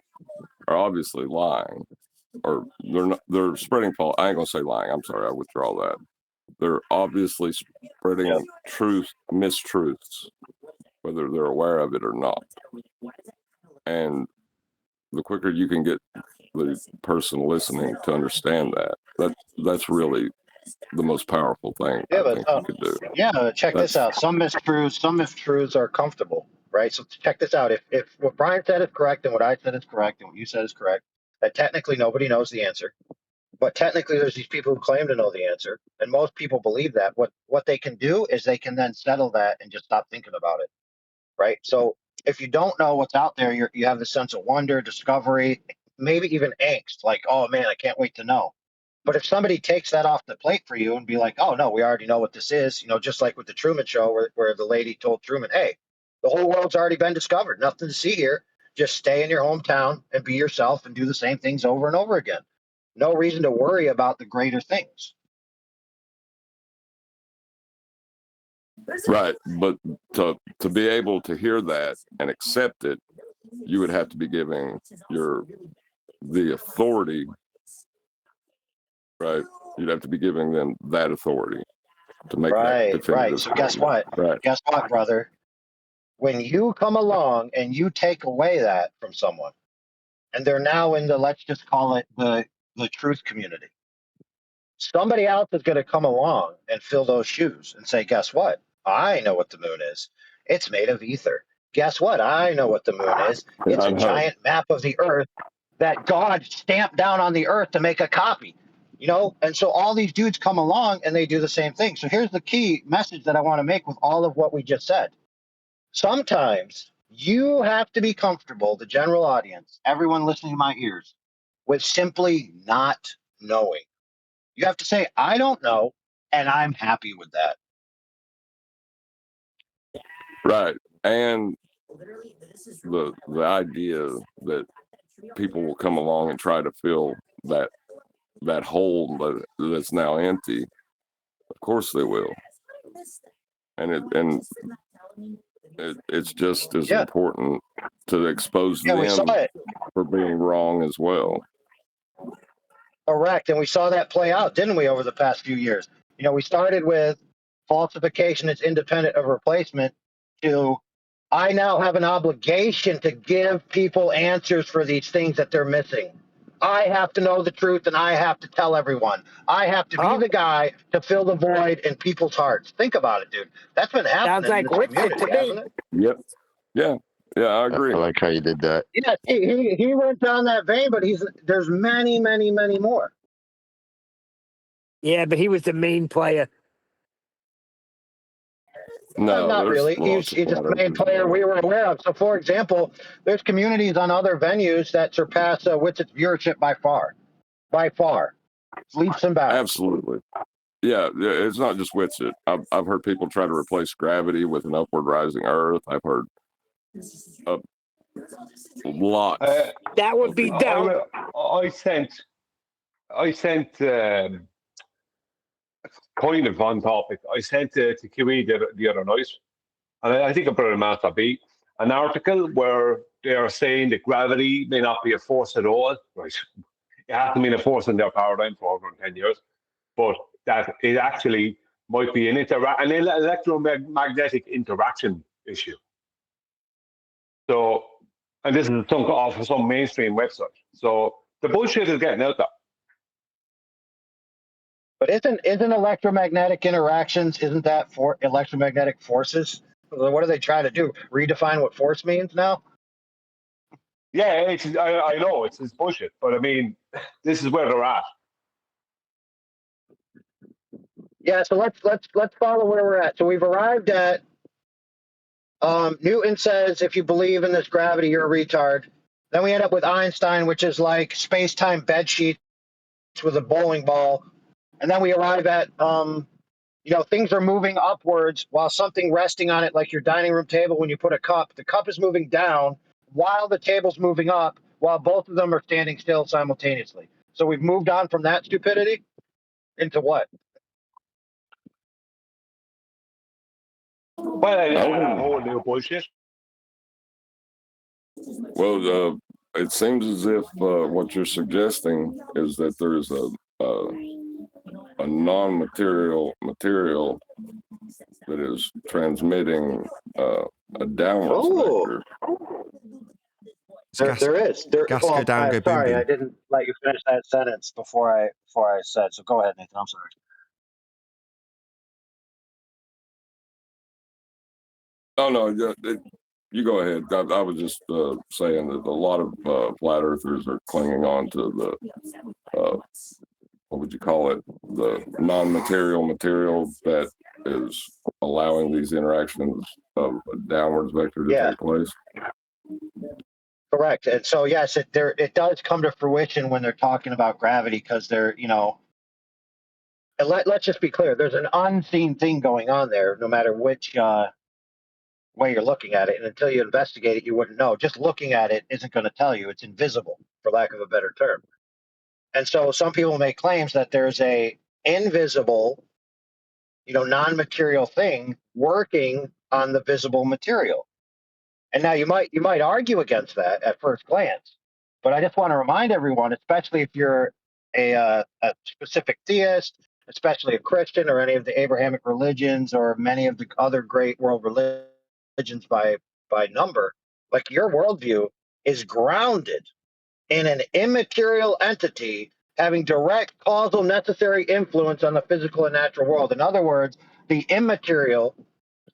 are obviously lying, or they're spreading false. I ain't gonna say lying. I'm sorry. I withdraw that. They're obviously spreading mistruths, whether they're aware of it or not. And the quicker you can get the person listening to understand that's really the most powerful thing I think you could do. Yeah, check this out. Some mistruths are comfortable, right? So check this out. If what Brian said is correct and what I said is correct and what you said is correct, that technically nobody knows the answer. But technically there's these people who claim to know the answer, and most people believe that. What they can do is they can then settle that and just stop thinking about it, right? So if you don't know what's out there, you have this sense of wonder, discovery, maybe even angst, like, oh man, I can't wait to know. But if somebody takes that off the plate for you and be like, oh, no, we already know what this is, just like with the Truman Show where the lady told Truman, hey, the whole world's already been discovered. Nothing to see here. Just stay in your hometown and be yourself and do the same things over and over again. No reason to worry about the greater things. Right. But to be able to hear that and accept it, you would have to be giving the authority, right? You'd have to be giving them that authority to make that definitive Right. So guess what? Right. Guess what, brother? When you come along and you take away that from someone, and they're now in the, let's just call it the truth community, somebody else is going to come along and fill those shoes and say, guess what? I know what the moon is. It's made of ether. Guess what? I know what the moon is. It's a giant map of the earth that God stamped down on the earth to make a copy. And so all these dudes come along and they do the same thing. So here's the key message that I want to make with all of what we just said. Sometimes you have to be comfortable, the general audience, everyone listening to my ears, with simply not knowing. You have to say, I don't know, and I'm happy with that. Right. And the idea that people will come along and try to fill that hole that's now empty, of course they will. And it's just as important to expose them for being wrong as well. Correct. And we saw that play out, didn't we, over the past few years? We started with falsification is independent of replacement to I now have an obligation to give people answers for these things that they're missing. I have to know the truth and I have to tell everyone. I have to be the guy to fill the void in people's hearts. Think about it, dude. That's been happening. Sounds like Richard to me. Yep. Yeah. Yeah, I agree. I like how you did that. Yeah, he went down that vein, but there's many, many, many more. Yeah, but he was the main player. No, not really. He's just the main player we were aware of. So, for example, there's communities on other venues that surpass Witsit's viewership by far. By far. Leaps and bounds. Absolutely. Yeah, it's not just Witsit. I've heard people try to replace gravity with an upward rising Earth. I've heard a lot. That would be down. I sent kind of on topic. I sent to QE the other night, and I think I brought him out to be an article where they are saying that gravity may not be a force at all. Right, it hasn't been a force in their paradigm for over 10 years, but that it actually might be an electromagnetic interaction issue. So, and this is off of some mainstream website. So the bullshit is getting out there. But isn't electromagnetic interactions, isn't that for electromagnetic forces? What are they trying to do? Redefine what force means now? Yeah, I know it's bullshit, but I mean, this is where they're at. Yeah, so let's follow where we're at. So we've arrived at Newton says if you believe in this gravity, you're a retard. Then we end up with Einstein, which is like space-time bed sheets with a bowling ball. And then we arrive at, things are moving upwards while something resting on it, like your dining room table when you put a cup. The cup is moving down while the table's moving up, while both of them are standing still simultaneously. So we've moved on from that stupidity into what? Well, a whole new bullshit. Well, it seems as if what you're suggesting is that there is a non-material material that is transmitting a downward vector. There is. Sorry, I didn't let you finish that sentence before I said. So go ahead, Nathan. I'm sorry. Oh no, you go ahead. I was just saying that a lot of flat earthers are clinging on to the what would you call it? The non-material material that is allowing these interactions of a downwards vector to take place. Correct. And so yes, it does come to fruition when they're talking about gravity because they're and let's just be clear, there's an unseen thing going on there, no matter which way you're looking at it. And until you investigate it, you wouldn't know. Just looking at it isn't going to tell you. It's invisible, for lack of a better term. And so some people make claims that there's a invisible, non-material thing working on the visible material. And now you might argue against that at first glance, but I just want to remind everyone, especially if you're a specific theist, especially a Christian or any of the Abrahamic religions or many of the other great world religions by number, like your worldview is grounded in an immaterial entity having direct causal necessary influence on the physical and natural world. In other words, the immaterial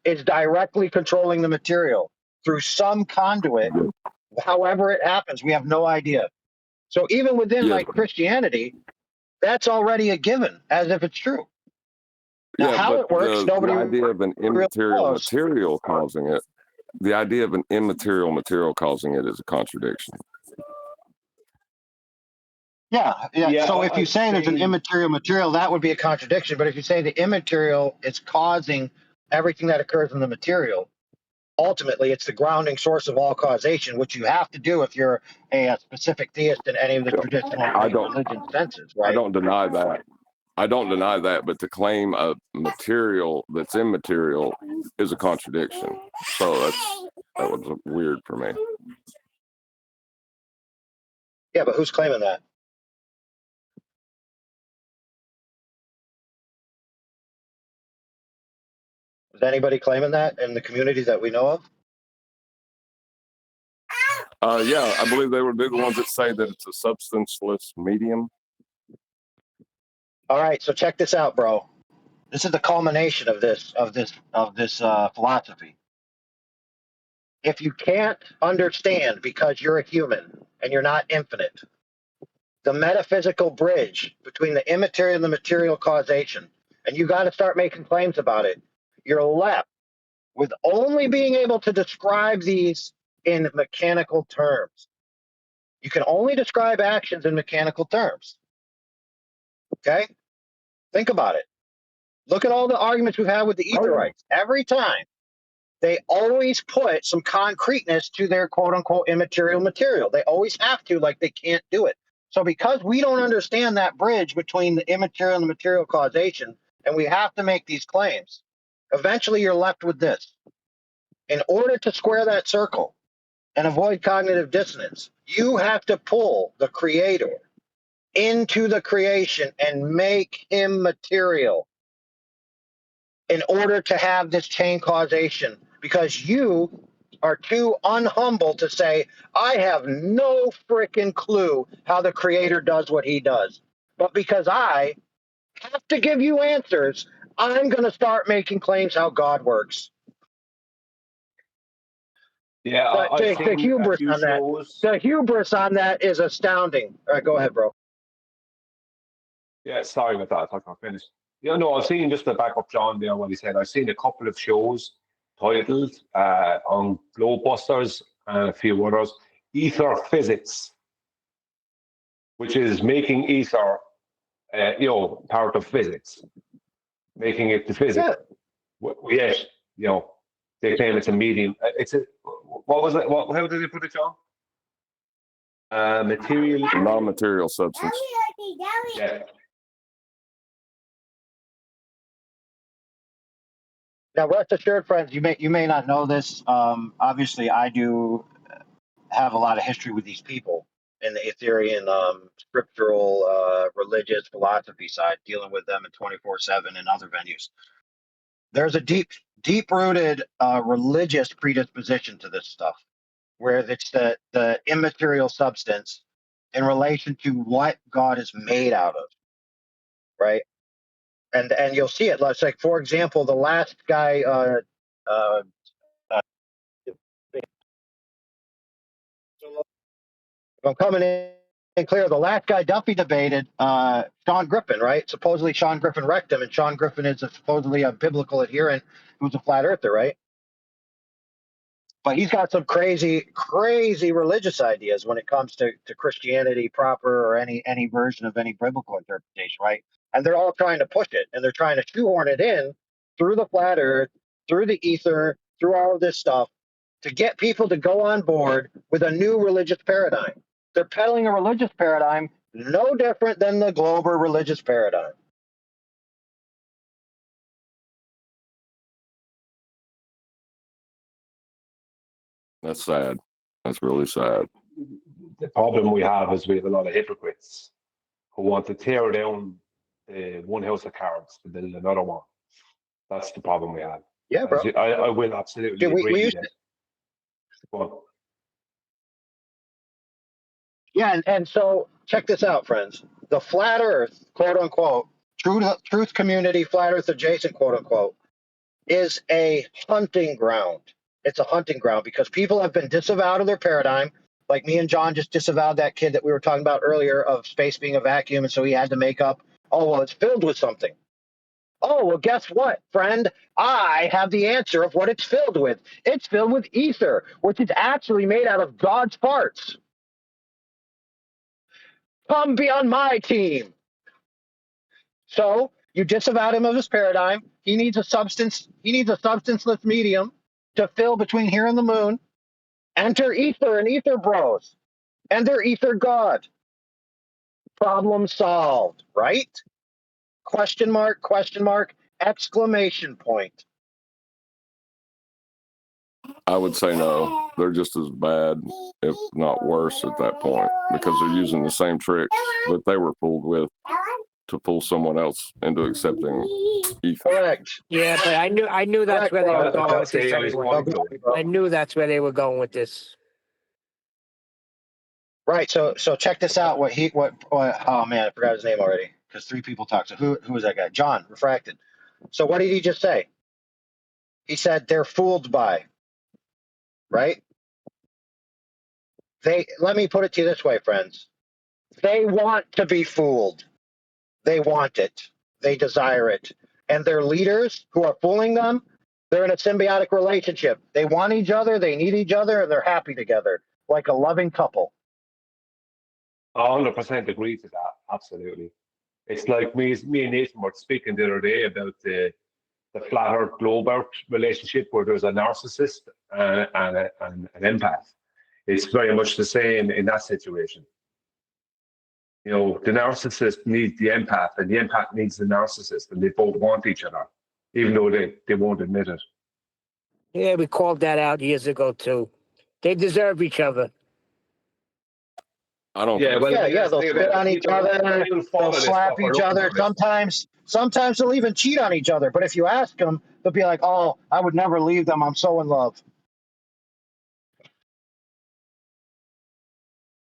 is directly controlling the material through some conduit. However it happens, we have no idea. So even within like Christianity, that's already a given, as if it's true. Now, how it works, nobody. The idea of an immaterial material causing it, the idea of an immaterial material causing it is a contradiction. Yeah. So if you say there's an immaterial material, that would be a contradiction. But if you say the immaterial is causing everything that occurs in the material, ultimately it's the grounding source of all causation, which you have to do if you're a specific theist in any of the traditional religion senses, right? I don't deny that. But to claim a material that's immaterial is a contradiction. So that was weird for me. Yeah, but who's claiming that? Is anybody claiming that in the communities that we know of? Yeah, I believe they're the ones that say that it's a substanceless medium. All right, so check this out, bro. This is the culmination of this philosophy. If you can't understand because you're a human and you're not infinite, the metaphysical bridge between the immaterial and the material causation, and you got to start making claims about it, you're left with only being able to describe these in mechanical terms. You can only describe actions in mechanical terms. Okay? Think about it. Look at all the arguments we've had with the Etherites. Every time, they always put some concreteness to their quote-unquote immaterial material. They always have to, like they can't do it. So because we don't understand that bridge between the immaterial and the material causation, and we have to make these claims, eventually you're left with this. In order to square that circle and avoid cognitive dissonance, you have to pull the creator into the creation and make him material in order to have this chain causation, because you are too unhumble to say, I have no freaking clue how the creator does what he does. But because I have to give you answers, I'm going to start making claims how God works. Yeah, The hubris on that is astounding. All right, go ahead, bro. Yeah, sorry about that. I thought I finished. No, I've seen, just to back up John there, what he said, I've seen a couple of shows titled on Globebusters and a few others, Ether Physics, which is making ether, part of physics, making it the physics. Yes, they claim it's a medium. What was it? How did they put it, John? Material, non-material substance. Yeah. Now, rest assured, friends, you may not know this. Obviously, I do have a lot of history with these people in the Ethereum scriptural religious philosophy side, dealing with them in 24/7 and other venues. There's a deep-rooted religious predisposition to this stuff, where it's the immaterial substance in relation to what God is made out of, right? And you'll see it. Let's like, for example, the last guy. If I'm coming in clear, the last guy Duffy debated Sean Griffin, right? Supposedly Sean Griffin wrecked him, and Sean Griffin is supposedly a biblical adherent who's a flat earther, right? But he's got some crazy religious ideas when it comes to Christianity proper or any version of any biblical interpretation, right? And they're all trying to push it, and they're trying to shoehorn it in through the flat earth, through the ether, through all of this stuff to get people to go on board with a new religious paradigm. They're peddling a religious paradigm no different than the global religious paradigm. That's sad. That's really sad. The problem we have is we have a lot of hypocrites who want to tear down one house of cards to build another one. That's the problem we have. Yeah, bro. I will absolutely agree with that. Well, yeah, and so check this out, friends. The flat earth, quote unquote, truth community, flat earth adjacent, quote unquote, is a hunting ground. It's a hunting ground because people have been disavowed of their paradigm. Like me and John just disavowed that kid that we were talking about earlier of space being a vacuum, and so he had to make up, oh, well, it's filled with something. Oh, well, guess what, friend? I have the answer of what it's filled with. It's filled with ether, which is actually made out of God's parts. Come be on my team. So you disavowed him of his paradigm. He needs a substanceless medium to fill between here and the moon. Enter ether and ether bros. And their ether god. Problem solved, right? Question mark, exclamation point. I would say no. They're just as bad, if not worse, at that point because they're using the same tricks that they were fooled with to fool someone else into accepting ether. Correct. Yeah, but I knew that's where they were going with this anyway. I knew that's where they were going with this. Right. So check this out. Oh man, I forgot his name already because 3 people talked. So who was that guy? John, refracted. So what did he just say? He said they're fooled by. Right. Let me put it to you this way, friends. They want to be fooled. They want it. They desire it. And their leaders who are fooling them, they're in a symbiotic relationship. They want each other, they need each other, and they're happy together, like a loving couple. 100% agree to that. Absolutely. It's like me and Nathan were speaking the other day about the flat earth globe earth relationship where there's a narcissist and an empath. It's very much the same in that situation. You know, the narcissist needs the empath and the empath needs the narcissist, and they both want each other, even though they won't admit it. Yeah, we called that out years ago too. They deserve each other. I don't. Yeah, they'll spit on each other. They'll slap each other. Sometimes they'll even cheat on each other. But if you ask them, they'll be like, "Oh, I would never leave them. I'm so in love."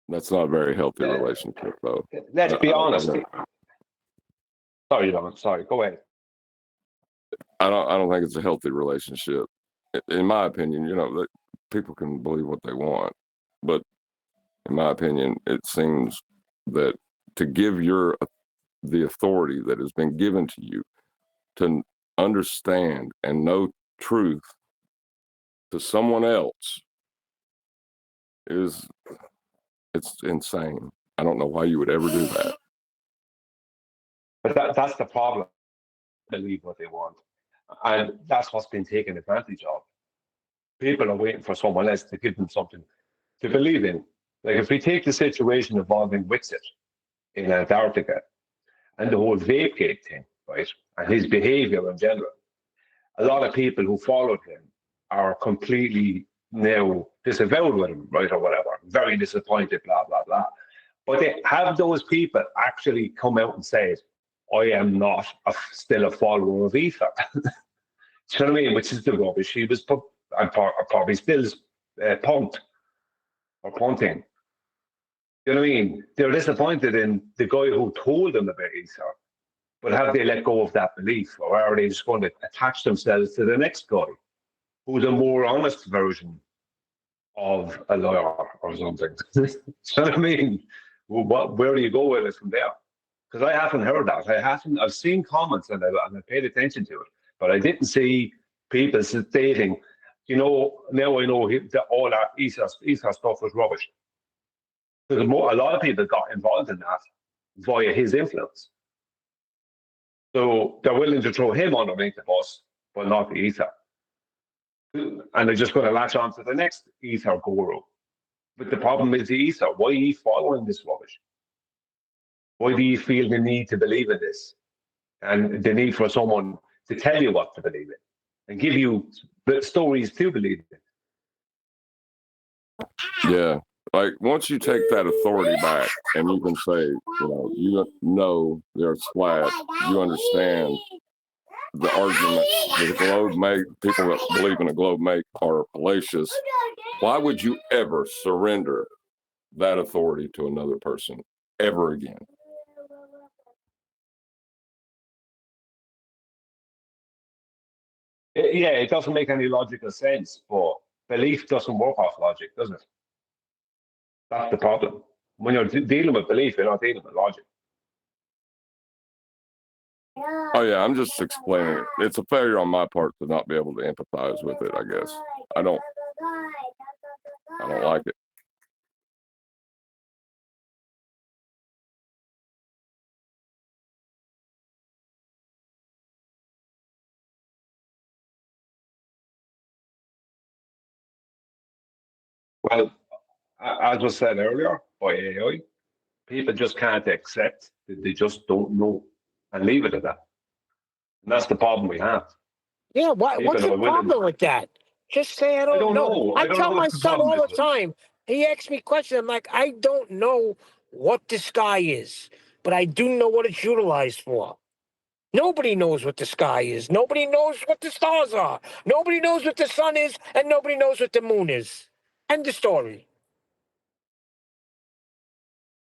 That's not a very healthy relationship, though. Let's be honest. Sorry, go ahead. I don't think it's a healthy relationship. In my opinion, you know, people can believe what they want, but in my opinion, it seems that to give the authority that has been given to you to understand and know truth to someone else it's insane. I don't know why you would ever do that. But that's the problem. Believe what they want. And that's what's been taken advantage of. People are waiting for someone else to give them something to believe in. Like if we take the situation involving Wixit in Antarctica and the whole Vapegate thing, right, and his behavior in general, a lot of people who followed him are completely now disavowed with him, right, or whatever, very disappointed, blah, blah, blah. But they have those people actually come out and say, I am not still a follower of ether. Do you know what I mean? Which is the rubbish he was probably still punked or punting. You know what I mean? They're disappointed in the guy who told them about ether. But have they let go of that belief, or are they just going to attach themselves to the next guy who's a more honest version of a lawyer or something? Do you know what I mean? Well, where do you go with it from there? Because I haven't heard that. I've seen comments and I paid attention to it, but I didn't see people stating, you know, now I know that all that ether stuff was rubbish. Because a lot of people got involved in that via his influence. So they're willing to throw him underneath the bus, but not the ether. And they're just going to latch on to the next ether guru. But the problem is the ether. Why are you following this rubbish? Why do you feel the need to believe in this? And the need for someone to tell you what to believe in and give you the stories to believe in. Yeah. Like once you take that authority back and you can say, you know there's flat, you understand the arguments that the globe make, people that believe in a globe make are fallacious. Why would you ever surrender that authority to another person ever again? Yeah, it doesn't make any logical sense, but belief doesn't work off logic, does it? That's the problem. When you're dealing with belief, you're not dealing with logic. Oh yeah, I'm just explaining it. It's a failure on my part to not be able to empathize with it, I guess. I don't like it. Well, as was said earlier by AI, people just can't accept that they just don't know and leave it at that. And that's the problem we have. Yeah, People what's the are willing- problem with that? Just say I don't know. I tell my son all the time. He asks me questions. I'm like, I don't know what the sky is, but I do know what it's utilized for. Nobody knows what the sky is. Nobody knows what the stars are. Nobody knows what the sun is, and nobody knows what the moon is. End of story.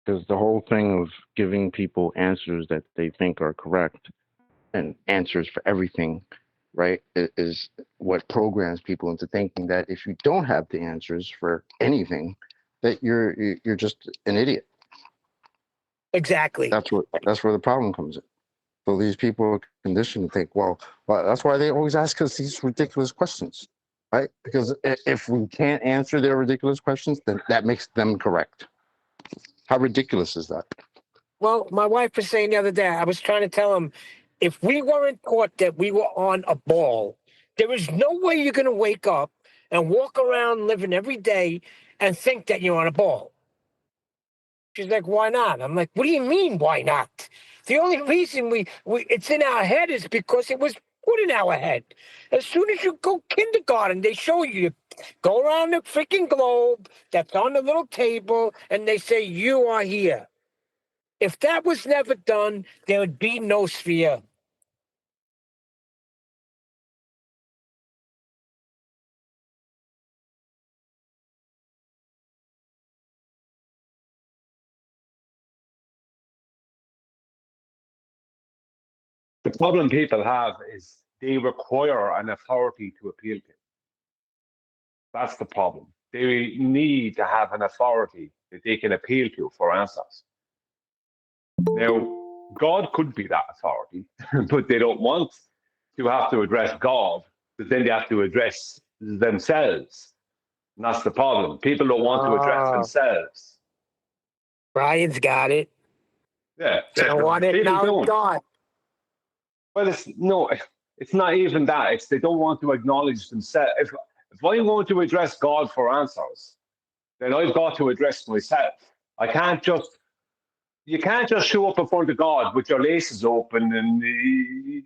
Because the whole thing of giving people answers that they think are correct and answers for everything, right, is what programs people into thinking that if you don't have the answers for anything, that you're just an idiot. Exactly. That's where the problem comes in. So these people are conditioned to think, well, that's why they always ask us these ridiculous questions, right? Because if we can't answer their ridiculous questions, then that makes them correct. How ridiculous is that? Well, my wife was saying the other day, I was trying to tell him, if we weren't taught that we were on a ball, there is no way you're going to wake up and walk around living every day and think that you're on a ball. She's like, why not? I'm like, what do you mean, why not? The only reason it's in our head is because it was put in our head. As soon as you go kindergarten, they show you go around the freaking globe that's on the little table, and they say, you are here. If that was never done, there would be no sphere. The problem people have is they require an authority to appeal to. That's the problem. They need to have an authority that they can appeal to for answers. Now, God could be that authority, but they don't want to have to address God, but then they have to address themselves. And that's the problem. People don't want to address themselves. Brian's got it. Yeah. They don't want it now, God. Well, it's not even that. It's they don't want to acknowledge themselves. If I'm going to address God for answers, then I've got to address myself. You can't just show up in front of God with your laces open and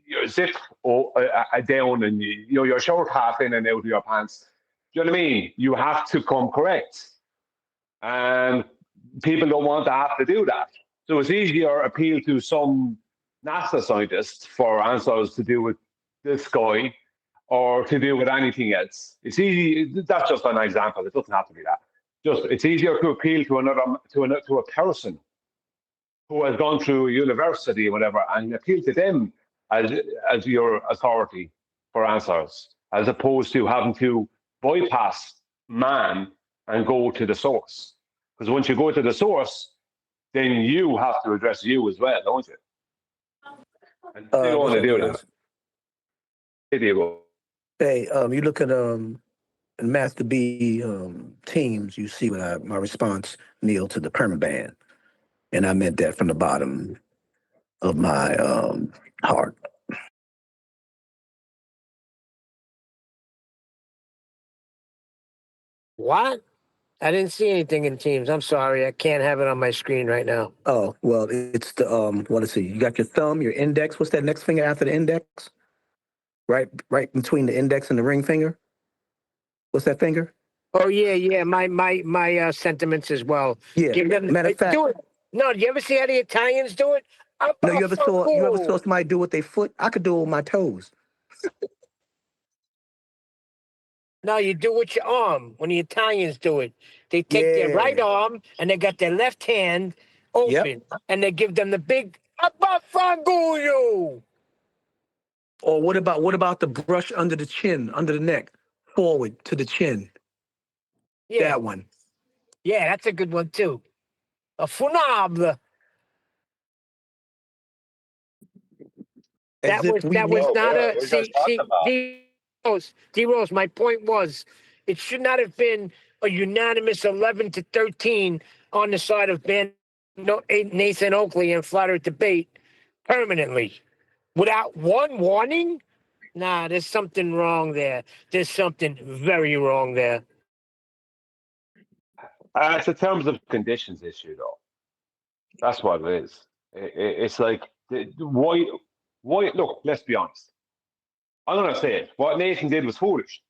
your zip down and your shirt half in and out of your pants. Do you know what I mean? You have to come correct. And people don't want to have to do that. So it's easier to appeal to some NASA scientists for answers to do with the sky or to do with anything else. It's easy. That's just an example. It doesn't have to be that. It's easier to appeal to a person who has gone through university or whatever, and appeal to them as your authority for answers, as opposed to having to bypass man and go to the source. Because once you go to the source, then you have to address you as well, don't you? And they don't want to do that. Here you go. Hey, you look at Master B teams, you see what my response, Neil, to the Perma ban. And I meant that from the bottom of my Hard. What? I didn't see anything in Teams. I'm sorry. I can't have it on my screen right now. Oh, well, it's the what is it? You got your thumb, your index. What's that next finger after the index? Right between the index and the ring finger. What's that finger? Oh yeah. My sentiments as well. Yeah. Give them, Matter of fact, do it. No, do you ever see how the Italians do it? no, you ever saw somebody do it with their foot? I could do it with my toes. No, you do it with your arm when the Italians do it. They take their right arm and they got their left hand open and they give them the big Abbafanguyu. Or what about the brush under the chin, under the neck, forward to the chin? Yeah. That one. Yeah, that's a good one too. A funable. That was not a D-Rose, my point was it should not have been a unanimous 11-13 on the side of Nathan Oakley and flat earth debate permanently. Without one warning? Nah, there's something wrong there. There's something very wrong there. It's a terms of conditions issue, though. That's what it is. It's like, why? Look, let's be honest. I'm going to say it. What Nathan did was foolish.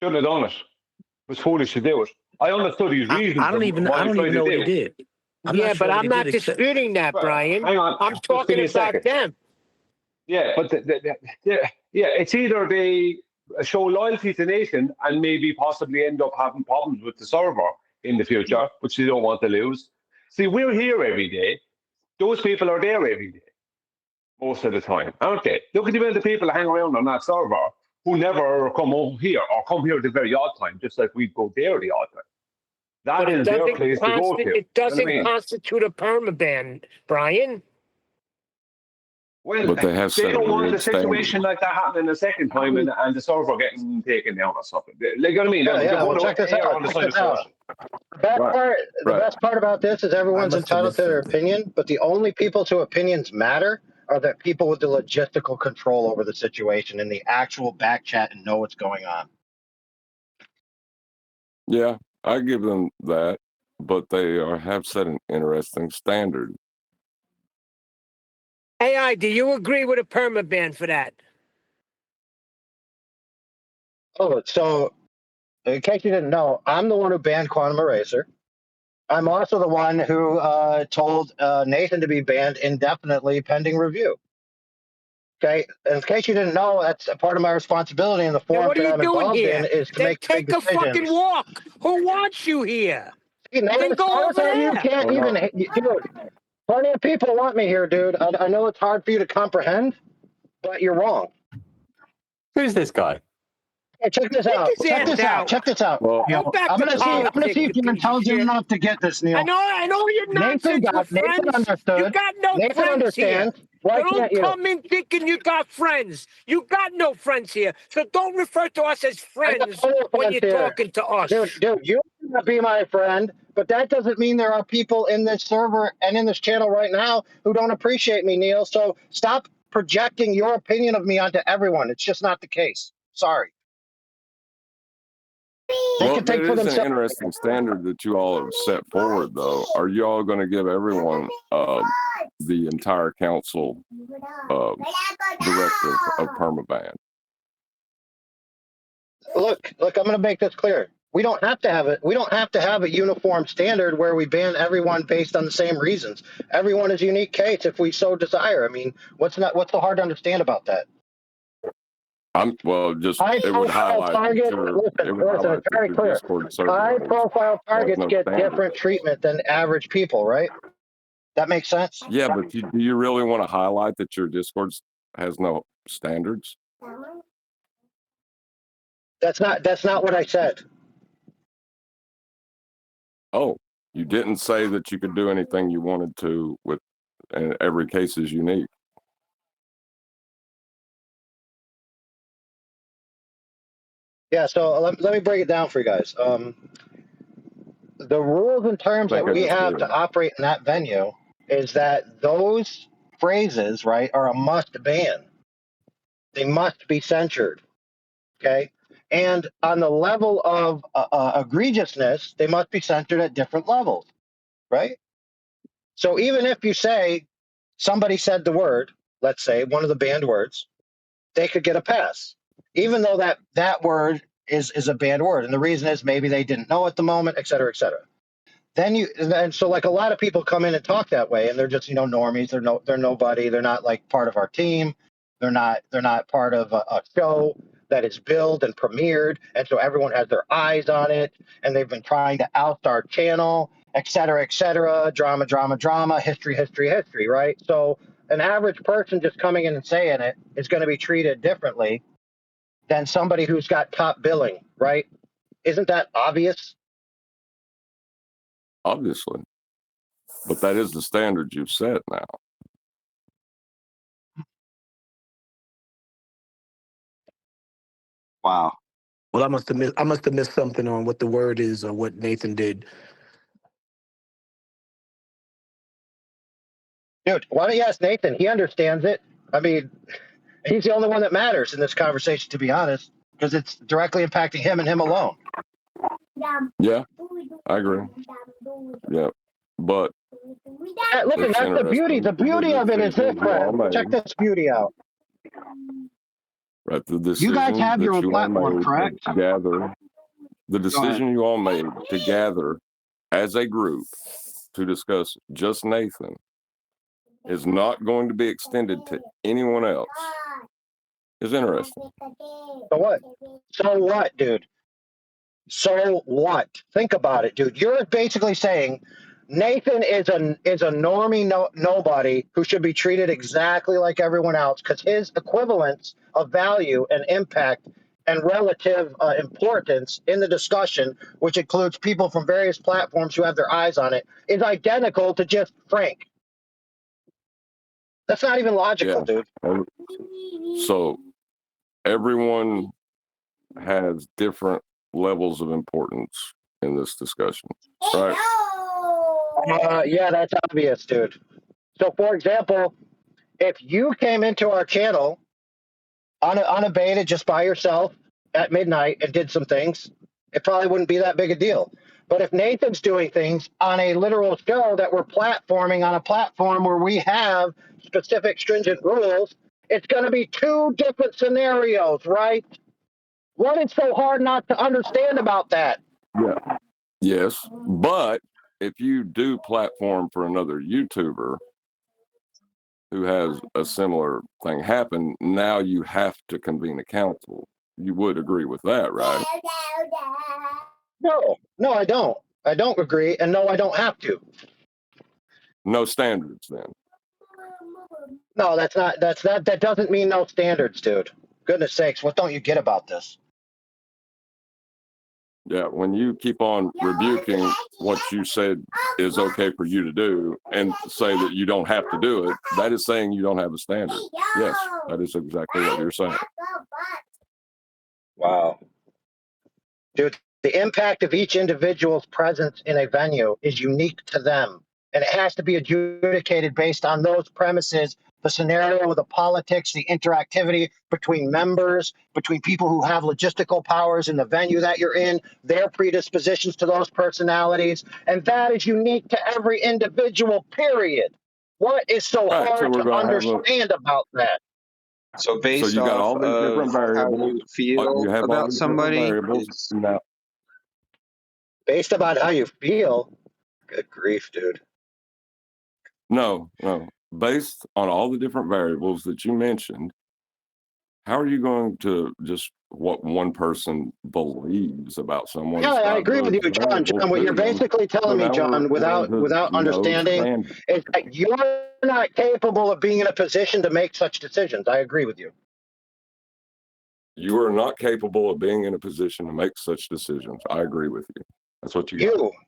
Shouldn't have done it. It was foolish to do it. I understood his reasons. I don't even know what he did. But I'm not disputing that, Brian. Hang on. I'm talking about them. Yeah, but it's either they show loyalty to Nathan and maybe possibly end up having problems with the server in the future, which they don't want to lose. See, we're here every day. Those people are there every day, most of the time, aren't they? Look at the amount of people that hang around on that server who never come over here or come here at the very odd time, just like we go there the odd time. That is their place to go to. It doesn't constitute a permaban, Brian. Well, but they don't want a situation like that happening a second time and the server getting taken down or something. Like, you know what I mean? Well, check this out. The best part about this is everyone's entitled to their opinion, but the only people whose opinions matter are the people with the logistical control over the situation and the actual back chat and know what's going on. Yeah, I give them that, but they have set an interesting standard. AI, do you agree with a permaban for that? Oh, so in case you didn't know, I'm the one who banned Quantum Eraser. I'm also the one who told Nathan to be banned indefinitely pending review. Okay, in case you didn't know, that's a part of my responsibility in the forum that I'm involved in is to make big decisions. Take a fucking walk. Who wants you here? Then go over there. You can't even. Dude, plenty of people want me here, dude. I know it's hard for you to comprehend, but you're wrong. Who's this guy? Hey, check this out. Check this out. Well, I'm gonna see if you're intelligent enough to get this, Neil. I know you're nonsense with friends. Nathan understood. You got no Nathan friends understands. here. Why don't can't you? come in thinking you got friends. You got no friends here. So don't refer to us as friends when you're talking to us. Dude, you may not be my friend, but that doesn't mean there are people in this server and in this channel right now who don't appreciate me, Neil. So stop projecting your opinion of me onto everyone. It's just not the case. Sorry. Well, it is an interesting standard that you all have set forward, though. Are you all going to give everyone, the entire council, directive of permaban? Look, I'm going to make this clear. We don't have to have it. We don't have to have a uniform standard where we ban everyone based on the same reasons. Everyone is a unique case if we so desire. I mean, what's so hard to understand about that? It would highlight it's very clear. High-profile targets get different treatment than average people, right? That makes sense? Yeah, but do you really want to highlight that your Discord has no standards? That's not what I said. Oh, you didn't say that you could do anything you wanted to and every case is unique. Yeah, so let me break it down for you guys. The rules and terms that we have to operate in that venue is that those phrases, right, are a must ban. They must be censored. Okay. And on the level of egregiousness, they must be censored at different levels, right? So even if you say somebody said the word, let's say one of the banned words, they could get a pass, even though that word is a banned word. And the reason is maybe they didn't know at the moment, et cetera, et cetera. And so like a lot of people come in and talk that way, and they're just normies. They're nobody. They're not like part of our team. They're not part of a show that is billed and premiered, and so everyone has their eyes on it. And they've been trying to oust our channel, et cetera, et cetera. Drama, drama, drama. History, history, history. Right. So an average person just coming in and saying it is going to be treated differently than somebody who's got top billing. Right? Isn't that obvious? Obviously. But that is the standard you've set now. Wow. Well, I must have missed something on what the word is or what Nathan did. Dude, why don't you ask Nathan? He understands it. I mean, he's the only one that matters in this conversation, to be honest, because it's directly impacting him and him alone. Yeah, I agree. Yeah, but Listen, that's the beauty. The beauty of it is this, Fred. Check this beauty out. Right, the You guys decision have your that own you all platform, made correct? to gather, the decision you all made to gather as a group to discuss just Nathan is not going to be extended to anyone else. Is interesting. So what? So what, dude? So what? Think about it, dude. You're basically saying Nathan is a normie nobody who should be treated exactly like everyone else because his equivalence of value and impact and relative importance in the discussion, which includes people from various platforms who have their eyes on it, is identical to just Frank. That's not even logical, dude. So everyone has different levels of importance in this discussion, right? Yeah, that's obvious, dude. So, for example, if you came into our channel unabated just by yourself at midnight and did some things, it probably wouldn't be that big a deal. But if Nathan's doing things on a literal show that we're platforming on a platform where we have specific stringent rules, it's going to be two different scenarios, right? What is so hard not to understand about that? Yeah. Yes. But if you do platform for another YouTuber who has a similar thing happen, now you have to convene a council. You would agree with that, right? No, I don't. I don't agree, and no, I don't have to. No standards then. No, that doesn't mean no standards, dude. Goodness sakes, what don't you get about this? Yeah, when you keep on rebuking what you said is okay for you to do and say that you don't have to do it, that is saying you don't have a standard. Yes, that is exactly what you're saying. Wow. Dude, the impact of each individual's presence in a venue is unique to them. And it has to be adjudicated based on those premises, the scenario, the politics, the interactivity between members, between people who have logistical powers in the venue that you're in, their predispositions to those personalities. And that is unique to every individual, period. What is so hard to understand about that? So based So you got off all these of different variables. how you feel You have all about these different somebody, variables. Now, based about how you feel. Good grief, dude. no. Based on all the different variables that you mentioned, how are you going to just what one person believes about someone? Yeah, I agree with you, John. John, what you're basically telling me, John, without understanding, is that you're not capable of being in a position to make such decisions. I agree with you. You are not capable of being in a position to make such decisions. I agree with you. That's what you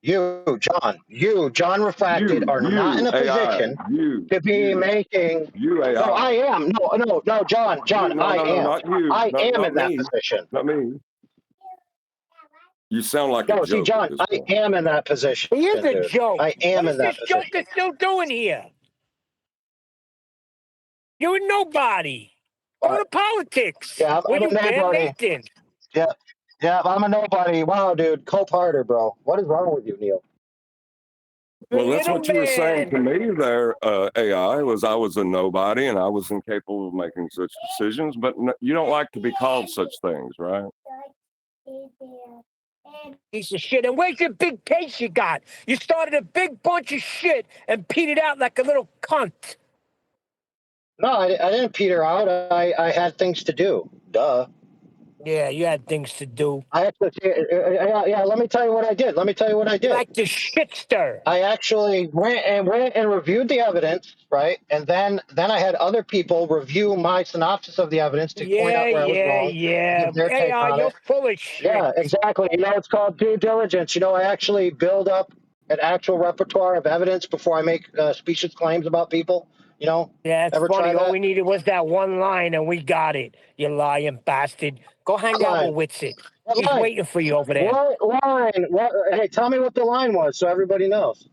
got. John Refracted, are not in a position to be making. No, I am. No, John, I am. Not you. I am not in that me. position. Not me. You sound like No, a see, joke. John, I am in that position. He is a dude. joke. I am What in is that this position. joker still doing here? You're a nobody. Go to politics. Yeah, Will I'm a you ban nobody. Nathan? Yeah, yeah, I'm a nobody. Wow, dude, cope harder, bro. What is wrong with you, Neil? Well, that's what you were saying to Middleman. me there, AI, was I was a nobody and I was incapable of making such decisions, but you don't like to be called such things, right? Piece of shit. And where's your big case you got? You started a big bunch of shit and petered out like a little cunt. No, I didn't peter out. I had things to do. Duh. Yeah, you had things to do. I actually, yeah. Let me tell you what I did. You like to shit stir. I actually went and reviewed the evidence, right? And then I had other people review my synopsis of the evidence to point out where I was wrong. Give their take AI, on you're it. full of shit. Yeah, exactly. You know, it's called due diligence. You know, I actually build up an actual repertoire of evidence before I make specious claims about people. You know, Yeah, it's ever funny. try All that? we needed was that one line, and we got it. You lying bastard. Go hang What out line? with Witsit. What He's line? waiting for you over there. What line? What? Hey, tell me what the line was so everybody knows.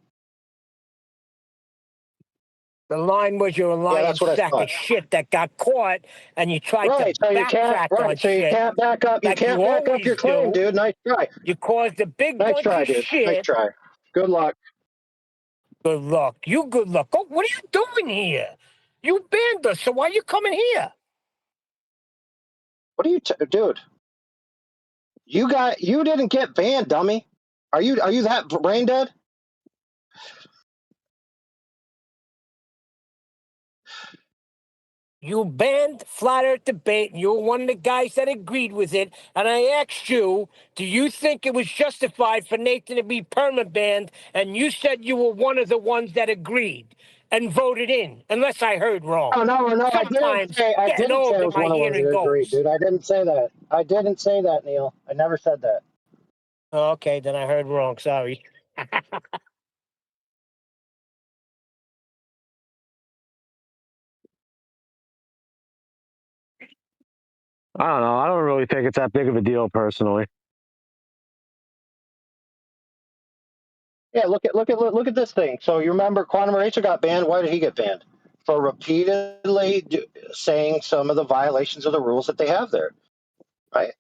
The line was you're a lying that's what I sack thought. of shit that got caught, and you tried Right, to so you can't. backtrack Right, on so you shit. can't back up. You like can't back up your always claim, do. dude. Nice try. You caused a big Nice bunch try, of dude. Nice shit. try. Good luck. Good luck. You good luck. Oh, what are you doing here? You banned us, so why are you coming here? What are you, dude? You didn't get banned, dummy. Are you that brain dead? You banned Flat Earth Debate, and you were one of the guys that agreed with it. And I asked you, do you think it was justified for Nathan to be perma-banned? And you said you were one of the ones that agreed and voted in, unless I heard wrong. Oh, no. Sometimes I getting didn't say I older, was my one of the ones hearing that agreed, goes. dude. I didn't say that. I didn't say that, Neil. I never said that. Oh, okay, then I heard wrong. Sorry. I don't know. I don't really think it's that big of a deal personally. Yeah, look at this thing. So you remember Quantum Eraser got banned. Why did he get banned? For repeatedly saying some of the violations of the rules that they have there, right?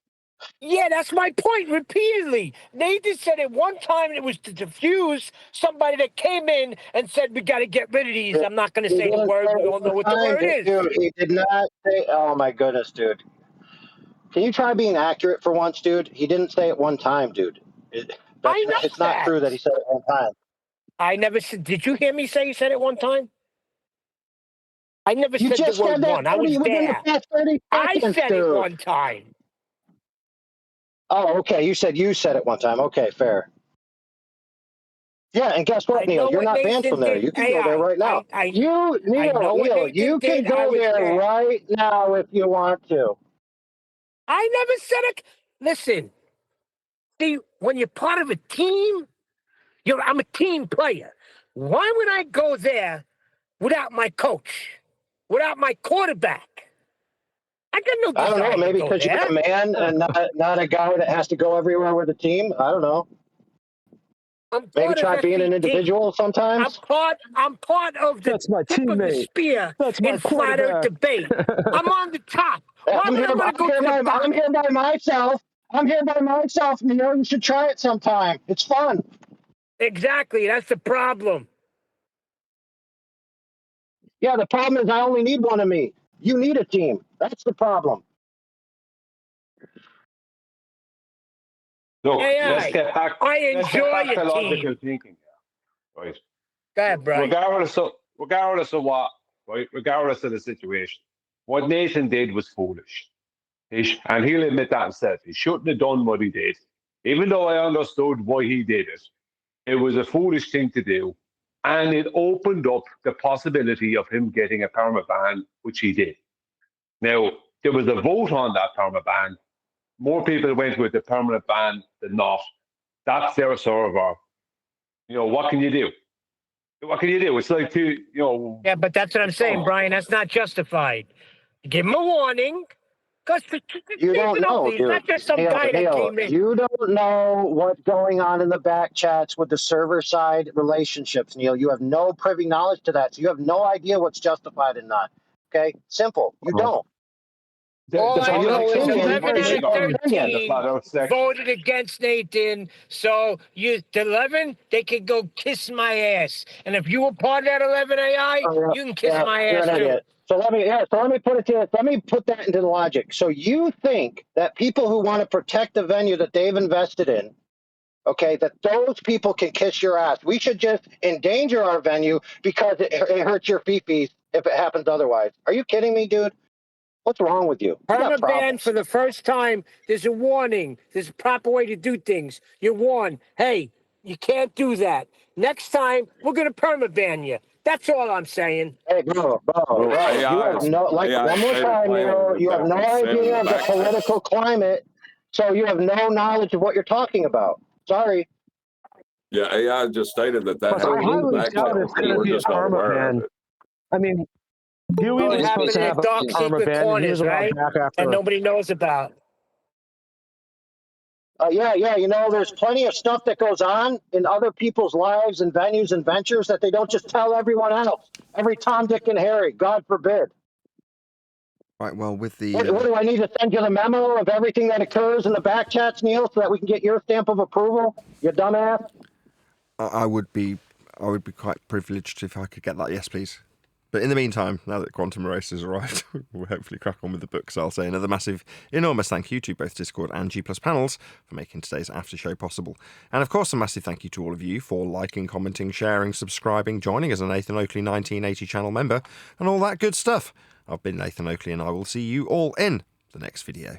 Yeah, that's my point repeatedly. Nathan said it one time, and it was to diffuse somebody that came in and said, we got to get rid of these. I'm not going to say the word. We all know what the word is. Dude, he did not say, oh my goodness, dude. Can you try being accurate for once, dude? He didn't say it one time, dude. It's not true that he said it one time. I never said, did you hear me say you said it one time? I never You said the just said word that one. I was within there. the past 30 I seconds, said dude. it one time. Oh, okay. You said it one time. Okay, fair. Yeah, and guess what, Neil? You're not banned from there. You can go there right now. Neil, you can go there right now if you want to. I never said it. Listen, see, when you're part of a team, I'm a team player. Why would I go there without my coach, without my quarterback? I got no desire I don't know. Maybe to go because you're there. a man and not a guy that has to go everywhere with a team. I don't know. Maybe try being an individual sometimes. I'm part of the tip of the spear in Flat Earth Debate. I'm on the top. Why would I want to go to the bottom? I'm here by myself. I'm here by myself, Neil. You should try it sometime. It's fun. Exactly. That's the problem. Yeah, the problem is I only need one of me. You need a team. That's the problem. Look, let's AI, get back. I Let's get enjoy back to a logical team. thinking, right? Go ahead, Brian. Regardless of what, right? Regardless of the situation, what Nathan did was foolish. And he'll admit that himself. He shouldn't have done what he did. Even though I understood why he did it, it was a foolish thing to do. And it opened up the possibility of him getting a perma ban, which he did. Now, there was a vote on that perma ban. More people went with the permanent ban than not. That's their server. You know, what can you do? What can you do? It's like Yeah, but that's what I'm saying, Brian. That's not justified. Give him a warning. Because you don't know, dude. not just some guy that came in. You don't know what's going on in the back chats with the server side relationships, Neil. You have no privy knowledge to that. So you have no idea what's justified and not. Okay, simple. You don't. All The I your know is opinion 11 is out your of opinion. 13 voted against Nathan. So the 11, they could go kiss my ass. And if you were part of that 11 AI, you can kiss my You're ass an too. idiot. So let me put it to you. Let me put that into the logic. So you think that people who want to protect the venue that they've invested in, okay, that those people can kiss your ass? We should just endanger our venue because it hurts your fifis if it happens otherwise. Are you kidding me, dude? What's wrong with you? You got Perma ban problems. for the first time. There's a warning. There's a proper way to do things. You're warned. Hey, you can't do that. Next time, we're going to perma ban you. That's all I'm saying. Hey, bro, Well, you AI have no, like, AI one more stated time, plainly that you have they're no resetting idea the of the back political climate, so you have no knowledge of what you're talking about. Sorry. Yeah, AI just stated that Plus, I happened in the highly back doubt channels, it's and going to we're be a just not perma aware of ban. it. I mean, Huey Well, it was supposed happened to in have the a dark perma secret ban, and he was corners, allowed right? back That after. nobody knows about. Yeah, there's plenty of stuff that goes on in other people's lives and venues and ventures that they don't just tell everyone else. Every Tom, Dick, and Harry, God forbid. Right, well, with the... What do I need to send you the memo of everything that occurs in the back chats, Neil, so that we can get your stamp of approval, you dumbass? I would be quite privileged if I could get that, yes please. But in the meantime, now that Quantum Erase has arrived, we'll hopefully crack on with the books. I'll say another massive, enormous thank you to both Discord and G Plus panels for making today's after show possible. And of course, a massive thank you to all of you for liking, commenting, sharing, subscribing, joining as a Nathan Oakley 1980 channel member, and all that good stuff. I've been Nathan Oakley, and I will see you all in the next video.